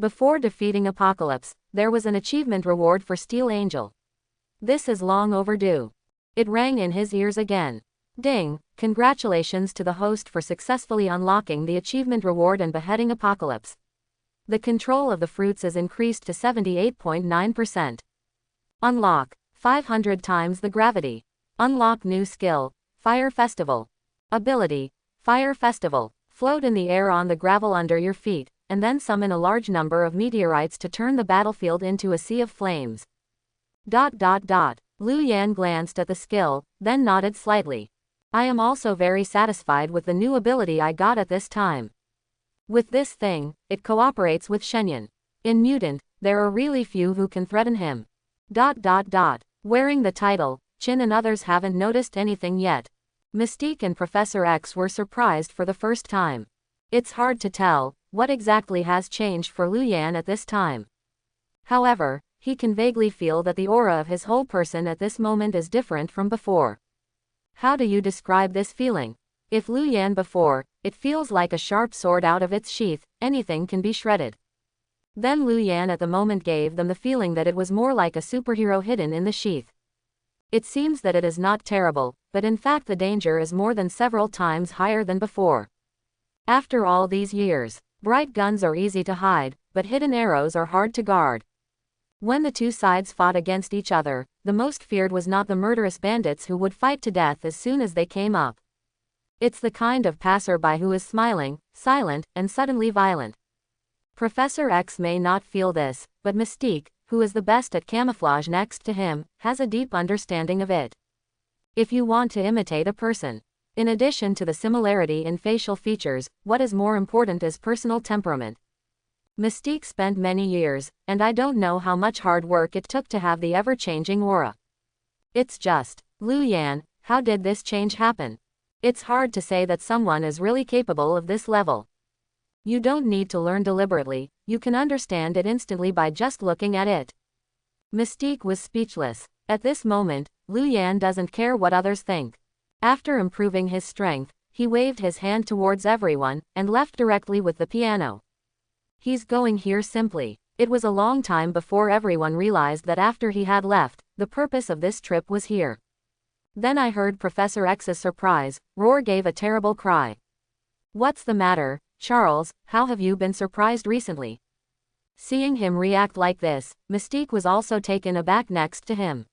Before defeating Apocalypse, there was an achievement reward for Steel Angel. This is long overdue. It rang in his ears again. Ding! Congratulations to the host for successfully unlocking the achievement reward and beheading Apocalypse. The control of the fruits is increased to 78.9%. Unlock 500 times the gravity. Unlock new skill, Fire Festival. Ability, Fire Festival. Float in the air on the gravel under your feet, and then summon a large number of meteorites to turn the battlefield into a sea of flames. Lu Yan glanced at the skill, then nodded slightly. I am also very satisfied with the new ability I got at this time. With this thing, it cooperates with Shenyan. In Mutant, there are really few who can threaten him. Wearing the title, Chin and others haven't noticed anything yet. Mystique and Professor X were surprised for the first time. It's hard to tell what exactly has changed for Lu Yan at this time. However, he can vaguely feel that the aura of his whole person at this moment is different from before. How do you describe this feeling? If Lu Yan before, it feels like a sharp sword out of its sheath, anything can be shredded. Then Lu Yan at the moment gave them the feeling that it was more like a superhero hidden in the sheath. It seems that it is not terrible, but in fact the danger is more than several times higher than before. After all these years, bright guns are easy to hide, but hidden arrows are hard to guard. When the two sides fought against each other, the most feared was not the murderous bandits who would fight to death as soon as they came up. It's the kind of passerby who is smiling, silent, and suddenly violent. Professor X may not feel this, but Mystique, who is the best at camouflage next to him, has a deep understanding of it. If you want to imitate a person, in addition to the similarity in facial features, what is more important is personal temperament. Mystique spent many years, and I don't know how much hard work it took to have the ever-changing aura. It's just, Lu Yan, how did this change happen? It's hard to say that someone is really capable of this level. You don't need to learn deliberately, you can understand it instantly by just looking at it. Mystique was speechless. At this moment, Lu Yan doesn't care what others think. After improving his strength, he waved his hand towards everyone, and left directly with the piano. He's going here simply. It was a long time before everyone realized that after he had left, the purpose of this trip was here. Then I heard Professor X's surprise, Roar gave a terrible cry. What's the matter, Charles, how have you been surprised recently? Seeing him react like this, Mystique was also taken aback next to him.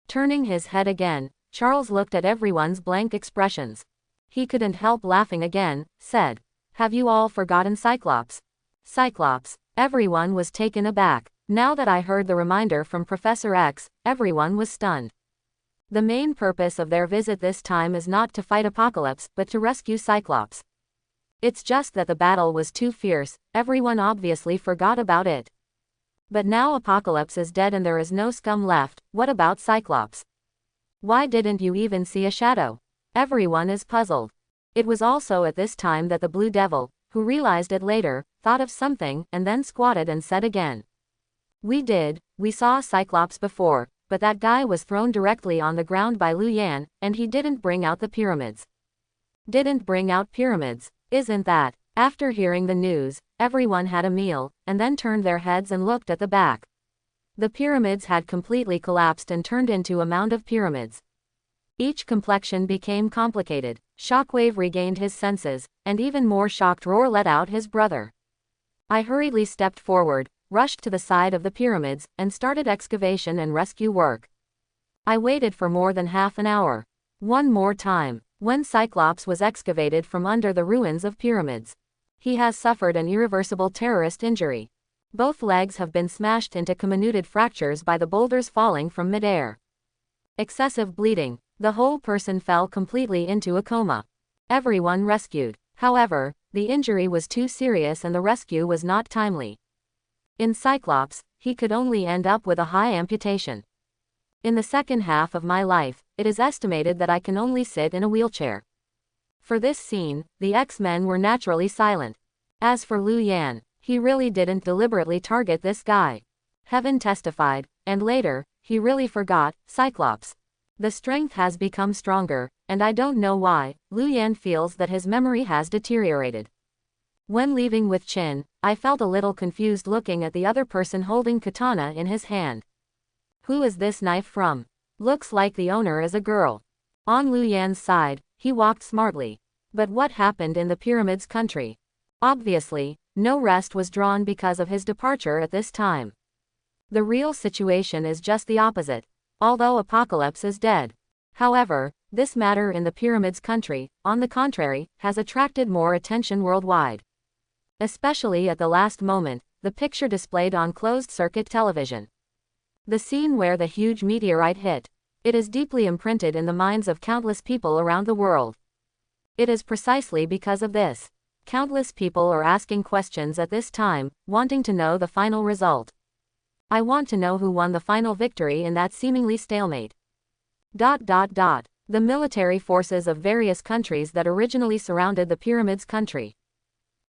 Turning his head again, Charles looked at everyone's blank expressions. He couldn't help laughing again, said, "Have you all forgotten Cyclops?" Cyclops. Everyone was taken aback. Now that I heard the reminder from Professor X, everyone was stunned. The main purpose of their visit this time is not to fight Apocalypse, but to rescue Cyclops. It's just that the battle was too fierce, everyone obviously forgot about it. But now Apocalypse is dead and there is no scum left, what about Cyclops? Why didn't you even see a shadow? Everyone is puzzled. It was also at this time that the Blue Devil, who realized it later, thought of something, and then squatted and said again. We saw Cyclops before, but that guy was thrown directly on the ground by Lu Yan, and he didn't bring out the pyramids. Didn't bring out pyramids, isn't that? After hearing the news, everyone had a meal, and then turned their heads and looked at the back. The pyramids had completely collapsed and turned into a mound of pyramids. Each complexion became complicated. Shockwave regained his senses, and even more shocked Roar let out his brother. I hurriedly stepped forward, rushed to the side of the pyramids, and started excavation and rescue work. I waited for more than half an hour. One more time, when Cyclops was excavated from under the ruins of pyramids. He has suffered an irreversible terrorist injury. Both legs have been smashed into comminuted fractures by the boulders falling from midair. Excessive bleeding. The whole person fell completely into a coma. Everyone rescued. However, the injury was too serious and the rescue was not timely. In Cyclops, he could only end up with a high amputation. In the second half of my life, it is estimated that I can only sit in a wheelchair. For this scene, the X-Men were naturally silent. As for Lu Yan, he really didn't deliberately target this guy. Heaven testified, and later, he really forgot, Cyclops. The strength has become stronger, and I don't know why, Lu Yan feels that his memory has deteriorated. When leaving with Chin, I felt a little confused looking at the other person holding katana in his hand. Who is this knife from? Looks like the owner is a girl. On Lu Yan's side, he walked smartly. But what happened in the pyramids country? Obviously, no rest was drawn because of his departure at this time. The real situation is just the opposite. Although Apocalypse is dead. However, this matter in the pyramids country, on the contrary, has attracted more attention worldwide. Especially at the last moment, the picture displayed on closed-circuit television. The scene where the huge meteorite hit. It is deeply imprinted in the minds of countless people around the world. It is precisely because of this. Countless people are asking questions at this time, wanting to know the final result. I want to know who won the final victory in that seemingly stalemate. The military forces of various countries that originally surrounded the Pyramids country.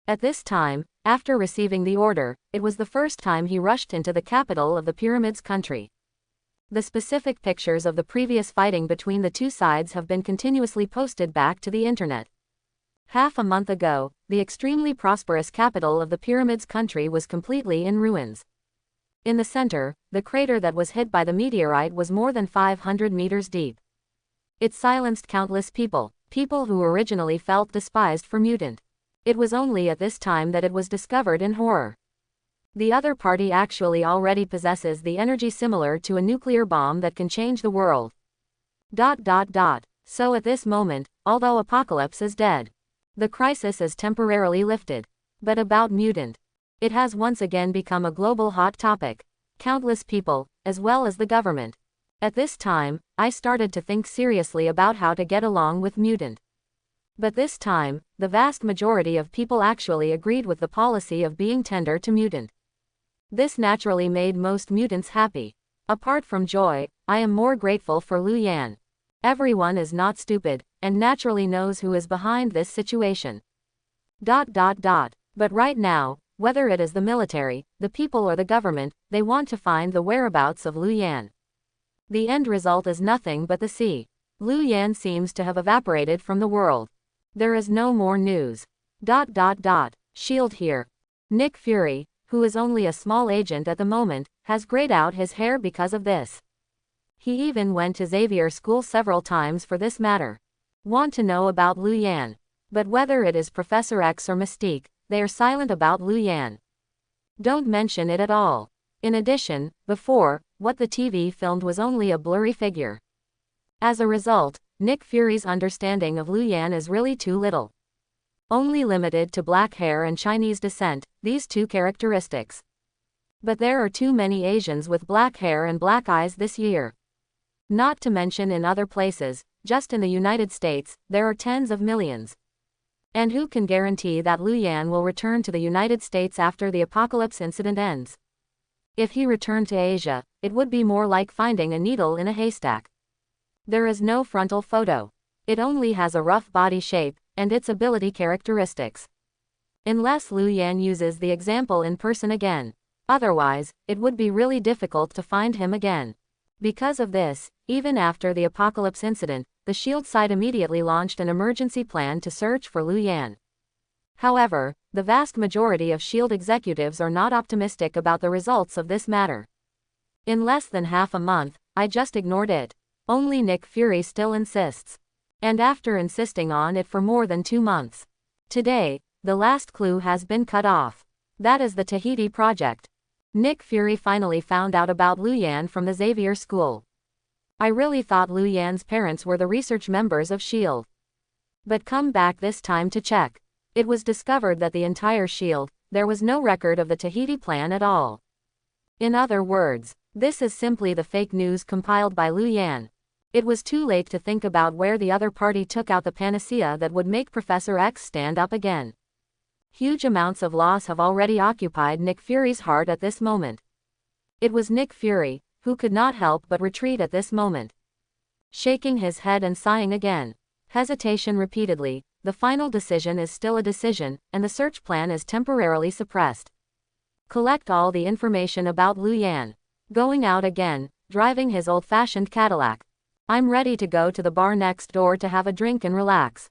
At this time, after receiving the order, it was the first time he rushed into the capital of the Pyramids country. The specific pictures of the previous fighting between the two sides have been continuously posted back to the internet. Half a month ago, the extremely prosperous capital of the Pyramids country was completely in ruins. In the center, the crater that was hit by the meteorite was more than 500 meters deep. It silenced countless people who originally felt despised for mutant. It was only at this time that it was discovered in horror. The other party actually already possesses the energy similar to a nuclear bomb that can change the world. So at this moment, although Apocalypse is dead, the crisis is temporarily lifted. But about mutant, it has once again become a global hot topic. Countless people, as well as the government. At this time, I started to think seriously about how to get along with mutant. But this time, the vast majority of people actually agreed with the policy of being tender to mutant. This naturally made most mutants happy. Apart from joy, I am more grateful for Lu Yan. Everyone is not stupid, and naturally knows who is behind this situation. But right now, whether it is the military, the people or the government, they want to find the whereabouts of Lu Yan. The end result is nothing but the sea. Lu Yan seems to have evaporated from the world. There is no more news. Shield here. Nick Fury, who is only a small agent at the moment, has grayed out his hair because of this. He even went to Xavier School several times for this matter. Want to know about Lu Yan. But whether it is Professor X or Mystique, they are silent about Lu Yan. Don't mention it at all. In addition, before, what the TV filmed was only a blurry figure. As a result, Nick Fury's understanding of Lu Yan is really too little. Only limited to black hair and Chinese descent, these two characteristics. But there are too many Asians with black hair and black eyes this year. Not to mention in other places, just in the United States, there are tens of millions. And who can guarantee that Lu Yan will return to the United States after the Apocalypse incident ends? If he returned to Asia, it would be more like finding a needle in a haystack. There is no frontal photo. It only has a rough body shape, and its ability characteristics. Unless Lu Yan uses the example in person again. Otherwise, it would be really difficult to find him again. Because of this, even after the Apocalypse incident, the SHIELD side immediately launched an emergency plan to search for Lu Yan. However, the vast majority of SHIELD executives are not optimistic about the results of this matter. In less than half a month, I just ignored it. Only Nick Fury still insists. And after insisting on it for more than 2 months. Today, the last clue has been cut off. That is the Tahiti project. Nick Fury finally found out about Lu Yan from the Xavier School. I really thought Lu Yan's parents were the research members of SHIELD. But come back this time to check. It was discovered that the entire SHIELD, there was no record of the Tahiti plan at all. In other words, this is simply the fake news compiled by Lu Yan. It was too late to think about where the other party took out the panacea that would make Professor X stand up again. Huge amounts of loss have already occupied Nick Fury's heart at this moment. It was Nick Fury, who could not help but retreat at this moment. Shaking his head and sighing again. Hesitation repeatedly, the final decision is still a decision, and the search plan is temporarily suppressed. Collect all the information about Lu Yan. Going out again, driving his old-fashioned Cadillac. I'm ready to go to the bar next door to have a drink and relax.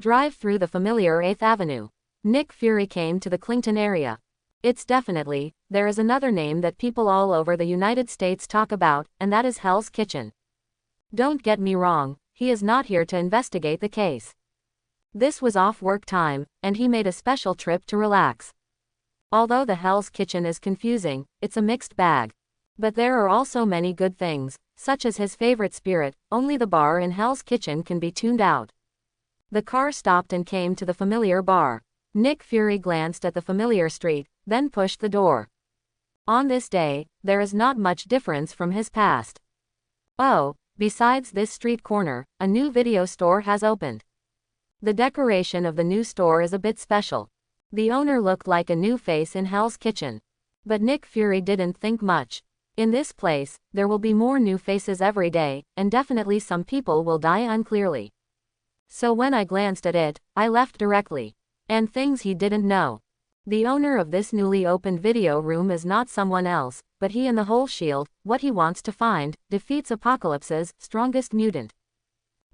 Drive through the familiar 8th Avenue. Nick Fury came to the Clinton area. It's definitely, there is another name that people all over the United States talk about, and that is Hell's Kitchen. Don't get me wrong, he is not here to investigate the case. This was off work time, and he made a special trip to relax. Although the Hell's Kitchen is confusing, it's a mixed bag. But there are also many good things, such as his favorite spirit, only the bar in Hell's Kitchen can be tuned out. The car stopped and came to the familiar bar. Nick Fury glanced at the familiar street, then pushed the door. On this day, there is not much difference from his past. Oh, besides this street corner, a new video store has opened. The decoration of the new store is a bit special. The owner looked like a new face in Hell's Kitchen. But Nick Fury didn't think much. In this place, there will be more new faces every day, and definitely some people will die unclearly. So when I glanced at it, I left directly. And things he didn't know. The owner of this newly opened video room is not someone else, but he and the whole shield. What he wants to find, defeats Apocalypse's strongest mutant.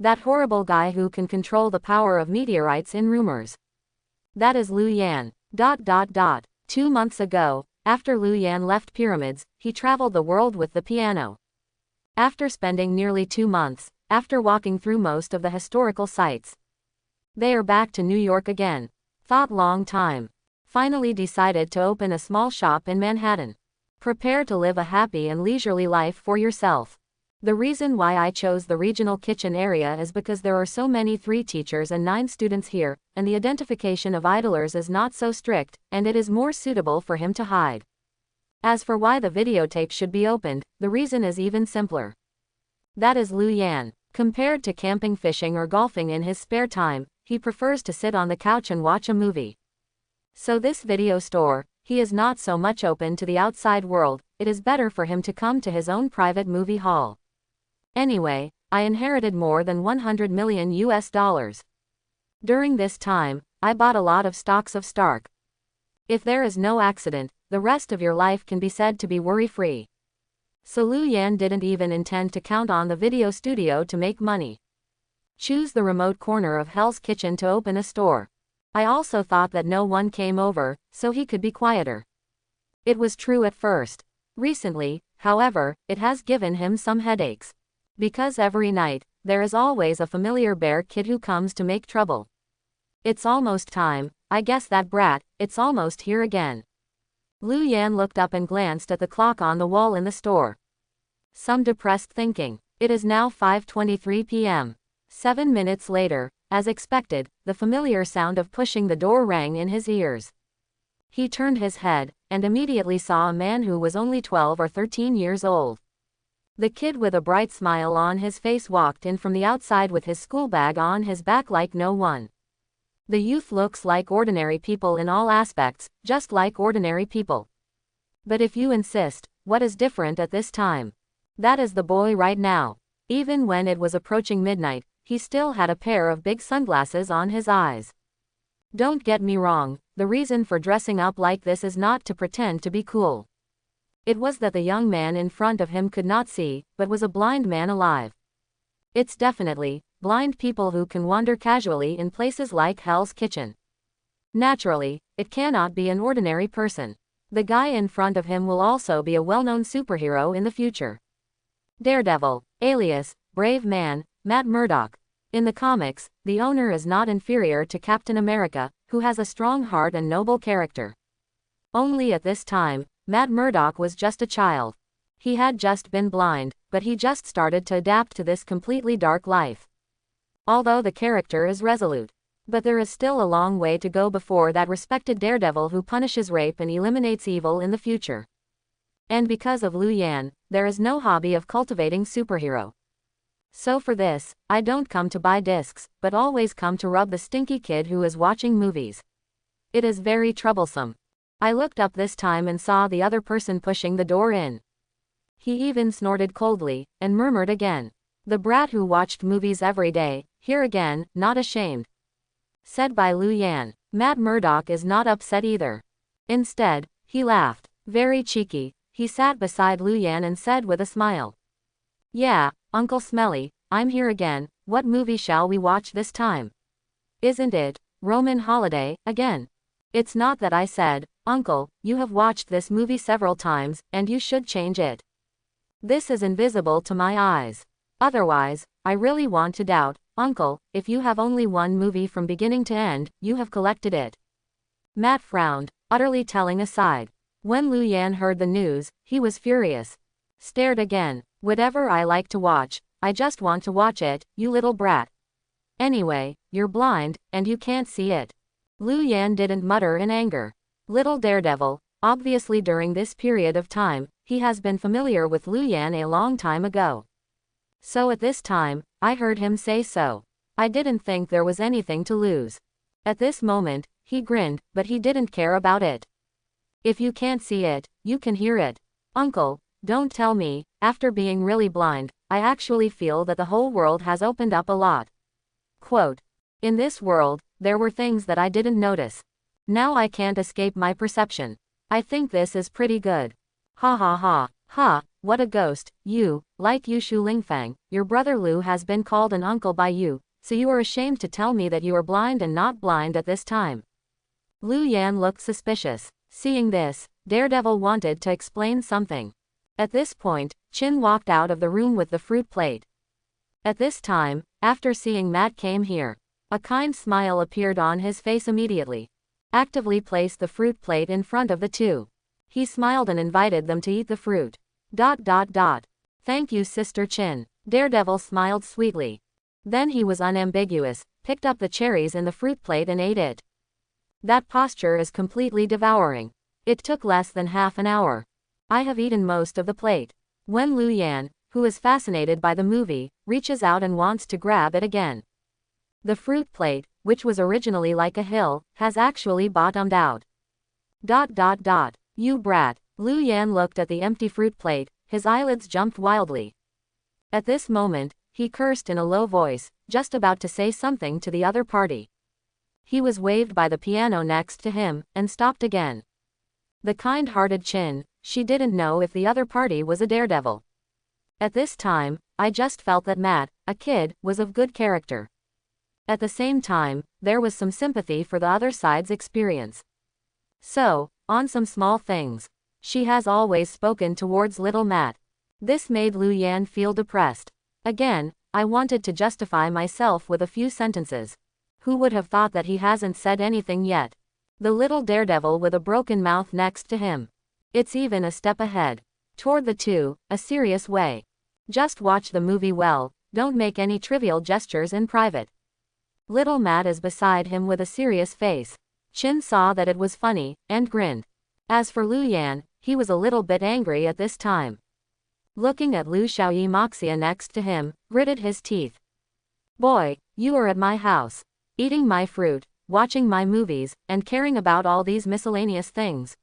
That horrible guy who can control the power of meteorites in rumors. That is Liu Yan. 2 months ago, after Liu Yan left Pyramids, he traveled the world with the piano. After spending nearly 2 months, after walking through most of the historical sites, they are back to New York again. Thought long time. Finally decided to open a small shop in Manhattan. Prepare to live a happy and leisurely life for yourself. The reason why I chose the regional kitchen area is because there are so many 3 teachers and 9 students here, and the identification of idlers is not so strict, and it is more suitable for him to hide. As for why the videotape should be opened, the reason is even simpler. That is Liu Yan. Compared to camping, fishing or golfing in his spare time, he prefers to sit on the couch and watch a movie. So this video store, he is not so much open to the outside world, it is better for him to come to his own private movie hall. Anyway, I inherited more than $100 million. During this time, I bought a lot of stocks of Stark. If there is no accident, the rest of your life can be said to be worry-free. So Liu Yan didn't even intend to count on the video studio to make money. Choose the remote corner of Hell's Kitchen to open a store. I also thought that no one came over, so he could be quieter. It was true at first. Recently, however, it has given him some headaches. Because every night, there is always a familiar bear kid who comes to make trouble. It's almost time, I guess that brat, it's almost here again. Liu Yan looked up and glanced at the clock on the wall in the store. Some depressed thinking. It is now 5:23 p.m. 7 minutes later, as expected, the familiar sound of pushing the door rang in his ears. He turned his head, and immediately saw a man who was only 12 or 13 years old. The kid with a bright smile on his face walked in from the outside with his school bag on his back like no one. The youth looks like ordinary people in all aspects, just like ordinary people. But if you insist, what is different at this time? That is the boy right now. Even when it was approaching midnight, he still had a pair of big sunglasses on his eyes. Don't get me wrong, the reason for dressing up like this is not to pretend to be cool. It was that the young man in front of him could not see, but was a blind man alive. It's definitely blind people who can wander casually in places like Hell's Kitchen. Naturally, it cannot be an ordinary person. The guy in front of him will also be a well-known superhero in the future. Daredevil, alias Brave Man, Matt Murdock. In the comics, the owner is not inferior to Captain America, who has a strong heart and noble character. Only at this time, Matt Murdock was just a child. He had just been blind, but he just started to adapt to this completely dark life. Although the character is resolute. But there is still a long way to go before that respected Daredevil who punishes rape and eliminates evil in the future. And because of Liu Yan, there is no hobby of cultivating superhero. So for this, I don't come to buy discs, but always come to rub the stinky kid who is watching movies. It is very troublesome. I looked up this time and saw the other person pushing the door in. He even snorted coldly, and murmured again. The brat who watched movies every day, here again, not ashamed. Said by Liu Yan. Matt Murdock is not upset either. Instead, he laughed. Very cheeky, he sat beside Liu Yan and said with a smile. Yeah, Uncle Smelly, I'm here again, what movie shall we watch this time? Isn't it Roman Holiday again? It's not that I said, Uncle, you have watched this movie several times, and you should change it. This is invisible to my eyes. Otherwise, I really want to doubt, Uncle, if you have only one movie from beginning to end, you have collected it. Matt frowned, utterly telling aside. When Liu Yan heard the news, he was furious. Stared again. Whatever I like to watch, I just want to watch it, you little brat. Anyway, you're blind, and you can't see it. Liu Yan didn't mutter in anger. Little Daredevil, obviously during this period of time, he has been familiar with Liu Yan a long time ago. So at this time, I heard him say so. I didn't think there was anything to lose. At this moment, he grinned, but he didn't care about it. If you can't see it, you can hear it. Uncle, don't tell me, after being really blind, I actually feel that the whole world has opened up a lot. Quote. In this world, there were things that I didn't notice. Now I can't escape my perception. I think this is pretty good. Ha ha ha. Ha, what a ghost, you, like you Shu Lingfang, your brother Lu has been called an uncle by you, so you are ashamed to tell me that you are blind and not blind at this time. Lu Yan looked suspicious. Seeing this, Daredevil wanted to explain something. At this point, Chin walked out of the room with the fruit plate. At this time, after seeing Matt came here, a kind smile appeared on his face immediately. Actively placed the fruit plate in front of the two. He smiled and invited them to eat the fruit. ... Thank you, Sister Chin. Daredevil smiled sweetly. Then he was unambiguous, picked up the cherries in the fruit plate and ate it. That posture is completely devouring. It took less than half an hour. I have eaten most of the plate. When Lu Yan, who is fascinated by the movie, reaches out and wants to grab it again. The fruit plate, which was originally like a hill, has actually bottomed out. ... You brat. Lu Yan looked at the empty fruit plate, his eyelids jumped wildly. At this moment, he cursed in a low voice, just about to say something to the other party. He was waved by the piano next to him, and stopped again. The kind-hearted Chin, she didn't know if the other party was a daredevil. At this time, I just felt that Matt, a kid, was of good character. At the same time, there was some sympathy for the other side's experience. So, on some small things, she has always spoken towards little Matt. This made Lu Yan feel depressed. Again, I wanted to justify myself with a few sentences. Who would have thought that he hasn't said anything yet? The little daredevil with a broken mouth next to him. It's even a step ahead. Toward the two, a serious way. Just watch the movie well, don't make any trivial gestures in private. Little Matt is beside him with a serious face. Chin saw that it was funny, and grinned. As for Lu Yan, he was a little bit angry at this time. Looking at Lu Xiaoyi Moxia next to him, gritted his teeth. Boy, you are at my house. Eating my fruit, watching my movies, and caring about all these miscellaneous things.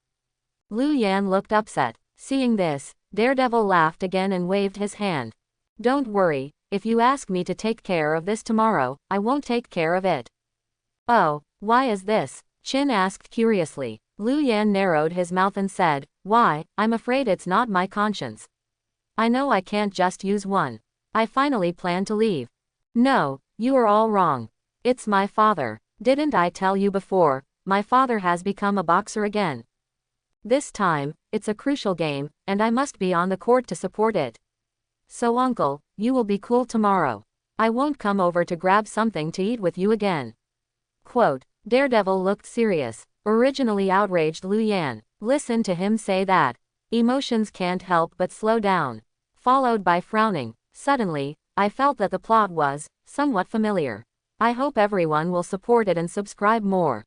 Lu Yan looked upset. Seeing this, Daredevil laughed again and waved his hand. Don't worry, if you ask me to take care of this tomorrow, I won't take care of it. Oh, why is this? Chin asked curiously. Lu Yan narrowed his mouth and said, why, I'm afraid it's not my conscience. I know I can't just use one. I finally plan to leave. No, you are all wrong. It's my father. Didn't I tell you before, my father has become a boxer again. This time, it's a crucial game, and I must be on the court to support it. So uncle, you will be cool tomorrow. I won't come over to grab something to eat with you again. Quote. Daredevil looked serious. Originally outraged Lu Yan. Listen to him say that. Emotions can't help but slow down. Followed by frowning. Suddenly, I felt that the plot was somewhat familiar. I hope everyone will support it and subscribe more.